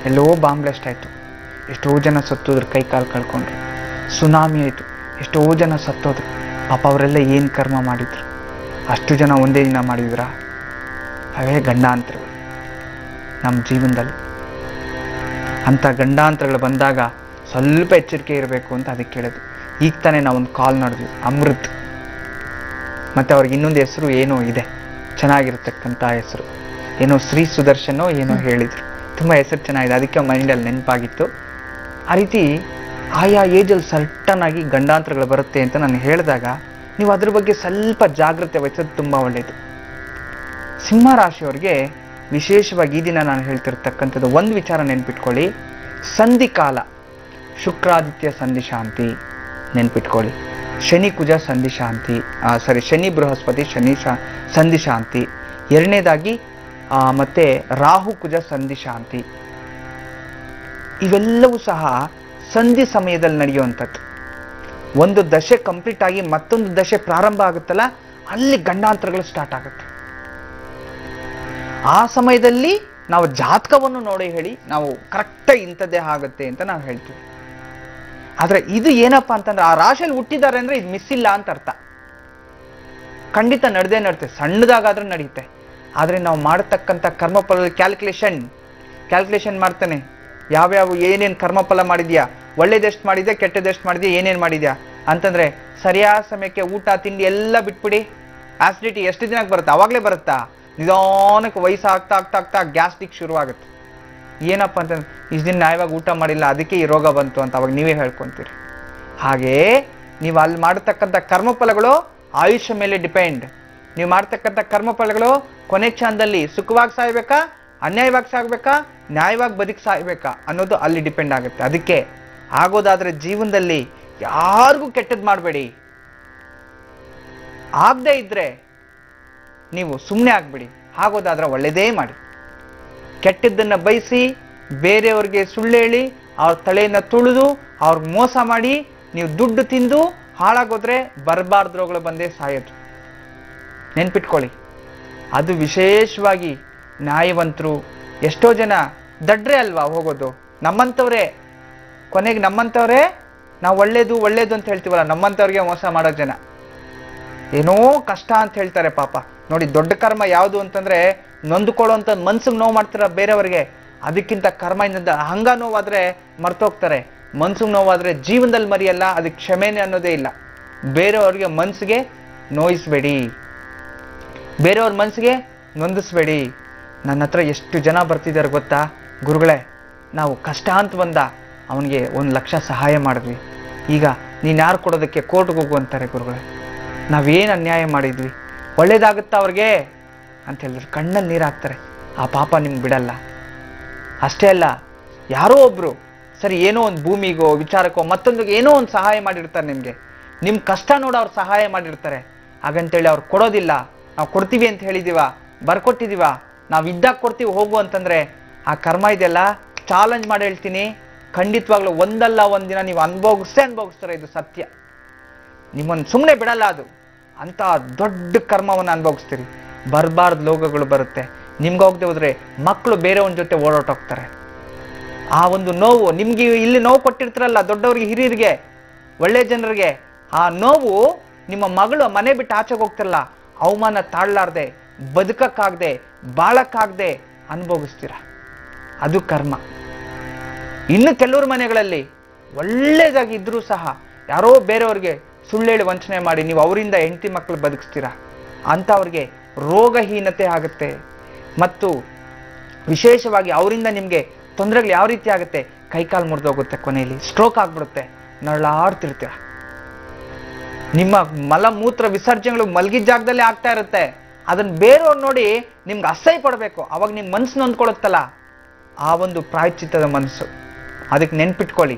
ಎಲ್ಲೋ ಬಾಂಬ್ ಬ್ಲಾಸ್ಟ್ ಆಯಿತು, ಎಷ್ಟೋ ಜನ ಸತ್ತೋದ್ರು, ಕೈ ಕಾಲು ಕಳ್ಕೊಂಡ್ರು. ಸುನಾಮಿ ಆಯಿತು, ಎಷ್ಟೋ ಜನ ಸತ್ತೋದ್ರು. ಪಾಪ ಅವರೆಲ್ಲ ಏನು ಕರ್ಮ ಮಾಡಿದ್ರು? ಅಷ್ಟು ಜನ ಒಂದೇ ದಿನ ಮಾಡಿದ್ರಾ? ಅವೇ ಗಂಡಾಂತರಗಳು ನಮ್ಮ ಜೀವನದಲ್ಲಿ. ಅಂಥ ಗಂಡಾಂತರಗಳು ಬಂದಾಗ ಸ್ವಲ್ಪ ಎಚ್ಚರಿಕೆ ಇರಬೇಕು ಅಂತ ಅದಕ್ಕೆ ಕೇಳೋದು. ಈಗ ತಾನೇ ನಾವೊಂದು ಕಾಲ್ ಮಾಡಿದ್ವಿ, ಅಮೃತ್. ಮತ್ತು ಅವ್ರಿಗೆ ಇನ್ನೊಂದು ಹೆಸರು ಏನೋ ಇದೆ, ಚೆನ್ನಾಗಿರ್ತಕ್ಕಂಥ ಹೆಸರು, ಏನೋ ಶ್ರೀ ಸುದರ್ಶನೋ ಏನೋ ಹೇಳಿದರು. ತುಂಬ ಹೆಸರು ಚೆನ್ನಾಗಿದೆ, ಅದಕ್ಕೆ ಮೈಂಡಲ್ಲಿ ನೆನಪಾಗಿತ್ತು. ಆ ರೀತಿ ಆಯಾ ಏಜಲ್ಲಿ ಸರ್ಟನ್ ಆಗಿ ಗಂಡಾಂತರಗಳು ಬರುತ್ತೆ ಅಂತ ನಾನು ಹೇಳಿದಾಗ ನೀವು ಅದ್ರ ಬಗ್ಗೆ ಸ್ವಲ್ಪ ಜಾಗ್ರತೆ ವಹಿಸೋದು ತುಂಬ ಒಳ್ಳೆಯದು. ಸಿಂಹ ರಾಶಿಯವರಿಗೆ ವಿಶೇಷವಾಗಿ ಈ ದಿನ ನಾನು ಹೇಳ್ತಿರ್ತಕ್ಕಂಥದ್ದು ಒಂದು ವಿಚಾರ ನೆನ್ಪಿಟ್ಕೊಳ್ಳಿ. ಸಂಧಿಕಾಲ, ಶುಕ್ರಾದಿತ್ಯ ಸಂಧಿ ಶಾಂತಿ ನೆನ್ಪಿಟ್ಕೊಳ್ಳಿ. ಶನಿ ಕುಜ ಸಂಧಿ ಶಾಂತಿ, ಶನಿ ಬೃಹಸ್ಪತಿ ಸಂಧಿ ಶಾಂತಿ. ಎರಡನೇದಾಗಿ ಮತ್ತೆ ರಾಹು ಕುಜ ಸಂಧಿ ಶಾಂತಿ. ಇವೆಲ್ಲವೂ ಸಹ ಸಂಧಿ ಸಮಯದಲ್ಲಿ ನಡೆಯುವಂಥದ್ದು. ಒಂದು ದಶೆ ಕಂಪ್ಲೀಟ್ ಆಗಿ ಮತ್ತೊಂದು ದಶೆ ಪ್ರಾರಂಭ ಆಗುತ್ತಲ್ಲ, ಅಲ್ಲಿ ಗಂಡಾಂತರಗಳು ಸ್ಟಾರ್ಟ್ ಆಗುತ್ತೆ. ಆ ಸಮಯದಲ್ಲಿ ನಾವು ಜಾತಕವನ್ನು ನೋಡಿ ಹೇಳಿ ನಾವು ಕರೆಕ್ಟಾಗಿ ಇಂಥದ್ದೇ ಆಗುತ್ತೆ ಅಂತ ನಾವು ಹೇಳ್ತೀವಿ. ಆದ್ರೆ ಇದು ಏನಪ್ಪಾ ಅಂತಂದ್ರೆ, ಆ ರಾಶಿಯಲ್ಲಿ ಹುಟ್ಟಿದ್ದಾರೆ ಅಂದ್ರೆ ಇದು ಮಿಸ್ ಇಲ್ಲ ಅಂತ ಅರ್ಥ. ಖಂಡಿತ ನಡೆಯುತ್ತೆ, ಸಣ್ಣದಾಗಾದ್ರೂ ನಡೆಯುತ್ತೆ. ಆದ್ರೆ ನಾವು ಮಾಡತಕ್ಕಂಥ ಕರ್ಮಫಲ ಕ್ಯಾಲ್ಕುಲೇಷನ್ ಮಾಡ್ತಾನೆ. ಯಾವ್ಯಾವ ಏನೇನು ಕರ್ಮಫಲ ಮಾಡಿದ್ಯಾ, ಒಳ್ಳೇದೆಷ್ಟು ಮಾಡಿದ್ಯಾ, ಕೆಟ್ಟದೆಷ್ಟು ಮಾಡಿದ್ಯಾ, ಏನೇನು ಮಾಡಿದ್ಯಾ ಅಂತಂದ್ರೆ ಸರಿಯಾದ ಸಮಯಕ್ಕೆ ಊಟ ತಿಂಡಿ ಎಲ್ಲ ಬಿಟ್ಬಿಡಿ. ಆಸಿಡಿಟಿ ಎಷ್ಟು ದಿನಕ್ಕೆ ಬರುತ್ತೆ? ಅವಾಗಲೇ ಬರುತ್ತಾ? ನಿಧಾನಕ್ಕೆ ವಯಸ್ಸು ಆಗ್ತಾ ಆಗ್ತಾ ಆಗ್ತಾ ಗ್ಯಾಸ್ಟ್ರಿಕ್ ಶುರುವಾಗುತ್ತೆ. ಏನಪ್ಪ ಅಂತಂದ್ರೆ ಇಷ್ಟು ದಿನ ನ್ಯಾಯವಾಗಿ ಊಟ ಮಾಡಿಲ್ಲ, ಅದಕ್ಕೆ ಈ ರೋಗ ಬಂತು ಅಂತ ಅವಾಗ ನೀವೇ ಹೇಳ್ಕೊಂತೀರಿ. ಹಾಗೇ ನೀವು ಅಲ್ಲಿ ಮಾಡತಕ್ಕಂಥ ಕರ್ಮಫಲಗಳು ಆಯುಷ್ಯ ಮೇಲೆ ಡಿಪೆಂಡ್. ನೀವು ಮಾಡ್ತಕ್ಕಂಥ ಕರ್ಮಫಲಗಳು ಕೊನೆ ಕ್ಷಣದಲ್ಲಿ ಸುಖವಾಗಿ ಸಾಯ್ಬೇಕಾ, ಅನ್ಯಾಯವಾಗಿ ಸಾಗ್ಬೇಕಾ, ನ್ಯಾಯವಾಗಿ ಬದುಕಿ ಸಾಯ್ಬೇಕಾ ಅನ್ನೋದು ಅಲ್ಲಿ ಡಿಪೆಂಡ್ ಆಗುತ್ತೆ. ಅದಕ್ಕೆ ಆಗೋದಾದ್ರೆ ಜೀವನದಲ್ಲಿ ಯಾರಿಗೂ ಕೆಟ್ಟದ್ದು ಮಾಡಬೇಡಿ. ಆಗದೆ ಇದ್ರೆ ನೀವು ಸುಮ್ಮನೆ ಆಗ್ಬಿಡಿ. ಆಗೋದಾದ್ರೆ ಒಳ್ಳೆಯದೇ ಮಾಡಿ. ಕೆಟ್ಟದ್ದನ್ನು ಬಯಸಿ ಬೇರೆಯವ್ರಿಗೆ ಸುಳ್ಳು ಹೇಳಿ ಅವ್ರ ತಲೆಯನ್ನು ತುಳಿದು ಅವ್ರಿಗೆ ಮೋಸ ಮಾಡಿ ನೀವು ದುಡ್ಡು ತಿಂದು ಹಾಳಾಗೋದ್ರೆ ಬರಬಾರ್ದು ರೋಗಗಳು ಬಂದೇ ಸಾಯೋದು. ನೆನ್ಪಿಟ್ಕೊಳ್ಳಿ. ಅದು ವಿಶೇಷವಾಗಿ ನ್ಯಾಯವಂತರು. ಎಷ್ಟೋ ಜನ ದಡ್ರೆ ಅಲ್ವಾ ಹೋಗೋದು, ನಮ್ಮಂಥವ್ರೆ. ಕೊನೆಗೆ ನಮ್ಮಂಥವ್ರೆ ನಾವು ಒಳ್ಳೇದು ಒಳ್ಳೇದು ಅಂತ ಹೇಳ್ತೀವಲ್ಲ, ನಮ್ಮಂಥವ್ರಿಗೆ ಮೋಸ ಮಾಡೋ ಜನ. ಏನೋ ಕಷ್ಟ ಅಂತ ಹೇಳ್ತಾರೆ ಪಾಪ. ನೋಡಿ, ದೊಡ್ಡ ಕರ್ಮ ಯಾವುದು ಅಂತಂದ್ರೆ ನೊಂದುಕೊಳ್ಳುವಂಥ ಮನ್ಸಿಗೆ ನೋವು ಮಾಡ್ತಾರ ಬೇರೆಯವ್ರಿಗೆ. ಅದಕ್ಕಿಂತ ಕರ್ಮದಿಂದ ಹಂಗ ನೋವಾದ್ರೆ ಮರ್ತೋಗ್ತಾರೆ. ಮನ್ಸಿಗೆ ನೋವಾದ್ರೆ ಜೀವನದಲ್ಲಿ ಮರಿಯಲ್ಲ. ಅದಕ್ಕೆ ಕ್ಷಮೆನೆ ಅನ್ನೋದೇ ಇಲ್ಲ. ಬೇರೆಯವ್ರಿಗೆ ಮನ್ಸಿಗೆ ನೋಯಿಸ್ಬೇಡಿ, ಬೇರೆಯವ್ರ ಮನ್ಸಿಗೆ ನೊಂದಿಸ್ಬೇಡಿ. ನನ್ನ ಹತ್ರ ಎಷ್ಟು ಜನ ಬರ್ತಿದ್ದಾರೆ ಗೊತ್ತಾ, ಗುರುಗಳೇ ನಾವು ಕಷ್ಟ ಅಂತ ಬಂದ ಅವನಿಗೆ 1 ಲಕ್ಷ ಸಹಾಯ ಮಾಡಿದ್ವಿ, ಈಗ ನೀನು ಯಾರು ಕೊಡೋದಕ್ಕೆ ಕೋರ್ಟ್ಗೆ ಹೋಗು ಅಂತಾರೆ ಗುರುಗಳೇ. ನಾವೇನು ಅನ್ಯಾಯ ಮಾಡಿದ್ವಿ, ಒಳ್ಳೇದಾಗುತ್ತಾ ಅವ್ರಿಗೆ ಅಂತ ಹೇಳಿದ್ರು ಕಣ್ಣಲ್ಲಿ ನೀರು ಹಾಕ್ತಾರೆ. ಆ ಪಾಪ ನಿಮ್ಗೆ ಬಿಡಲ್ಲ. ಅಷ್ಟೇ ಅಲ್ಲ, ಯಾರೋ ಒಬ್ರು ಸರಿ ಏನೋ ಒಂದು ಭೂಮಿಗೋ ವಿಚಾರಕ್ಕೋ ಮತ್ತೊಂದಿಗೆ ಏನೋ ಒಂದು ಸಹಾಯ ಮಾಡಿರ್ತಾರೆ ನಿಮಗೆ. ನಿಮ್ಮ ಕಷ್ಟ ನೋಡು ಅವ್ರು ಸಹಾಯ ಮಾಡಿರ್ತಾರೆ. ಹಾಗಂತೇಳಿ ಅವ್ರು ಕೊಡೋದಿಲ್ಲ. ನಾವು ಕೊಡ್ತೀವಿ ಅಂತ ಹೇಳಿದೀವ, ಬರ್ಕೊಟ್ಟಿದೀವ, ನಾವು ಇದ್ದಾಗ ಕೊಡ್ತೀವಿ ಹೋಗು ಅಂತಂದ್ರೆ ಆ ಕರ್ಮ ಇದೆಯಲ್ಲ, ಚಾಲೆಂಜ್ ಮಾಡಿ ಹೇಳ್ತೀನಿ, ಖಂಡಿತವಾಗ್ಲೂ ಒಂದಲ್ಲ ಒಂದಿನ ನೀವು ಅನುಭವಿಸ್ತಾರೆ. ಇದು ಸತ್ಯ. ನಿಮ್ಮನ್ನು ಸುಮ್ಮನೆ ಬಿಡಲ್ಲ ಅದು. ಅಂತ ದೊಡ್ಡ ಕರ್ಮವನ್ನು ಅನುಭವಿಸ್ತೀರಿ. ಬರಬಾರ್ದು ಲೋಕಗಳು ಬರುತ್ತೆ. ನಿಮ್ಗೆ ಹೋಗದೆ ಹೋದ್ರೆ ಮಕ್ಕಳು ಬೇರೆಯವನ ಜೊತೆ ಓಡಾಟೋಗ್ತಾರೆ. ಆ ಒಂದು ನೋವು ನಿಮ್ಗೆ ಇಲ್ಲಿ ನೋವು ಕೊಟ್ಟಿರ್ತಾರಲ್ಲ, ದೊಡ್ಡವ್ರಿಗೆ, ಹಿರಿಯರಿಗೆ, ಒಳ್ಳೆ ಜನರಿಗೆ, ಆ ನೋವು ನಿಮ್ಮ ಮಗಳು ಮನೆ ಬಿಟ್ಟು ಆಚೆಗೆ ಹೋಗ್ತಿರಲ್ಲ, ಅವಮಾನ ತಾಳಲಾರ್ದೆ, ಬದುಕಕ್ಕಾಗದೆ, ಬಾಳಕ್ಕಾಗದೆ ಅನುಭವಿಸ್ತೀರ. ಅದು ಕರ್ಮ. ಇನ್ನು ಕೆಲವ್ರ ಮನೆಗಳಲ್ಲಿ ಒಳ್ಳೇದಾಗಿ ಇದ್ರೂ ಸಹ ಯಾರೋ ಬೇರೆಯವ್ರಿಗೆ ಸುಳ್ಳೇಳಿ ವಂಚನೆ ಮಾಡಿ ನೀವು ಅವರಿಂದ ಹೆಂಡತಿ ಮಕ್ಕಳು ಬದುಕಿಸ್ತೀರ. ಅಂಥವ್ರಿಗೆ ರೋಗಹೀನತೆ ಆಗುತ್ತೆ. ಮತ್ತು ವಿಶೇಷವಾಗಿ ಅವರಿಂದ ನಿಮಗೆ ತೊಂದರೆಗಳು ಯಾವ ರೀತಿ ಆಗುತ್ತೆ, ಕೈಕಾಲು ಮುರಿದೋಗುತ್ತೆ, ಕೊನೆಯಲ್ಲಿ ಸ್ಟ್ರೋಕ್ ಆಗ್ಬಿಡುತ್ತೆ, ನರಳಾಡ್ತಿರ್ತೀರ. ನಿಮ್ಮ ಮಲಮೂತ್ರ ವಿಸರ್ಜನೆಗಳು ಮಲಗಿದ ಜಾಗದಲ್ಲೇ ಆಗ್ತಾ ಇರುತ್ತೆ. ಅದನ್ನ ಬೇರೆಯವ್ರು ನೋಡಿ ನಿಮ್ಗೆ ಅಸಹ್ಯ ಪಡಬೇಕು. ಅವಾಗ ನಿಮ್ಮ ಮನಸ್ಸು ನೊಂದ್ಕೊಳ್ಳುತ್ತಲ್ಲ, ಆ ಒಂದು ಪ್ರಾಯಶ್ಚಿತ್ತದ ಮನಸ್ಸು. ಅದಕ್ಕೆ ನೆನ್ಪಿಟ್ಕೊಳ್ಳಿ,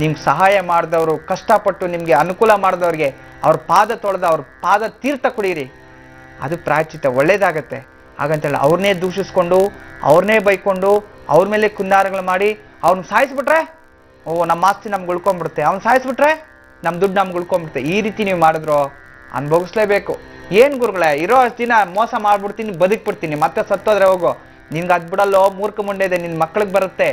ನಿಮ್ಗೆ ಸಹಾಯ ಮಾಡಿದವರು, ಕಷ್ಟಪಟ್ಟು ನಿಮಗೆ ಅನುಕೂಲ ಮಾಡಿದವ್ರಿಗೆ ಅವ್ರ ಪಾದ ತೊಳೆದ ಅವ್ರ ಪಾದ ತೀರ್ಥ ಕುಡೀರಿ. ಅದು ಪ್ರಾಯಶ್ಚಿತ್ತ, ಒಳ್ಳೇದಾಗತ್ತೆ. ಹಾಗಂತೇಳಿ ಅವ್ರನ್ನೇ ದೂಷಿಸ್ಕೊಂಡು, ಅವ್ರನ್ನೇ ಬೈಕೊಂಡು, ಅವ್ರ ಮೇಲೆ ಕುನ್ನಾರಗಳು ಮಾಡಿ ಅವ್ರನ್ನ ಸಾಯಿಸ್ಬಿಟ್ರೆ, ಓ ನಮ್ಮ ಆಸ್ತಿ ನಮ್ಗೆ ಉಳ್ಕೊಂಡ್ಬಿಡುತ್ತೆ, ಅವ್ನು ಸಾಯಿಸ್ಬಿಟ್ರೆ ನಮ್ಮ ದುಡ್ಡು ನಮ್ಗೆ ಉಳ್ಕೊಂಡ್ಬಿಡುತ್ತೆ, ಈ ರೀತಿ ನೀವು ಮಾಡಿದ್ರು ಅನುಭವಿಸ್ಲೇಬೇಕು. ಏನ್ ಗುರುಗಳೇ, ಇರೋ ಅಷ್ಟು ದಿನ ಮೋಸ ಮಾಡ್ಬಿಡ್ತೀನಿ, ಬದುಕ್ಬಿಡ್ತೀನಿ, ಮತ್ತೆ ಸತ್ತೋದ್ರೆ ಹೋಗೋ, ನಿನ್ಗೆ ಅದ್ ಬಿಡಲ್ಲೋ, ಮೂರ್ಖ ಮುಂಡೆ ಇದೆ, ನಿನ್ ಮಕ್ಳಿಗೆ ಬರುತ್ತೆ.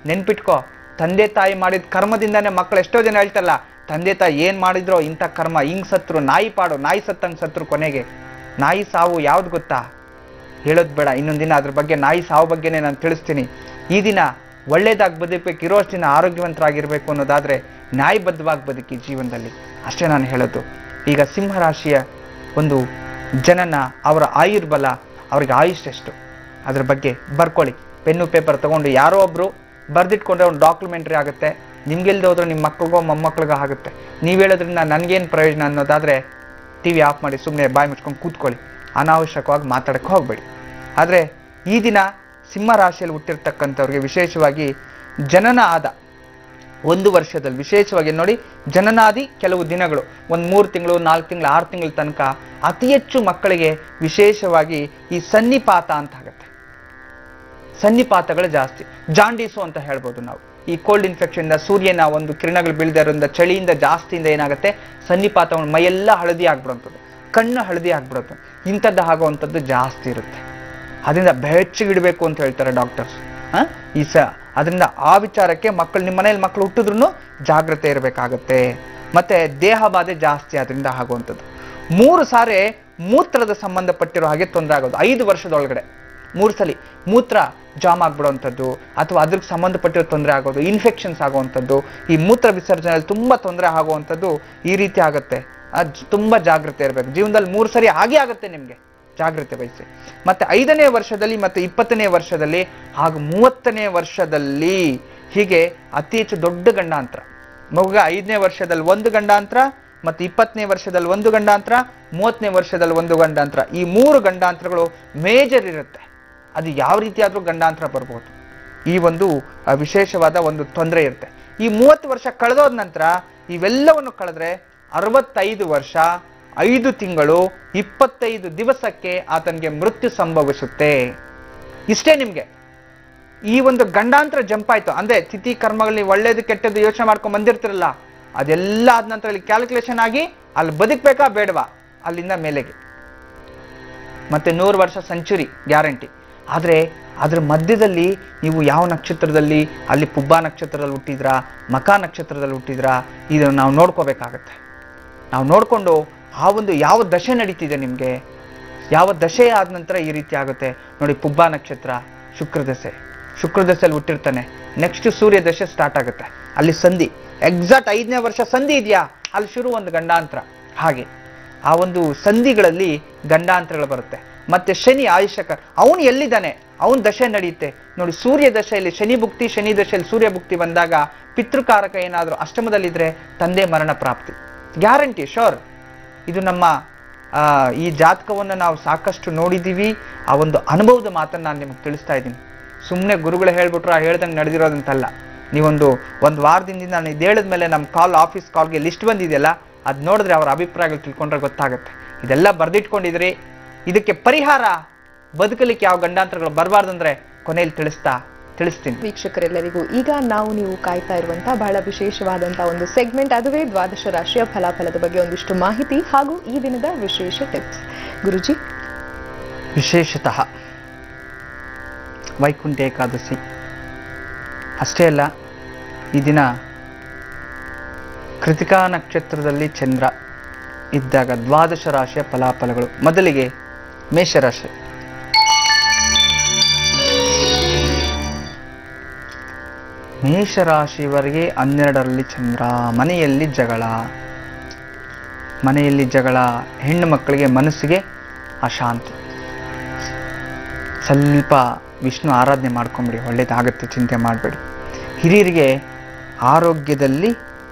ನೆನ್ಪಿಟ್ಕೋ, ತಂದೆ ತಾಯಿ ಮಾಡಿದ ಕರ್ಮದಿಂದಾನೇ ಮಕ್ಕಳು. ಎಷ್ಟೋ ಜನ ಹೇಳ್ತಲ್ಲ, ತಂದೆ ತಾಯಿ ಏನ್ ಮಾಡಿದ್ರೋ ಇಂಥ ಕರ್ಮ, ಹಿಂಗ್ ಸತ್ರು, ನಾಯಿ ಪಾಡು, ನಾಯಿ ಸತ್ತಂಗ್ ಸತ್ರು. ಕೊನೆಗೆ ನಾಯಿ ಸಾವು ಯಾವ್ದು ಗೊತ್ತಾ? ಹೇಳೋದು ಬೇಡ, ಇನ್ನೊಂದು ದಿನ ಅದ್ರ ಬಗ್ಗೆ, ನಾಯಿ ಸಾವು ಬಗ್ಗೆನೇ ನಾನು ತಿಳಿಸ್ತೀನಿ. ಈ ದಿನ ಒಳ್ಳೇದಾಗಿ ಬದುಕಬೇಕು, ಇರೋಷ್ಟು ದಿನ ಆರೋಗ್ಯವಂತರಾಗಿರ್ಬೇಕು ಅನ್ನೋದಾದ್ರೆ ನ್ಯಾಯಬದ್ಧವಾಗಿ ಬದುಕಿ ಜೀವನದಲ್ಲಿ, ಅಷ್ಟೇ ನಾನು ಹೇಳೋದು. ಈಗ ಸಿಂಹರಾಶಿಯ ಒಂದು ಜನನ, ಅವರ ಆಯುರ್ಬಲ, ಅವ್ರಿಗೆ ಆಯುಷ್ ಎಷ್ಟು, ಅದ್ರ ಬಗ್ಗೆ ಬರ್ಕೊಳ್ಳಿ. ಪೆನ್ನು ಪೇಪರ್ ತಗೊಂಡು ಯಾರೋ ಒಬ್ರು ಬರ್ದಿಟ್ಕೊಂಡ್ರೆ ಒಂದು ಡಾಕ್ಯುಮೆಂಟ್ರಿ ಆಗುತ್ತೆ. ನಿಮ್ಗೆಲ್ದೆ ಹೋದ್ರೆ ನಿಮ್ಮ ಮಕ್ಳಿಗೋ ಮೊಮ್ಮಕ್ಳಿಗೋ ಆಗುತ್ತೆ. ನೀವು ಹೇಳೋದ್ರಿಂದ ನನಗೇನು ಪ್ರಯೋಜನ ಅನ್ನೋದಾದ್ರೆ ಟಿವಿ ಆಫ್ ಮಾಡಿ ಸುಮ್ಮನೆ ಬಾಯಿ ಮುಚ್ಕೊಂಡು ಕೂತ್ಕೊಳ್ಳಿ, ಅನಾವಶ್ಯಕವಾಗಿ ಮಾತಾಡಕ್ಕೆ ಹೋಗ್ಬೇಡಿ. ಆದರೆ ಈ ದಿನ ಸಿಂಹ ರಾಶಿಯಲ್ಲಿ ಹುಟ್ಟಿರ್ತಕ್ಕಂಥವ್ರಿಗೆ ವಿಶೇಷವಾಗಿ ಜನನ ಆದ 1 ವರ್ಷದಲ್ಲಿ, ವಿಶೇಷವಾಗಿ ನೋಡಿ, ಜನನಾದಿ ಕೆಲವು ದಿನಗಳು, ಒಂದು 3 ತಿಂಗಳು, 4 ತಿಂಗಳು, 6 ತಿಂಗಳ ತನಕ ಅತಿ ಹೆಚ್ಚು ಮಕ್ಕಳಿಗೆ ವಿಶೇಷವಾಗಿ ಈ ಸನ್ನಿಪಾತ ಅಂತ ಆಗುತ್ತೆ. ಸನ್ನಿಪಾತಗಳು ಜಾಸ್ತಿ, ಜಾಂಡೀಸು ಅಂತ ಹೇಳ್ಬೋದು ನಾವು. ಈ ಕೋಲ್ಡ್ ಇನ್ಫೆಕ್ಷನ್, ಸೂರ್ಯನ ಒಂದು ಕಿರಣಗಳು ಬೀಳ್ದಿರೋದ್ರಿಂದ, ಚಳಿಯಿಂದ ಜಾಸ್ತಿಯಿಂದ ಏನಾಗುತ್ತೆ, ಸನ್ನಿಪಾತ, ಮೈಯೆಲ್ಲ ಹಳದಿ ಆಗ್ಬಿಡುವಂಥದ್ದು, ಕಣ್ಣು ಹಳದಿ ಆಗ್ಬಿಡುತ್ತೆ, ಇಂಥದ್ದು ಆಗುವಂಥದ್ದು ಜಾಸ್ತಿ ಇರುತ್ತೆ. ಅದರಿಂದ ಬೆಚ್ಚಗಿಡಬೇಕು ಅಂತ ಹೇಳ್ತಾರೆ ಡಾಕ್ಟರ್ಸ್. ಅದರಿಂದ ಆ ವಿಚಾರಕ್ಕೆ ಮಕ್ಕಳು, ನಿಮ್ಮ ಮನೇಲಿ ಮಕ್ಕಳು ಹುಟ್ಟಿದ್ರು ಜಾಗ್ರತೆ ಇರಬೇಕಾಗತ್ತೆ. ಮತ್ತೆ ದೇಹ ಬಾಧೆ ಜಾಸ್ತಿ ಅದರಿಂದ ಆಗುವಂಥದ್ದು. 3 ಸಾರಿ ಮೂತ್ರದ ಸಂಬಂಧಪಟ್ಟಿರೋ ಹಾಗೆ ತೊಂದರೆ ಆಗೋದು 5 ವರ್ಷದೊಳಗಡೆ. 3 ಸಲ ಮೂತ್ರ ಜಾಮ್ ಆಗ್ಬಿಡುವಂಥದ್ದು, ಅಥವಾ ಅದ್ರಿಗೆ ಸಂಬಂಧಪಟ್ಟಿರೋ ತೊಂದರೆ ಆಗೋದು, ಇನ್ಫೆಕ್ಷನ್ಸ್ ಆಗುವಂಥದ್ದು, ಈ ಮೂತ್ರ ವಿಸರ್ಜನೆಯಲ್ಲಿ ತುಂಬಾ ತೊಂದರೆ ಆಗುವಂಥದ್ದು ಈ ರೀತಿ ಆಗುತ್ತೆ. ತುಂಬಾ ಜಾಗ್ರತೆ ಇರಬೇಕು ಜೀವನದಲ್ಲಿ. 3 ಸರಿ ಹಾಗೆ ಆಗುತ್ತೆ, ನಿಮಗೆ ಜಾಗ್ರತೆ ವಹಿಸಿ. ಮತ್ತೆ 5ನೇ ವರ್ಷದಲ್ಲಿ, ಮತ್ತೆ 20ನೇ ವರ್ಷದಲ್ಲಿ, ಹಾಗೂ 30ನೇ ವರ್ಷದಲ್ಲಿ, ಹೀಗೆ ಅತಿ ಹೆಚ್ಚು ದೊಡ್ಡ ಗಂಡಾಂತರ. ಮಗುಗ 5ನೇ ವರ್ಷದಲ್ಲಿ 1 ಗಂಡಾಂತರ, ಮತ್ತೆ 20ನೇ ವರ್ಷದಲ್ಲಿ 1 ಗಂಡಾಂತರ, 30ನೇ ವರ್ಷದಲ್ಲಿ 1 ಗಂಡಾಂತರ. ಈ 3 ಗಂಡಾಂತರಗಳು ಮೇಜರ್ ಇರುತ್ತೆ. ಅದು ಯಾವ ರೀತಿ ಆದ್ರೂ ಗಂಡಾಂತರ ಬರ್ಬೋದು. ಈ ಒಂದು ವಿಶೇಷವಾದ ಒಂದು ತೊಂದರೆ ಇರುತ್ತೆ. ಈ 30 ವರ್ಷ ಕಳೆದೋದ ನಂತರ ಇವೆಲ್ಲವನ್ನು ಕಳೆದ್ರೆ 65 ವರ್ಷ 5 ತಿಂಗಳು 25 ದಿವಸಕ್ಕೆ ಆತನಿಗೆ ಮೃತ್ಯು ಸಂಭವಿಸುತ್ತೆ. ಇಷ್ಟೇ ನಿಮ್ಗೆ ಈ ಒಂದು ಗಂಡಾಂತರ ಜಂಪ್ ಆಯ್ತು ಅಂದ್ರೆ, ತಿಥಿ ಕರ್ಮಗಳಲ್ಲಿ ಒಳ್ಳೇದು ಕೆಟ್ಟದ್ದು ಯೋಚನೆ ಮಾಡ್ಕೊಂಡ್ ಬಂದಿರ್ತಿರಲ್ಲ, ಅದೆಲ್ಲ ಆದ ನಂತರ ಇಲ್ಲಿ ಕ್ಯಾಲ್ಕುಲೇಷನ್ ಆಗಿ ಅಲ್ಲಿ ಬದುಕ್ಬೇಕಾ ಬೇಡವಾ, ಅಲ್ಲಿಂದ ಮೇಲೆಗೆ. ಮತ್ತೆ 100 ವರ್ಷ ಸೆಂಚುರಿ ಗ್ಯಾರಂಟಿ. ಆದ್ರೆ ಅದ್ರ ಮಧ್ಯದಲ್ಲಿ ನೀವು ಯಾವ ನಕ್ಷತ್ರದಲ್ಲಿ, ಅಲ್ಲಿ ಪುಬ್ಬ ನಕ್ಷತ್ರದಲ್ಲಿ ಹುಟ್ಟಿದ್ರಾ, ಮಕ ನಕ್ಷತ್ರದಲ್ಲಿ ಹುಟ್ಟಿದ್ರಾ, ಇದನ್ನು ನಾವು ನೋಡ್ಕೋಬೇಕಾಗತ್ತೆ. ನಾವು ನೋಡ್ಕೊಂಡು ಆ ಒಂದು ಯಾವ ದಶೆ ನಡೀತಿದೆ ನಿಮ್ಗೆ, ಯಾವ ದಶೆ ಆದ ನಂತರ ಈ ರೀತಿ ಆಗುತ್ತೆ ನೋಡಿ. ಪುಬ್ಬ ನಕ್ಷತ್ರ ಶುಕ್ರ ದಶೆ, ಶುಕ್ರ ದಶೆಯಲ್ಲಿ ಹುಟ್ಟಿರ್ತಾನೆ. ನೆಕ್ಸ್ಟ್ ಸೂರ್ಯ ದಶೆ ಸ್ಟಾರ್ಟ್ ಆಗುತ್ತೆ, ಅಲ್ಲಿ ಸಂಧಿ, ಎಕ್ಸಾಕ್ಟ್ 5ನೇ ವರ್ಷ ಸಂಧಿ ಇದೆಯಾ, ಅಲ್ಲಿ ಶುರು ಒಂದು ಗಂಡಾಂತರ. ಹಾಗೆ ಆ ಒಂದು ಸಂಧಿಗಳಲ್ಲಿ ಗಂಡಾಂತರಗಳು ಬರುತ್ತೆ. ಮತ್ತೆ ಶನಿ ಆಯುಷ್ಯಕರ್, ಅವನು ಎಲ್ಲಿದ್ದಾನೆ, ಅವನ ದಶೆ ನಡೆಯುತ್ತೆ ನೋಡಿ. ಸೂರ್ಯ ದಶೆಯಲ್ಲಿ ಶನಿ ಭುಕ್ತಿ, ಶನಿ ದಶೆಯಲ್ಲಿ ಸೂರ್ಯ ಭುಕ್ತಿ ಬಂದಾಗ ಪಿತೃಕಾರಕ ಏನಾದರೂ ಅಷ್ಟಮದಲ್ಲಿದ್ರೆ ತಂದೆ ಮರಣ ಪ್ರಾಪ್ತಿ ಗ್ಯಾರಂಟಿ, ಶೋರ್. ಇದು ನಮ್ಮ ಈ ಜಾತಕವನ್ನು ನಾವು ಸಾಕಷ್ಟು ನೋಡಿದ್ದೀವಿ. ಆ ಒಂದು ಅನುಭವದ ಮಾತನ್ನು ನಾನು ನಿಮ್ಗೆ ತಿಳಿಸ್ತಾ ಇದ್ದೀನಿ. ಸುಮ್ಮನೆ ಗುರುಗಳು ಹೇಳ್ಬಿಟ್ರು ಹೇಳ್ದಂಗೆ ನಡೆದಿರೋದಂತಲ್ಲ. ನೀವೊಂದು ವಾರದಿಂದ ನಾನು ಇದು ಹೇಳಿದ್ಮೇಲೆ ನಮ್ಮ ಆಫೀಸ್ ಕಾಲ್ಗೆ ಲಿಸ್ಟ್ ಬಂದಿದೆಯಲ್ಲ, ಅದು ನೋಡಿದ್ರೆ ಅವರ ಅಭಿಪ್ರಾಯಗಳು ತಿಳ್ಕೊಂಡ್ರೆ ಗೊತ್ತಾಗುತ್ತೆ. ಇದೆಲ್ಲ ಬರೆದಿಟ್ಕೊಂಡಿದ್ರಿ. ಇದಕ್ಕೆ ಪರಿಹಾರ, ಬದುಕಲಿಕ್ಕೆ ಯಾವ ಗಂಡಾಂತರಗಳು ಬರಬಾರ್ದಂದ್ರೆ ಕೊನೆಯಲ್ಲಿ ತಿಳಿಸ್ತೀನಿ. ವೀಕ್ಷಕರೆಲ್ಲರಿಗೂ ಈಗ ನೀವು ಕಾಯ್ತಾ ಇರುವಂತಹ ಬಹಳ ವಿಶೇಷವಾದಂತಹ ಒಂದು ಸೆಗ್ಮೆಂಟ್, ಅದುವೇ ದ್ವಾದಶ ರಾಶಿಯ ಫಲಾಫಲದ ಬಗ್ಗೆ ಒಂದಿಷ್ಟು ಮಾಹಿತಿ ಹಾಗೂ ಈ ದಿನದ ವಿಶೇಷ ಟಿಪ್ಸ್. ಗುರುಜಿ, ವಿಶೇಷತಃ ವೈಕುಂಠ ಏಕಾದಶಿ ಅಷ್ಟೇ ಅಲ್ಲ, ಈ ದಿನ ಕೃತಿಕಾ ನಕ್ಷತ್ರದಲ್ಲಿ ಚಂದ್ರ ಇದ್ದಾಗ ದ್ವಾದಶ ರಾಶಿಯ ಫಲಾಫಲಗಳು. ಮೊದಲಿಗೆ ಮೇಷರಾಶಿ. ಮೇಷರಾಶಿಯವರೆಗೆ 12ರಲ್ಲಿ ಚಂದ್ರ. ಮನೆಯಲ್ಲಿ ಜಗಳ, ಹೆಣ್ಣು ಮಕ್ಕಳಿಗೆ ಮನಸ್ಸಿಗೆ ಅಶಾಂತಿ. ಸ್ವಲ್ಪ ವಿಷ್ಣು ಆರಾಧನೆ ಮಾಡ್ಕೊಂಬಿಡಿ, ಒಳ್ಳೇದಾಗತ್ತೆ, ಚಿಂತೆ ಮಾಡಬೇಡಿ. ಹಿರಿಯರಿಗೆ ಆರೋಗ್ಯದಲ್ಲಿ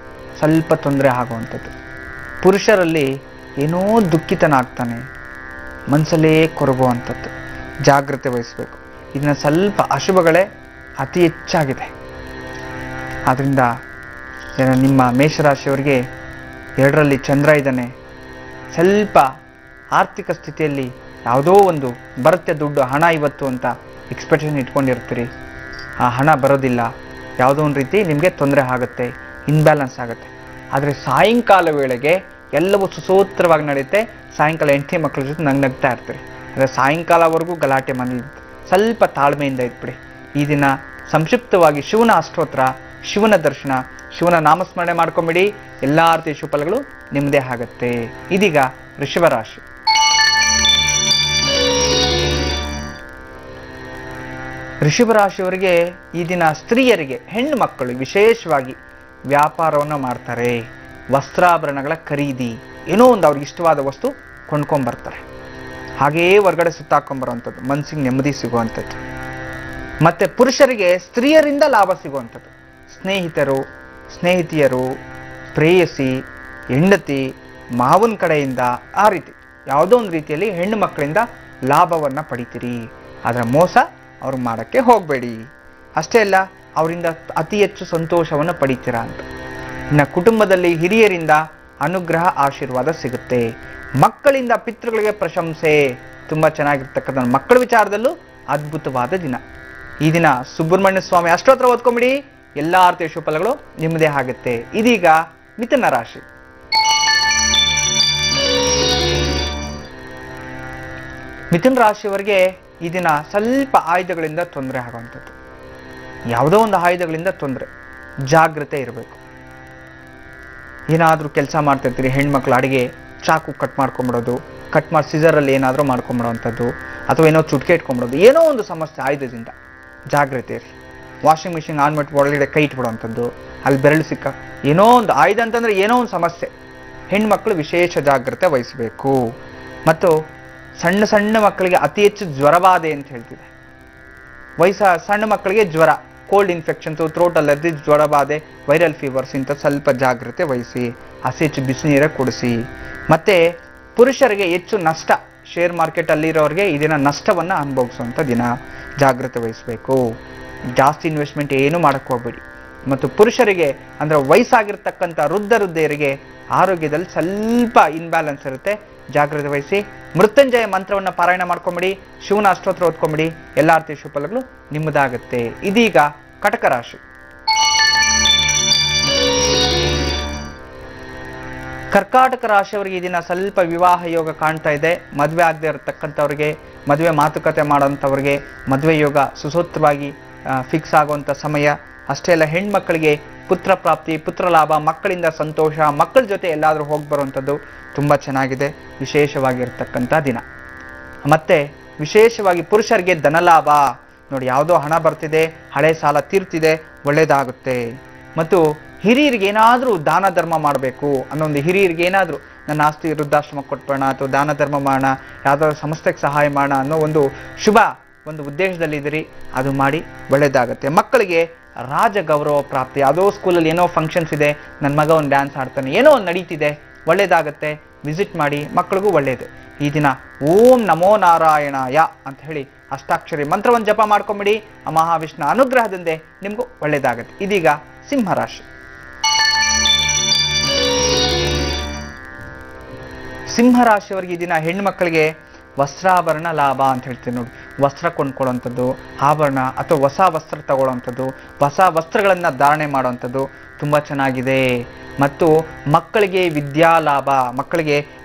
ಸ್ವಲ್ಪ ತೊಂದರೆ ಆಗುವಂಥದ್ದು. ಪುರುಷರಲ್ಲಿ ಏನೋ ದುಃಖಿತನಾಗ್ತಾನೆ, ಮನಸ್ಸಲ್ಲೇ ಕೊರಗುವಂಥದ್ದು, ಜಾಗ್ರತೆ ವಹಿಸಬೇಕು. ಇದನ್ನ ಸ್ವಲ್ಪ ಅಶುಭಗಳೇ ಅತಿ ಹೆಚ್ಚಾಗಿದೆ. ಆದ್ದರಿಂದ ನಿಮ್ಮ ಮೇಷರಾಶಿಯವರಿಗೆ 2ರಲ್ಲಿ ಚಂದ್ರ ಇದ್ದಾನೆ. ಸ್ವಲ್ಪ ಆರ್ಥಿಕ ಸ್ಥಿತಿಯಲ್ಲಿ ಯಾವುದೋ ಒಂದು ಬರುತ್ತೆ ದುಡ್ಡು, ಹಣ ಇವತ್ತು ಅಂತ ಎಕ್ಸ್ಪೆಕ್ಟೇಷನ್ ಇಟ್ಕೊಂಡಿರ್ತೀರಿ. ಆ ಹಣ ಬರೋದಿಲ್ಲ, ಯಾವುದೋ ಒಂದು ರೀತಿ ನಿಮಗೆ ತೊಂದರೆ ಆಗುತ್ತೆ, ಇನ್ಬ್ಯಾಲೆನ್ಸ್ ಆಗುತ್ತೆ. ಆದರೆ ಸಾಯಂಕಾಲ ವೇಳೆಗೆ ಎಲ್ಲವೂ ಸುಸೂತ್ರವಾಗಿ ನಡೆಯುತ್ತೆ. ಸಾಯಂಕಾಲ ಹೆಂಡತಿ ಮಕ್ಕಳ ಜೊತೆ ನಗ್ತಾ ಇರ್ತೀರಿ. ಅಂದರೆ ಸಾಯಂಕಾಲವರೆಗೂ ಗಲಾಟೆ ಮನೇಲಿ ಸ್ವಲ್ಪ ತಾಳ್ಮೆಯಿಂದ ಇದ್ಬಿಡಿ. ಈ ದಿನ ಸಂಕ್ಷಿಪ್ತವಾಗಿ ಶಿವನ ಅಷ್ಟೋತ್ರ, ಶಿವನ ದರ್ಶನ, ಶಿವನ ನಾಮಸ್ಮರಣೆ ಮಾಡ್ಕೊಂಬಿಡಿ. ಎಲ್ಲ ರೀತಿಯ ಶುಭಫಲಗಳು ನಿಮ್ಮದೇ ಆಗುತ್ತೆ. ಇದೀಗ ವೃಷಭ ರಾಶಿ. ವೃಷಭ ರಾಶಿಯವರಿಗೆ ಈ ದಿನ ಸ್ತ್ರೀಯರಿಗೆ, ಹೆಣ್ಣು ಮಕ್ಕಳು ವಿಶೇಷವಾಗಿ ವ್ಯಾಪಾರವನ್ನು ಮಾಡ್ತಾರೆ. ವಸ್ತ್ರಾಭರಣಗಳ ಖರೀದಿ, ಏನೋ ಒಂದು ಅವ್ರಿಗೆ ಇಷ್ಟವಾದ ವಸ್ತು ಕೊಂಡ್ಕೊಂಬರ್ತಾರೆ. ಹಾಗೆಯೇ ಹೊರಗಡೆ ಸುತ್ತಾಕೊಂಬರುವಂಥದ್ದು, ಮನಸ್ಸಿಗೆ ನೆಮ್ಮದಿ ಸಿಗುವಂಥದ್ದು. ಮತ್ತು ಪುರುಷರಿಗೆ ಸ್ತ್ರೀಯರಿಂದ ಲಾಭ ಸಿಗುವಂಥದ್ದು. ಸ್ನೇಹಿತರು, ಸ್ನೇಹಿತಿಯರು, ಪ್ರೇಯಸಿ, ಹೆಂಡತಿ, ಮಾವನ ಕಡೆಯಿಂದ ಆ ರೀತಿ ಯಾವುದೋ ಒಂದು ರೀತಿಯಲ್ಲಿ ಹೆಣ್ಣು ಮಕ್ಕಳಿಂದ ಲಾಭವನ್ನು ಪಡಿತೀರಿ. ಅದರ ಮೋಸ ಅವ್ರಿಗೆ ಮಾಡೋಕ್ಕೆ ಹೋಗಬೇಡಿ. ಅಷ್ಟೇ ಅಲ್ಲ, ಅವರಿಂದ ಅತಿ ಹೆಚ್ಚು ಸಂತೋಷವನ್ನು ಪಡಿತೀರಾ ಅಂತ. ಇನ್ನು ಕುಟುಂಬದಲ್ಲಿ ಹಿರಿಯರಿಂದ ಅನುಗ್ರಹ, ಆಶೀರ್ವಾದ ಸಿಗುತ್ತೆ. ಮಕ್ಕಳಿಂದ ಪಿತೃಗಳಿಗೆ ಪ್ರಶಂಸೆ, ತುಂಬ ಚೆನ್ನಾಗಿರ್ತಕ್ಕಂಥ ಮಕ್ಕಳ ವಿಚಾರದಲ್ಲೂ ಅದ್ಭುತವಾದ ದಿನ. ಈ ದಿನ ಸುಬ್ರಹ್ಮಣ್ಯ ಸ್ವಾಮಿ ಅಷ್ಟೋತ್ರ ಓದ್ಕೊಂಬಿಡಿ. ಎಲ್ಲ ಆರ್ಥಿಕ ಶುಭಫಲಗಳು ನಿಮ್ಮದೇ ಆಗುತ್ತೆ. ಇದೀಗ ಮಿಥುನ ರಾಶಿ. ಮಿಥುನ ರಾಶಿಯವರಿಗೆ ಈ ದಿನ ಸ್ವಲ್ಪ ಆಯುಧಗಳಿಂದ ತೊಂದರೆ ಆಗುವಂಥದ್ದು. ಯಾವುದೋ ಒಂದು ಆಯುಧಗಳಿಂದ ತೊಂದರೆ, ಜಾಗ್ರತೆ ಇರಬೇಕು. ಏನಾದರೂ ಕೆಲಸ ಮಾಡ್ತಿರ್ತೀರಿ, ಹೆಣ್ಮಕ್ಳು ಅಡುಗೆ ಚಾಕು ಕಟ್ ಮಾಡ್ಕೊಂಬಿಡೋದು, ಕಟ್ ಮಾಡಿ ಸಿಸರಲ್ಲಿ ಏನಾದರೂ ಮಾಡ್ಕೊಂಬಿಡೋವಂಥದ್ದು, ಅಥವಾ ಏನೋ ಚುಟ್ಕೆ ಇಟ್ಕೊಂಬಿಡೋದು, ಏನೋ ಒಂದು ಸಮಸ್ಯೆ ಆಯುಧದಿಂದ ಜಾಗ್ರತೆ ಇರಿ. ವಾಷಿಂಗ್ ಮಿಷಿನ್ ಆನ್ ಮಾಡಿ ಒಳಗಡೆ ಕೈ ಇಟ್ಬಿಡೋವಂಥದ್ದು, ಅಲ್ಲಿ ಬೆರಳು ಸಿಕ್ಕ, ಏನೋ ಒಂದು ಆಯುಧ ಅಂತಂದರೆ ಏನೋ ಒಂದು ಸಮಸ್ಯೆ. ಹೆಣ್ಮಕ್ಳು ವಿಶೇಷ ಜಾಗ್ರತೆ ವಹಿಸಬೇಕು. ಮತ್ತು ಸಣ್ಣ ಸಣ್ಣ ಮಕ್ಕಳಿಗೆ ಅತಿ ಹೆಚ್ಚು ಜ್ವರಬಾಧೆ ಅಂತ ಹೇಳ್ತಿದೆ. ಸಣ್ಣ ಮಕ್ಕಳಿಗೆ ಜ್ವರ, ಕೋಲ್ಡ್ ಇನ್ಫೆಕ್ಷನ್ಸು, ಥ್ರೋಟ್ ಅಲರ್ಜಿ, ಜ್ವರಬಾಧೆ, ವೈರಲ್ ಫೀವರ್ಸ್ ಇಂಥ ಸ್ವಲ್ಪ ಜಾಗ್ರತೆ ವಹಿಸಿ. ಹಸಿ ಹೆಚ್ಚು ಬಿಸಿನೀರ ಕುಡಿಸಿ. ಮತ್ತು ಪುರುಷರಿಗೆ ಹೆಚ್ಚು ನಷ್ಟ, ಶೇರ್ ಮಾರ್ಕೆಟಲ್ಲಿರೋರಿಗೆ ಈ ದಿನ ನಷ್ಟವನ್ನು ಅನುಭವಿಸುವಂಥ ದಿನ, ಜಾಗ್ರತೆ ವಹಿಸಬೇಕು. ಜಾಸ್ತಿ ಇನ್ವೆಸ್ಟ್ಮೆಂಟ್ ಏನು ಮಾಡೋಕ್ಕೆ ಹೋಗಬೇಡಿ. ಮತ್ತು ಪುರುಷರಿಗೆ ಅಂದರೆ ವಯಸ್ಸಾಗಿರ್ತಕ್ಕಂಥ ವೃದ್ಧರಿಗೆ ಆರೋಗ್ಯದಲ್ಲಿ ಸ್ವಲ್ಪ ಇನ್ಬ್ಯಾಲೆನ್ಸ್ ಇರುತ್ತೆ, ಜಾಗ್ರತೆ ವಹಿಸಿ. ಮೃತ್ಯುಂಜಯ ಮಂತ್ರವನ್ನು ಪಾರಾಯಣ ಮಾಡ್ಕೊಂಬಿಡಿ. ಶಿವನ ಅಷ್ಟೋತ್ರ ಓದ್ಕೊಂಬಿಡಿ. ಎಲ್ಲ ರೀತಿಯ ಶುಭಫಲಗಳು ನಿಮ್ಮದಾಗುತ್ತೆ. ಇದೀಗ ಕಟಕ ರಾಶಿ. ಕರ್ಕಾಟಕ ರಾಶಿಯವರಿಗೆ ಈ ದಿನ ಸ್ವಲ್ಪ ವಿವಾಹ ಯೋಗ ಕಾಣ್ತಾ ಇದೆ. ಮದುವೆ ಆಗದೆ ಇರತಕ್ಕಂಥವ್ರಿಗೆ, ಮದುವೆ ಮಾತುಕತೆ ಮಾಡೋಂಥವ್ರಿಗೆ ಮದುವೆ ಯೋಗ ಸುಸೂತ್ರವಾಗಿ ಫಿಕ್ಸ್ ಆಗುವಂಥ ಸಮಯ. ಅಷ್ಟೇ ಅಲ್ಲ, ಹೆಣ್ಮಕ್ಕಳಿಗೆ ಪುತ್ರ ಪ್ರಾಪ್ತಿ, ಪುತ್ರ ಲಾಭ, ಮಕ್ಕಳಿಂದ ಸಂತೋಷ, ಮಕ್ಕಳ ಜೊತೆ ಎಲ್ಲಾದರೂ ಹೋಗಿ ಬರುವಂಥದ್ದು ತುಂಬ ಚೆನ್ನಾಗಿದೆ, ವಿಶೇಷವಾಗಿರ್ತಕ್ಕಂಥ ದಿನ. ಮತ್ತು ವಿಶೇಷವಾಗಿ ಪುರುಷರಿಗೆ ಧನಲಾಭ ನೋಡಿ, ಯಾವುದೋ ಹಣ ಬರ್ತಿದೆ, ಹಳೆ ಸಾಲ ತೀರ್ತಿದೆ, ಒಳ್ಳೆಯದಾಗುತ್ತೆ. ಮತ್ತು ಹಿರಿಯರಿಗೆ ಏನಾದರೂ ದಾನ ಧರ್ಮ ಮಾಡಬೇಕು ಅನ್ನೋ ಒಂದು, ಹಿರಿಯರಿಗೆ ಏನಾದರೂ ನನ್ನ ಆಸ್ತಿ ವೃದ್ಧಾಶ್ರಮಕ್ಕೆ ಕೊಟ್ಬಿಡೋಣ ಅಥವಾ ದಾನ ಧರ್ಮ ಮಾಡೋಣ, ಯಾವುದಾದ್ರು ಸಂಸ್ಥೆಗೆ ಸಹಾಯ ಮಾಡೋಣ ಅನ್ನೋ ಒಂದು ಶುಭ ಒಂದು ಉದ್ದೇಶದಲ್ಲಿದ್ದೀರಿ, ಅದು ಮಾಡಿ, ಒಳ್ಳೆಯದಾಗುತ್ತೆ. ಮಕ್ಕಳಿಗೆ ರಾಜ ಗೌರವ ಪ್ರಾಪ್ತಿ, ಯಾವುದೋ ಸ್ಕೂಲಲ್ಲಿ ಏನೋ ಫಂಕ್ಷನ್ಸ್ ಇದೆ, ನನ್ನ ಮಗ ಒಂದು ಡ್ಯಾನ್ಸ್ ಆಡ್ತಾನೆ, ಏನೋ ಒಂದು ನಡೀತಿದೆ, ಒಳ್ಳೆಯದಾಗುತ್ತೆ, ವಿಸಿಟ್ ಮಾಡಿ, ಮಕ್ಕಳಿಗೂ ಒಳ್ಳೆಯದು. ಈ ದಿನ ಓಂ ನಮೋ ನಾರಾಯಣಾಯ ಅಂತ ಹೇಳಿ ಅಷ್ಟಾಕ್ಷರಿ ಮಂತ್ರವನ್ನು ಜಪ ಮಾಡ್ಕೊಂಬಿಡಿ. ಆ ಮಹಾವಿಷ್ಣು ಅನುಗ್ರಹದಿಂದ ನಿಮಗೂ ಒಳ್ಳೆಯದಾಗುತ್ತೆ. ಇದೀಗ ಸಿಂಹರಾಶಿ. ಸಿಂಹರಾಶಿಯವರಿಗೆ ಈ ದಿನ ಹೆಣ್ಮಕ್ಕಳಿಗೆ ವಸ್ತ್ರಾಭರಣ ಲಾಭ ಅಂತ ಹೇಳ್ತೀವಿ ನೋಡಿ. ವಸ್ತ್ರ ಕೊಂಡ್ಕೊಳ್ಳೋವಂಥದ್ದು, ಆಭರಣ ಅಥವಾ ಹೊಸ ವಸ್ತ್ರ ತಗೊಳ್ಳೋವಂಥದ್ದು, ಹೊಸ ವಸ್ತ್ರಗಳನ್ನು ಧಾರಣೆ ಮಾಡುವಂಥದ್ದು ತುಂಬ ಚೆನ್ನಾಗಿದೆ. ಮತ್ತು ಮಕ್ಕಳಿಗೆ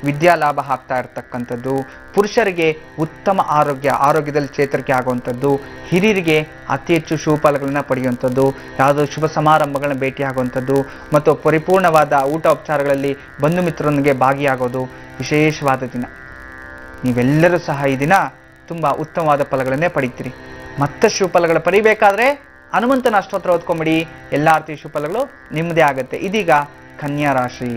ವಿದ್ಯಾಲಾಭ ಆಗ್ತಾ ಇರ್ತಕ್ಕಂಥದ್ದು. ಪುರುಷರಿಗೆ ಉತ್ತಮ ಆರೋಗ್ಯದಲ್ಲಿ ಚೇತರಿಕೆ ಆಗುವಂಥದ್ದು. ಹಿರಿಯರಿಗೆ ಅತಿ ಹೆಚ್ಚು ಶುಭಫಲಗಳನ್ನು ಪಡೆಯುವಂಥದ್ದು, ಯಾವುದೋ ಶುಭ ಸಮಾರಂಭಗಳನ್ನ ಭೇಟಿಯಾಗುವಂಥದ್ದು, ಮತ್ತು ಪರಿಪೂರ್ಣವಾದ ಊಟ ಉಪಚಾರಗಳಲ್ಲಿ ಬಂಧು ಮಿತ್ರರೊಂದಿಗೆ ಭಾಗಿಯಾಗೋದು ವಿಶೇಷವಾದ ದಿನ. ನೀವೆಲ್ಲರೂ ಸಹ ಈ ದಿನ ತುಂಬ ಉತ್ತಮವಾದ ಫಲಗಳನ್ನೇ ಪಡಿತೀರಿ. ಮತ್ತಷ್ಟು ಫಲಗಳು ಪಡಿಬೇಕಾದ್ರೆ ಹನುಮಂತನ ಅಷ್ಟೋತ್ರ ಓದ್ಕೊಂಬಿಡಿ. ಎಲ್ಲ ರೀತಿಯ ಶುಭಫಲಗಳು ನಿಮ್ಮದೇ ಆಗುತ್ತೆ. ಇದೀಗ ಕನ್ಯಾ ರಾಶಿ.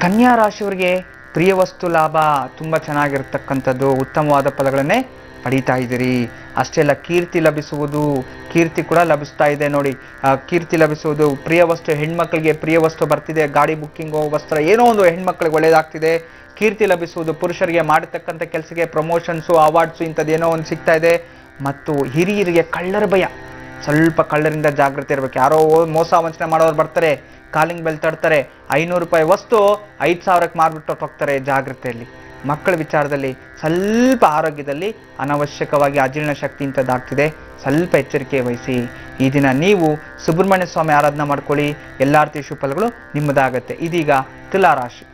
ಕನ್ಯಾ ರಾಶಿಯವರಿಗೆ ಪ್ರಿಯ ವಸ್ತು ಲಾಭ ತುಂಬ ಚೆನ್ನಾಗಿರ್ತಕ್ಕಂಥದ್ದು, ಉತ್ತಮವಾದ ಫಲಗಳನ್ನೇ ಪಡೀತಾ ಇದ್ದೀರಿ. ಅಷ್ಟೇ ಅಲ್ಲ, ಕೀರ್ತಿ ಲಭಿಸುವುದು, ಕೀರ್ತಿ ಕೂಡ ಲಭಿಸ್ತಾ ಇದೆ ನೋಡಿ. ಕೀರ್ತಿ ಲಭಿಸುವುದು, ಪ್ರಿಯ ವಸ್ತು, ಹೆಣ್ಮಕ್ಳಿಗೆ ಪ್ರಿಯ ವಸ್ತು ಬರ್ತಿದೆ, ಗಾಡಿ ಬುಕ್ಕಿಂಗು, ವಸ್ತ್ರ, ಏನೋ ಒಂದು ಹೆಣ್ಮಕ್ಳಿಗೆ ಒಳ್ಳೇದಾಗ್ತಿದೆ. ಕೀರ್ತಿ ಲಭಿಸುವುದು, ಪುರುಷರಿಗೆ ಮಾಡತಕ್ಕಂಥ ಕೆಲಸಕ್ಕೆ ಪ್ರಮೋಷನ್ಸು, ಅವಾರ್ಡ್ಸು ಇಂಥದ್ದೇನೋ ಒಂದು ಸಿಗ್ತಾ ಇದೆ. ಮತ್ತು ಹಿರಿಯರಿಗೆ ಕಳ್ಳರ ಭಯ, ಸ್ವಲ್ಪ ಕಳ್ಳರಿಂದ ಜಾಗೃತಿ ಇರಬೇಕು. ಯಾರೋ ಮೋಸ ವಂಚನೆ ಮಾಡೋರು ಬರ್ತಾರೆ, ಕಾಲಿಂಗ್ ಬೆಲ್ ತಡ್ತಾರೆ, 500 ರೂಪಾಯಿ ವಸ್ತು 5,000ಕ್ಕೆ ಮಾರ್ಬಿಟ್ಟು ಹೋಗ್ತಾರೆ. ಜಾಗೃತಿಯಲ್ಲಿ ಮಕ್ಕಳ ವಿಚಾರದಲ್ಲಿ ಸ್ವಲ್ಪ ಆರೋಗ್ಯದಲ್ಲಿ ಅನವಶ್ಯಕವಾಗಿ ಅಜೀರ್ಣ ಶಕ್ತಿ ಇಂಥದ್ದಾಗ್ತಿದೆ, ಸ್ವಲ್ಪ ಎಚ್ಚರಿಕೆ ವಹಿಸಿ. ಈ ದಿನ ನೀವು ಸುಬ್ರಹ್ಮಣ್ಯ ಸ್ವಾಮಿ ಆರಾಧನೆ ಮಾಡ್ಕೊಳ್ಳಿ, ಎಲ್ಲ ರೀತಿಯ ಶುಭಫಲಗಳು ನಿಮ್ಮದಾಗತ್ತೆ. ಇದೀಗ ತುಲಾ ರಾಶಿ.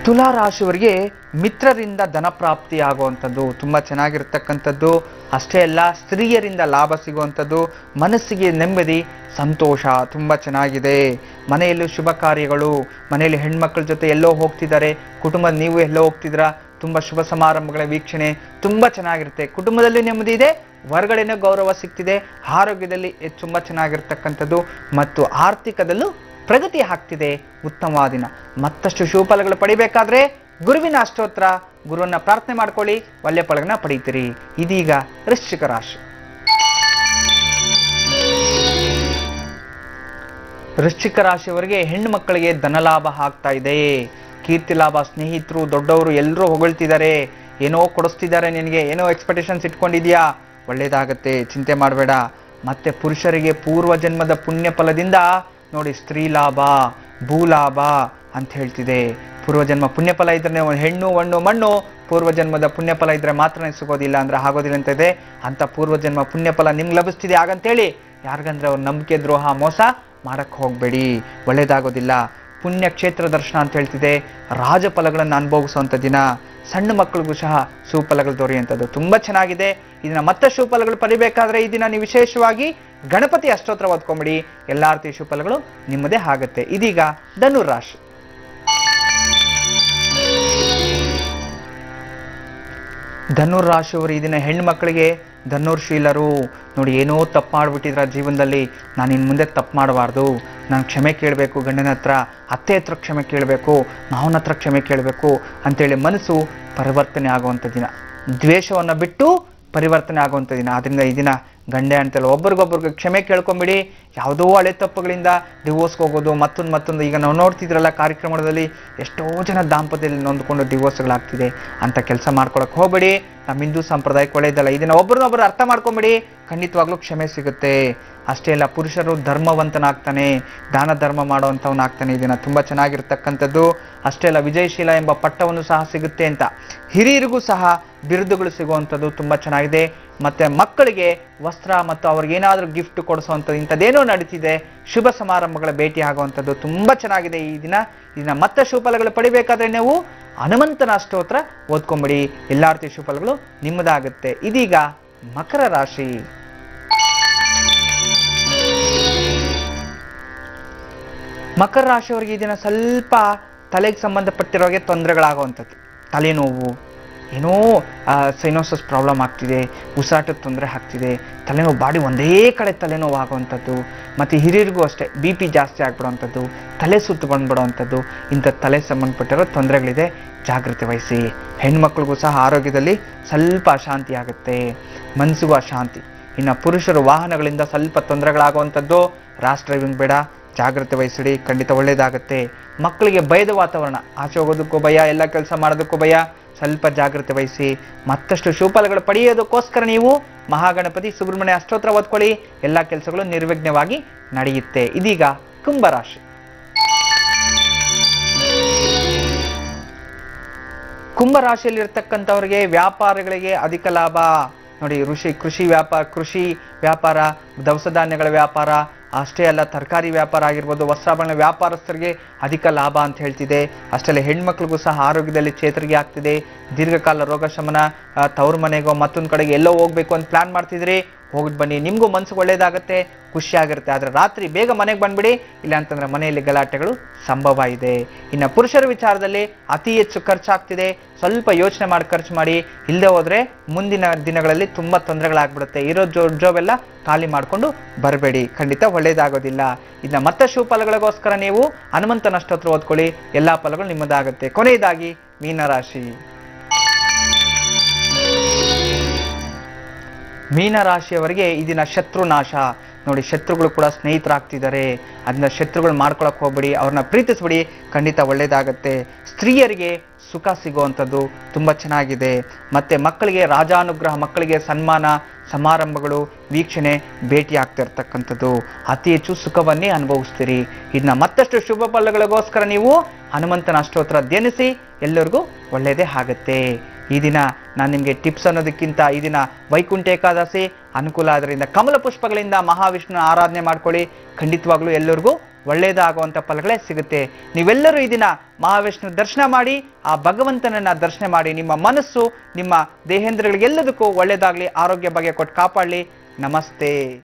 ತುಲಾ ರಾಶಿಯವರಿಗೆ ಮಿತ್ರರಿಂದ ಧನ ಪ್ರಾಪ್ತಿ ಆಗುವಂಥದ್ದು ತುಂಬ ಚೆನ್ನಾಗಿರ್ತಕ್ಕಂಥದ್ದು. ಅಷ್ಟೇ ಅಲ್ಲ, ಸ್ತ್ರೀಯರಿಂದ ಲಾಭ ಸಿಗುವಂಥದ್ದು, ಮನಸ್ಸಿಗೆ ನೆಮ್ಮದಿ, ಸಂತೋಷ ತುಂಬ ಚೆನ್ನಾಗಿದೆ. ಮನೆಯಲ್ಲಿ ಶುಭ ಕಾರ್ಯಗಳು, ಮನೆಯಲ್ಲಿ ಹೆಣ್ಮಕ್ಳ ಜೊತೆ ಎಲ್ಲೋ ಹೋಗ್ತಿದ್ದಾರೆ, ಕುಟುಂಬದ ನೀವು ಎಲ್ಲೋ ಹೋಗ್ತಿದ್ದೀರಾ, ತುಂಬ ಶುಭ ಸಮಾರಂಭಗಳ ವೀಕ್ಷಣೆ ತುಂಬ ಚೆನ್ನಾಗಿರುತ್ತೆ. ಕುಟುಂಬದಲ್ಲಿ ನೆಮ್ಮದಿ ಇದೆ, ಹೊರಗಡೆನೂ ಗೌರವ ಸಿಗ್ತಿದೆ, ಆರೋಗ್ಯದಲ್ಲಿ ತುಂಬ ಚೆನ್ನಾಗಿರ್ತಕ್ಕಂಥದ್ದು ಮತ್ತು ಆರ್ಥಿಕದಲ್ಲೂ ಪ್ರಗತಿ ಆಗ್ತಿದೆ. ಉತ್ತಮವಾದ ದಿನ. ಮತ್ತಷ್ಟು ಶುಭಫಲಗಳು ಪಡಿಬೇಕಾದ್ರೆ ಗುರುವಿನ ಅಷ್ಟೋತ್ರ, ಗುರುವನ್ನ ಪ್ರಾರ್ಥನೆ ಮಾಡ್ಕೊಳ್ಳಿ, ಒಳ್ಳೆ ಫಲಗಳನ್ನ ಪಡೀತೀರಿ. ಇದೀಗ ವೃಶ್ಚಿಕ ರಾಶಿ. ವೃಶ್ಚಿಕ ರಾಶಿಯವರಿಗೆ ಹೆಣ್ಣು ಮಕ್ಕಳಿಗೆ ಧನಲಾಭ ಆಗ್ತಾ ಇದೆ, ಕೀರ್ತಿ ಲಾಭ, ಸ್ನೇಹಿತರು ದೊಡ್ಡವರು ಎಲ್ಲರೂ ಹೊಗಳ್ತಿದ್ದಾರೆ, ಏನೋ ಕೊಡಿಸ್ತಿದ್ದಾರೆ, ನಿನಗೆ ಏನೋ ಎಕ್ಸ್ಪೆಕ್ಟೇಷನ್ಸ್ ಇಟ್ಕೊಂಡಿದ್ಯಾ, ಒಳ್ಳೇದಾಗತ್ತೆ, ಚಿಂತೆ ಮಾಡಬೇಡ. ಮತ್ತೆ ಪುರುಷರಿಗೆ ಪೂರ್ವ ಜನ್ಮದ ಪುಣ್ಯ ಫಲದಿಂದ ನೋಡಿ ಸ್ತ್ರೀ ಲಾಭ, ಭೂಲಾಭ ಅಂತ ಹೇಳ್ತಿದೆ. ಪೂರ್ವಜನ್ಮ ಪುಣ್ಯಫಲ ಇದ್ರೆ ಹೆಣ್ಣು ಹಣ್ಣು ಮಣ್ಣು, ಪೂರ್ವಜನ್ಮದ ಪುಣ್ಯಫಲ ಇದ್ರೆ ಮಾತ್ರ ಸಿಗೋದಿಲ್ಲ ಅಂದ್ರೆ ಆಗೋದಿಲ್ಲ ಅಂತ ಇದೆ. ಅಂತ ಪೂರ್ವಜನ್ಮ ಪುಣ್ಯಫಲ ನಿಮ್ಗೆ ಲಭಿಸ್ತಿದೆ ಹಾಗಂತೇಳಿ ಯಾರಿಗಂದ್ರೆ ಅವ್ರ ನಂಬಿಕೆ ದ್ರೋಹ ಮೋಸ ಮಾಡಕ್ಕೆ ಹೋಗಬೇಡಿ, ಒಳ್ಳೇದಾಗೋದಿಲ್ಲ. ಪುಣ್ಯ ಕ್ಷೇತ್ರ ದರ್ಶನ ಅಂತ ಹೇಳ್ತಿದೆ, ರಾಜಫಲಗಳನ್ನು ಅನುಭವಿಸುವಂಥ ದಿನ. ಸಣ್ಣ ಮಕ್ಕಳಿಗೂ ಸಹ ಸುಫಲಗಳು ದೊರೆಯುವಂಥದ್ದು ತುಂಬ ಚೆನ್ನಾಗಿದೆ. ಇದನ್ನ ಮತ್ತೆ ಶುಭಫಲಗಳು ಪಡಿಬೇಕಾದ್ರೆ ಈ ದಿನ ನೀವು ವಿಶೇಷವಾಗಿ ಗಣಪತಿ ಅಷ್ಟೋತ್ರ ಓದ್ಕೊಂಬಿಡಿ, ಎಲ್ಲ ರೀತಿಯ ಶುಭಫಲಗಳು ನಿಮ್ಮದೇ ಆಗುತ್ತೆ. ಇದೀಗ ಧನುರ್ ರಾಶಿ. ಧನುರ್ ರಾಶಿಯವರು ಈ ದಿನ ಹೆಣ್ಣು ಮಕ್ಕಳಿಗೆ ಧನುರ್ಶೀಲರು. ನೋಡಿ, ಏನೋ ತಪ್ಪು ಮಾಡಿಬಿಟ್ಟಿದ್ರ ಜೀವನದಲ್ಲಿ, ನಾನು ಇನ್ನು ಮುಂದೆ ತಪ್ಪು ಮಾಡಬಾರ್ದು, ನಾನು ಕ್ಷಮೆ ಕೇಳಬೇಕು, ಗಂಡನ ಹತ್ರ, ಅತ್ತೆ ಹತ್ರ ಕ್ಷಮೆ ಕೇಳಬೇಕು, ಮಾವನ ಹತ್ರ ಕ್ಷಮೆ ಕೇಳಬೇಕು ಅಂತೇಳಿ ಮನಸ್ಸು ಪರಿವರ್ತನೆ ಆಗುವಂಥ ದಿನ. ದ್ವೇಷವನ್ನು ಬಿಟ್ಟು ಪರಿವರ್ತನೆ ಆಗುವಂಥ ದಿನ. ಆದ್ದರಿಂದ ಈ ದಿನ ಗಂಡೆ ಅಂತೇಳಿ ಒಬ್ರಿಗೊಬ್ರಿಗೆ ಕ್ಷಮೆ ಕೇಳ್ಕೊಂಬಿಡಿ. ಯಾವುದೋ ಹಳೆ ತಪ್ಪುಗಳಿಂದ ಡಿವೋರ್ಸ್ಗೆ ಹೋಗೋದು, ಮತ್ತೊಂದು ಈಗ ನಾವು ನೋಡ್ತಿದ್ರಲ್ಲ ಕಾರ್ಯಕ್ರಮದಲ್ಲಿ ಎಷ್ಟೋ ಜನ ದಾಂಪತ್ಯದಲ್ಲಿ ನೊಂದ್ಕೊಂಡು ಡಿವೋರ್ಸ್ಗಳಾಗ್ತಿದೆ. ಅಂತ ಕೆಲಸ ಮಾಡ್ಕೊಳಕ್ಕೆ ಹೋಗಬೇಡಿ. ನಮ್ಮ ಹಿಂದೂ ಸಂಪ್ರದಾಯಕ್ಕೆ ಒಳ್ಳೆಯದಲ್ಲ. ಇದನ್ನು ಒಬ್ರನ್ನೊಬ್ರು ಅರ್ಥ ಮಾಡ್ಕೊಂಬಿಡಿ, ಖಂಡಿತವಾಗ್ಲೂ ಕ್ಷಮೆ ಸಿಗುತ್ತೆ. ಅಷ್ಟೇ ಅಲ್ಲ, ಪುರುಷರು ಧರ್ಮವಂತನಾಗ್ತಾನೆ, ದಾನ ಧರ್ಮ ಮಾಡುವಂಥವನಾಗ್ತಾನೆ. ಇದನ್ನು ತುಂಬ ಚೆನ್ನಾಗಿರ್ತಕ್ಕಂಥದ್ದು. ಅಷ್ಟೇ ಅಲ್ಲ, ವಿಜಯಶೀಲ ಎಂಬ ಪಟ್ಟವನ್ನು ಸಹ ಸಿಗುತ್ತೆ ಅಂತ. ಹಿರಿಯರಿಗೂ ಸಹ ಬಿರುದುಗಳು ಸಿಗುವಂಥದ್ದು ತುಂಬ ಚೆನ್ನಾಗಿದೆ. ಮತ್ತು ಮಕ್ಕಳಿಗೆ ವಸ್ತ್ರ ಮತ್ತು ಅವ್ರಿಗೇನಾದರೂ ಗಿಫ್ಟ್ ಕೊಡಿಸುವಂಥದ್ದು ಇಂಥದ್ದೇನೋ ನಡೀತಿದೆ. ಶುಭ ಸಮಾರಂಭಗಳ ಭೇಟಿ ಆಗುವಂಥದ್ದು ತುಂಬ ಚೆನ್ನಾಗಿದೆ ಈ ದಿನ. ಇದನ್ನ ಮತ್ತೆ ಶುಭಫಲಗಳು ಪಡಿಬೇಕಾದ್ರೆ ನೀವು ಹನುಮಂತನ ಅಷ್ಟೋತ್ರ ಓದ್ಕೊಂಬಿಡಿ, ಎಲ್ಲ ರೀತಿಯ ಶುಭಫಲಗಳು ನಿಮ್ಮದಾಗುತ್ತೆ. ಇದೀಗ ಮಕರ ರಾಶಿ. ಮಕರ ರಾಶಿಯವರಿಗೆ ಈ ದಿನ ಸ್ವಲ್ಪ ತಲೆಗೆ ಸಂಬಂಧಪಟ್ಟಿರೋಗೆ ತೊಂದರೆಗಳಾಗುವಂಥದ್ದು. ತಲೆನೋವು, ಏನೋ ಸೈನೋಸಸ್ ಪ್ರಾಬ್ಲಮ್ ಆಗ್ತಿದೆ, ಉಸಿರಾಟದ ತೊಂದರೆ ಆಗ್ತಿದೆ, ತಲೆನೋವು, ಬಾಡಿ ಒಂದೇ ಕಡೆ ತಲೆನೋವು ಆಗುವಂಥದ್ದು. ಮತ್ತು ಹಿರಿಯರಿಗೂ ಅಷ್ಟೇ BP ಜಾಸ್ತಿ ಆಗ್ಬಿಡುವಂಥದ್ದು, ತಲೆ ಸುತ್ತು ಬಂದ್ಬಿಡುವಂಥದ್ದು, ಇಂಥ ತಲೆ ಸಂಬಂಧಪಟ್ಟಿರೋ ತೊಂದರೆಗಳಿದೆ, ಜಾಗೃತಿ ವಹಿಸಿ. ಹೆಣ್ಮಕ್ಳಿಗೂ ಸಹ ಆರೋಗ್ಯದಲ್ಲಿ ಸ್ವಲ್ಪ ಅಶಾಂತಿ ಆಗುತ್ತೆ, ಮನಸ್ಸಿಗೂ ಅಶಾಂತಿ. ಇನ್ನು ಪುರುಷರು ವಾಹನಗಳಿಂದ ಸ್ವಲ್ಪ ತೊಂದರೆಗಳಾಗುವಂಥದ್ದು, ರ್ಯಾಶ್ ಡ್ರೈವಿಂಗ್ ಬೇಡ, ಜಾಗ್ರತೆ ವಹಿಸಿಡಿ, ಖಂಡಿತ ಒಳ್ಳೆಯದಾಗುತ್ತೆ. ಮಕ್ಕಳಿಗೆ ಭಯದ ವಾತಾವರಣ, ಆಚೆ ಹೋಗೋದಕ್ಕೂ ಭಯ, ಎಲ್ಲ ಕೆಲಸ ಮಾಡೋದಕ್ಕೂ ಭಯ, ಸ್ವಲ್ಪ ಜಾಗ್ರತೆ ವಹಿಸಿ. ಮತ್ತಷ್ಟು ಶುಭಫಲಗಳು ಪಡೆಯೋದಕ್ಕೋಸ್ಕರ ನೀವು ಮಹಾಗಣಪತಿ ಸುಬ್ರಹ್ಮಣ್ಯ ಅಷ್ಟೋತ್ರ ಓದ್ಕೊಳ್ಳಿ, ಎಲ್ಲ ಕೆಲಸಗಳು ನಿರ್ವಿಘ್ನವಾಗಿ ನಡೆಯುತ್ತೆ. ಇದೀಗ ಕುಂಭರಾಶಿ. ಕುಂಭರಾಶಿಯಲ್ಲಿರ್ತಕ್ಕಂಥವ್ರಿಗೆ ವ್ಯಾಪಾರಗಳಿಗೆ ಅಧಿಕ ಲಾಭ. ನೋಡಿ, ಕೃಷಿ ವ್ಯಾಪಾರ, ದವಸ ಧಾನ್ಯಗಳ ವ್ಯಾಪಾರ, ಅಷ್ಟೇ ಅಲ್ಲ ತರಕಾರಿ ವ್ಯಾಪಾರ ಆಗಿರ್ಬೋದು, ವಸ್ತ್ರಾಭರಣ ವ್ಯಾಪಾರಸ್ಥರಿಗೆ ಅಧಿಕ ಲಾಭ ಅಂತ ಹೇಳ್ತಿದೆ. ಅಷ್ಟೇ ಹೆಣ್ಮಕ್ಳಿಗೂ ಸಹ ಆರೋಗ್ಯದಲ್ಲಿ ಚೇತರಿಕೆ ಆಗ್ತಿದೆ. ದೀರ್ಘಕಾಲ ರೋಗ ಶಮನ, ತವ್ರ ಮನೆಗೋ ಮತ್ತೊಂದು ಕಡೆಗೆ ಎಲ್ಲೋ ಹೋಗ್ಬೇಕು ಅಂತ ಪ್ಲಾನ್ ಮಾಡ್ತಿದ್ರಿ, ಹೋಗಿ ಬನ್ನಿ, ನಿಮಗೂ ಮನಸ್ಸು ಒಳ್ಳೇದಾಗುತ್ತೆ, ಖುಷಿಯಾಗಿರುತ್ತೆ. ಆದರೆ ರಾತ್ರಿ ಬೇಗ ಮನೆಗೆ ಬಂದ್ಬಿಡಿ, ಇಲ್ಲ ಅಂತಂದ್ರೆ ಮನೆಯಲ್ಲಿ ಗಲಾಟೆಗಳು ಸಂಭವ ಇದೆ. ಇನ್ನು ಪುರುಷರ ವಿಚಾರದಲ್ಲಿ ಅತಿ ಹೆಚ್ಚು ಖರ್ಚಾಗ್ತಿದೆ, ಸ್ವಲ್ಪ ಯೋಚನೆ ಮಾಡಿ ಖರ್ಚು ಮಾಡಿ, ಇಲ್ಲದೆ ಹೋದ್ರೆ ಮುಂದಿನ ದಿನಗಳಲ್ಲಿ ತುಂಬ ತೊಂದರೆಗಳಾಗ್ಬಿಡುತ್ತೆ. ಇರೋ ಜಾಬ್ ಎಲ್ಲ ಖಾಲಿ ಮಾಡಿಕೊಂಡು ಬರಬೇಡಿ, ಖಂಡಿತ ಒಳ್ಳೇದಾಗೋದಿಲ್ಲ. ಇನ್ನು ಮತ್ತೆ ಶುಭ ಫಲಗಳಿಗೋಸ್ಕರ ನೀವು ಹನುಮಂತನ ಅಷ್ಟೋತ್ರ ಓದ್ಕೊಳ್ಳಿ, ಎಲ್ಲ ಫಲಗಳು ನಿಮ್ಮದಾಗುತ್ತೆ. ಕೊನೆಯದಾಗಿ ಮೀನರಾಶಿ. ಮೀನರಾಶಿಯವರಿಗೆ ಈ ದಿನ ಶತ್ರುನಾಶ. ನೋಡಿ, ಶತ್ರುಗಳು ಕೂಡ ಸ್ನೇಹಿತರಾಗ್ತಿದ್ದಾರೆ. ಅದನ್ನ ಶತ್ರುಗಳು ಮಾಡ್ಕೊಳಕ್ ಹೋಗ್ಬೇಡಿ, ಅವ್ರನ್ನ ಪ್ರೀತಿಸ್ಬಿಡಿ, ಖಂಡಿತ ಒಳ್ಳೇದಾಗತ್ತೆ. ಸ್ತ್ರೀಯರಿಗೆ ಸುಖ ಸಿಗುವಂಥದ್ದು ತುಂಬ ಚೆನ್ನಾಗಿದೆ. ಮತ್ತೆ ಮಕ್ಕಳಿಗೆ ರಾಜಾನುಗ್ರಹ, ಮಕ್ಕಳಿಗೆ ಸನ್ಮಾನ ಸಮಾರಂಭಗಳು, ವೀಕ್ಷಣೆ, ಭೇಟಿ ಆಗ್ತಿರ್ತಕ್ಕಂಥದ್ದು. ಅತಿ ಹೆಚ್ಚು ಸುಖವನ್ನೇ ಅನುಭವಿಸ್ತೀರಿ. ಇದನ್ನ ಮತ್ತಷ್ಟು ಶುಭ ಫಲಗಳಿಗೋಸ್ಕರ ನೀವು ಹನುಮಂತನ ಅಷ್ಟೋತ್ರ ಧ್ಯಾನಿಸಿ, ಎಲ್ಲರಿಗೂ ಒಳ್ಳೆಯದೇ ಆಗುತ್ತೆ. ಈ ದಿನ ನಾನು ನಿಮಗೆ ಟಿಪ್ಸ್ ಅನ್ನೋದಕ್ಕಿಂತ ಈ ದಿನ ವೈಕುಂಠ ಏಕಾದಶಿ ಅನುಕೂಲ ಆದ್ರಿಂದ ಕಮಲ ಪುಷ್ಪಗಳಿಂದ ಮಹಾವಿಷ್ಣುನ ಆರಾಧನೆ ಮಾಡ್ಕೊಳ್ಳಿ, ಖಂಡಿತವಾಗ್ಲೂ ಎಲ್ಲರಿಗೂ ಒಳ್ಳೆಯದಾಗುವಂಥ ಫಲಗಳೇ ಸಿಗುತ್ತೆ. ನೀವೆಲ್ಲರೂ ಈ ದಿನ ಮಹಾವಿಷ್ಣು ದರ್ಶನ ಮಾಡಿ, ಆ ಭಗವಂತನನ್ನ ದರ್ಶನ ಮಾಡಿ, ನಿಮ್ಮ ಮನಸ್ಸು ನಿಮ್ಮ ದೇಹೇಂದ್ರಗಳಿಗೆಲ್ಲದಕ್ಕೂ ಒಳ್ಳೆಯದಾಗಲಿ, ಆರೋಗ್ಯ ಬಗ್ಗೆ ಕೊಟ್ಟು ಕಾಪಾಡಲಿ. ನಮಸ್ತೆ.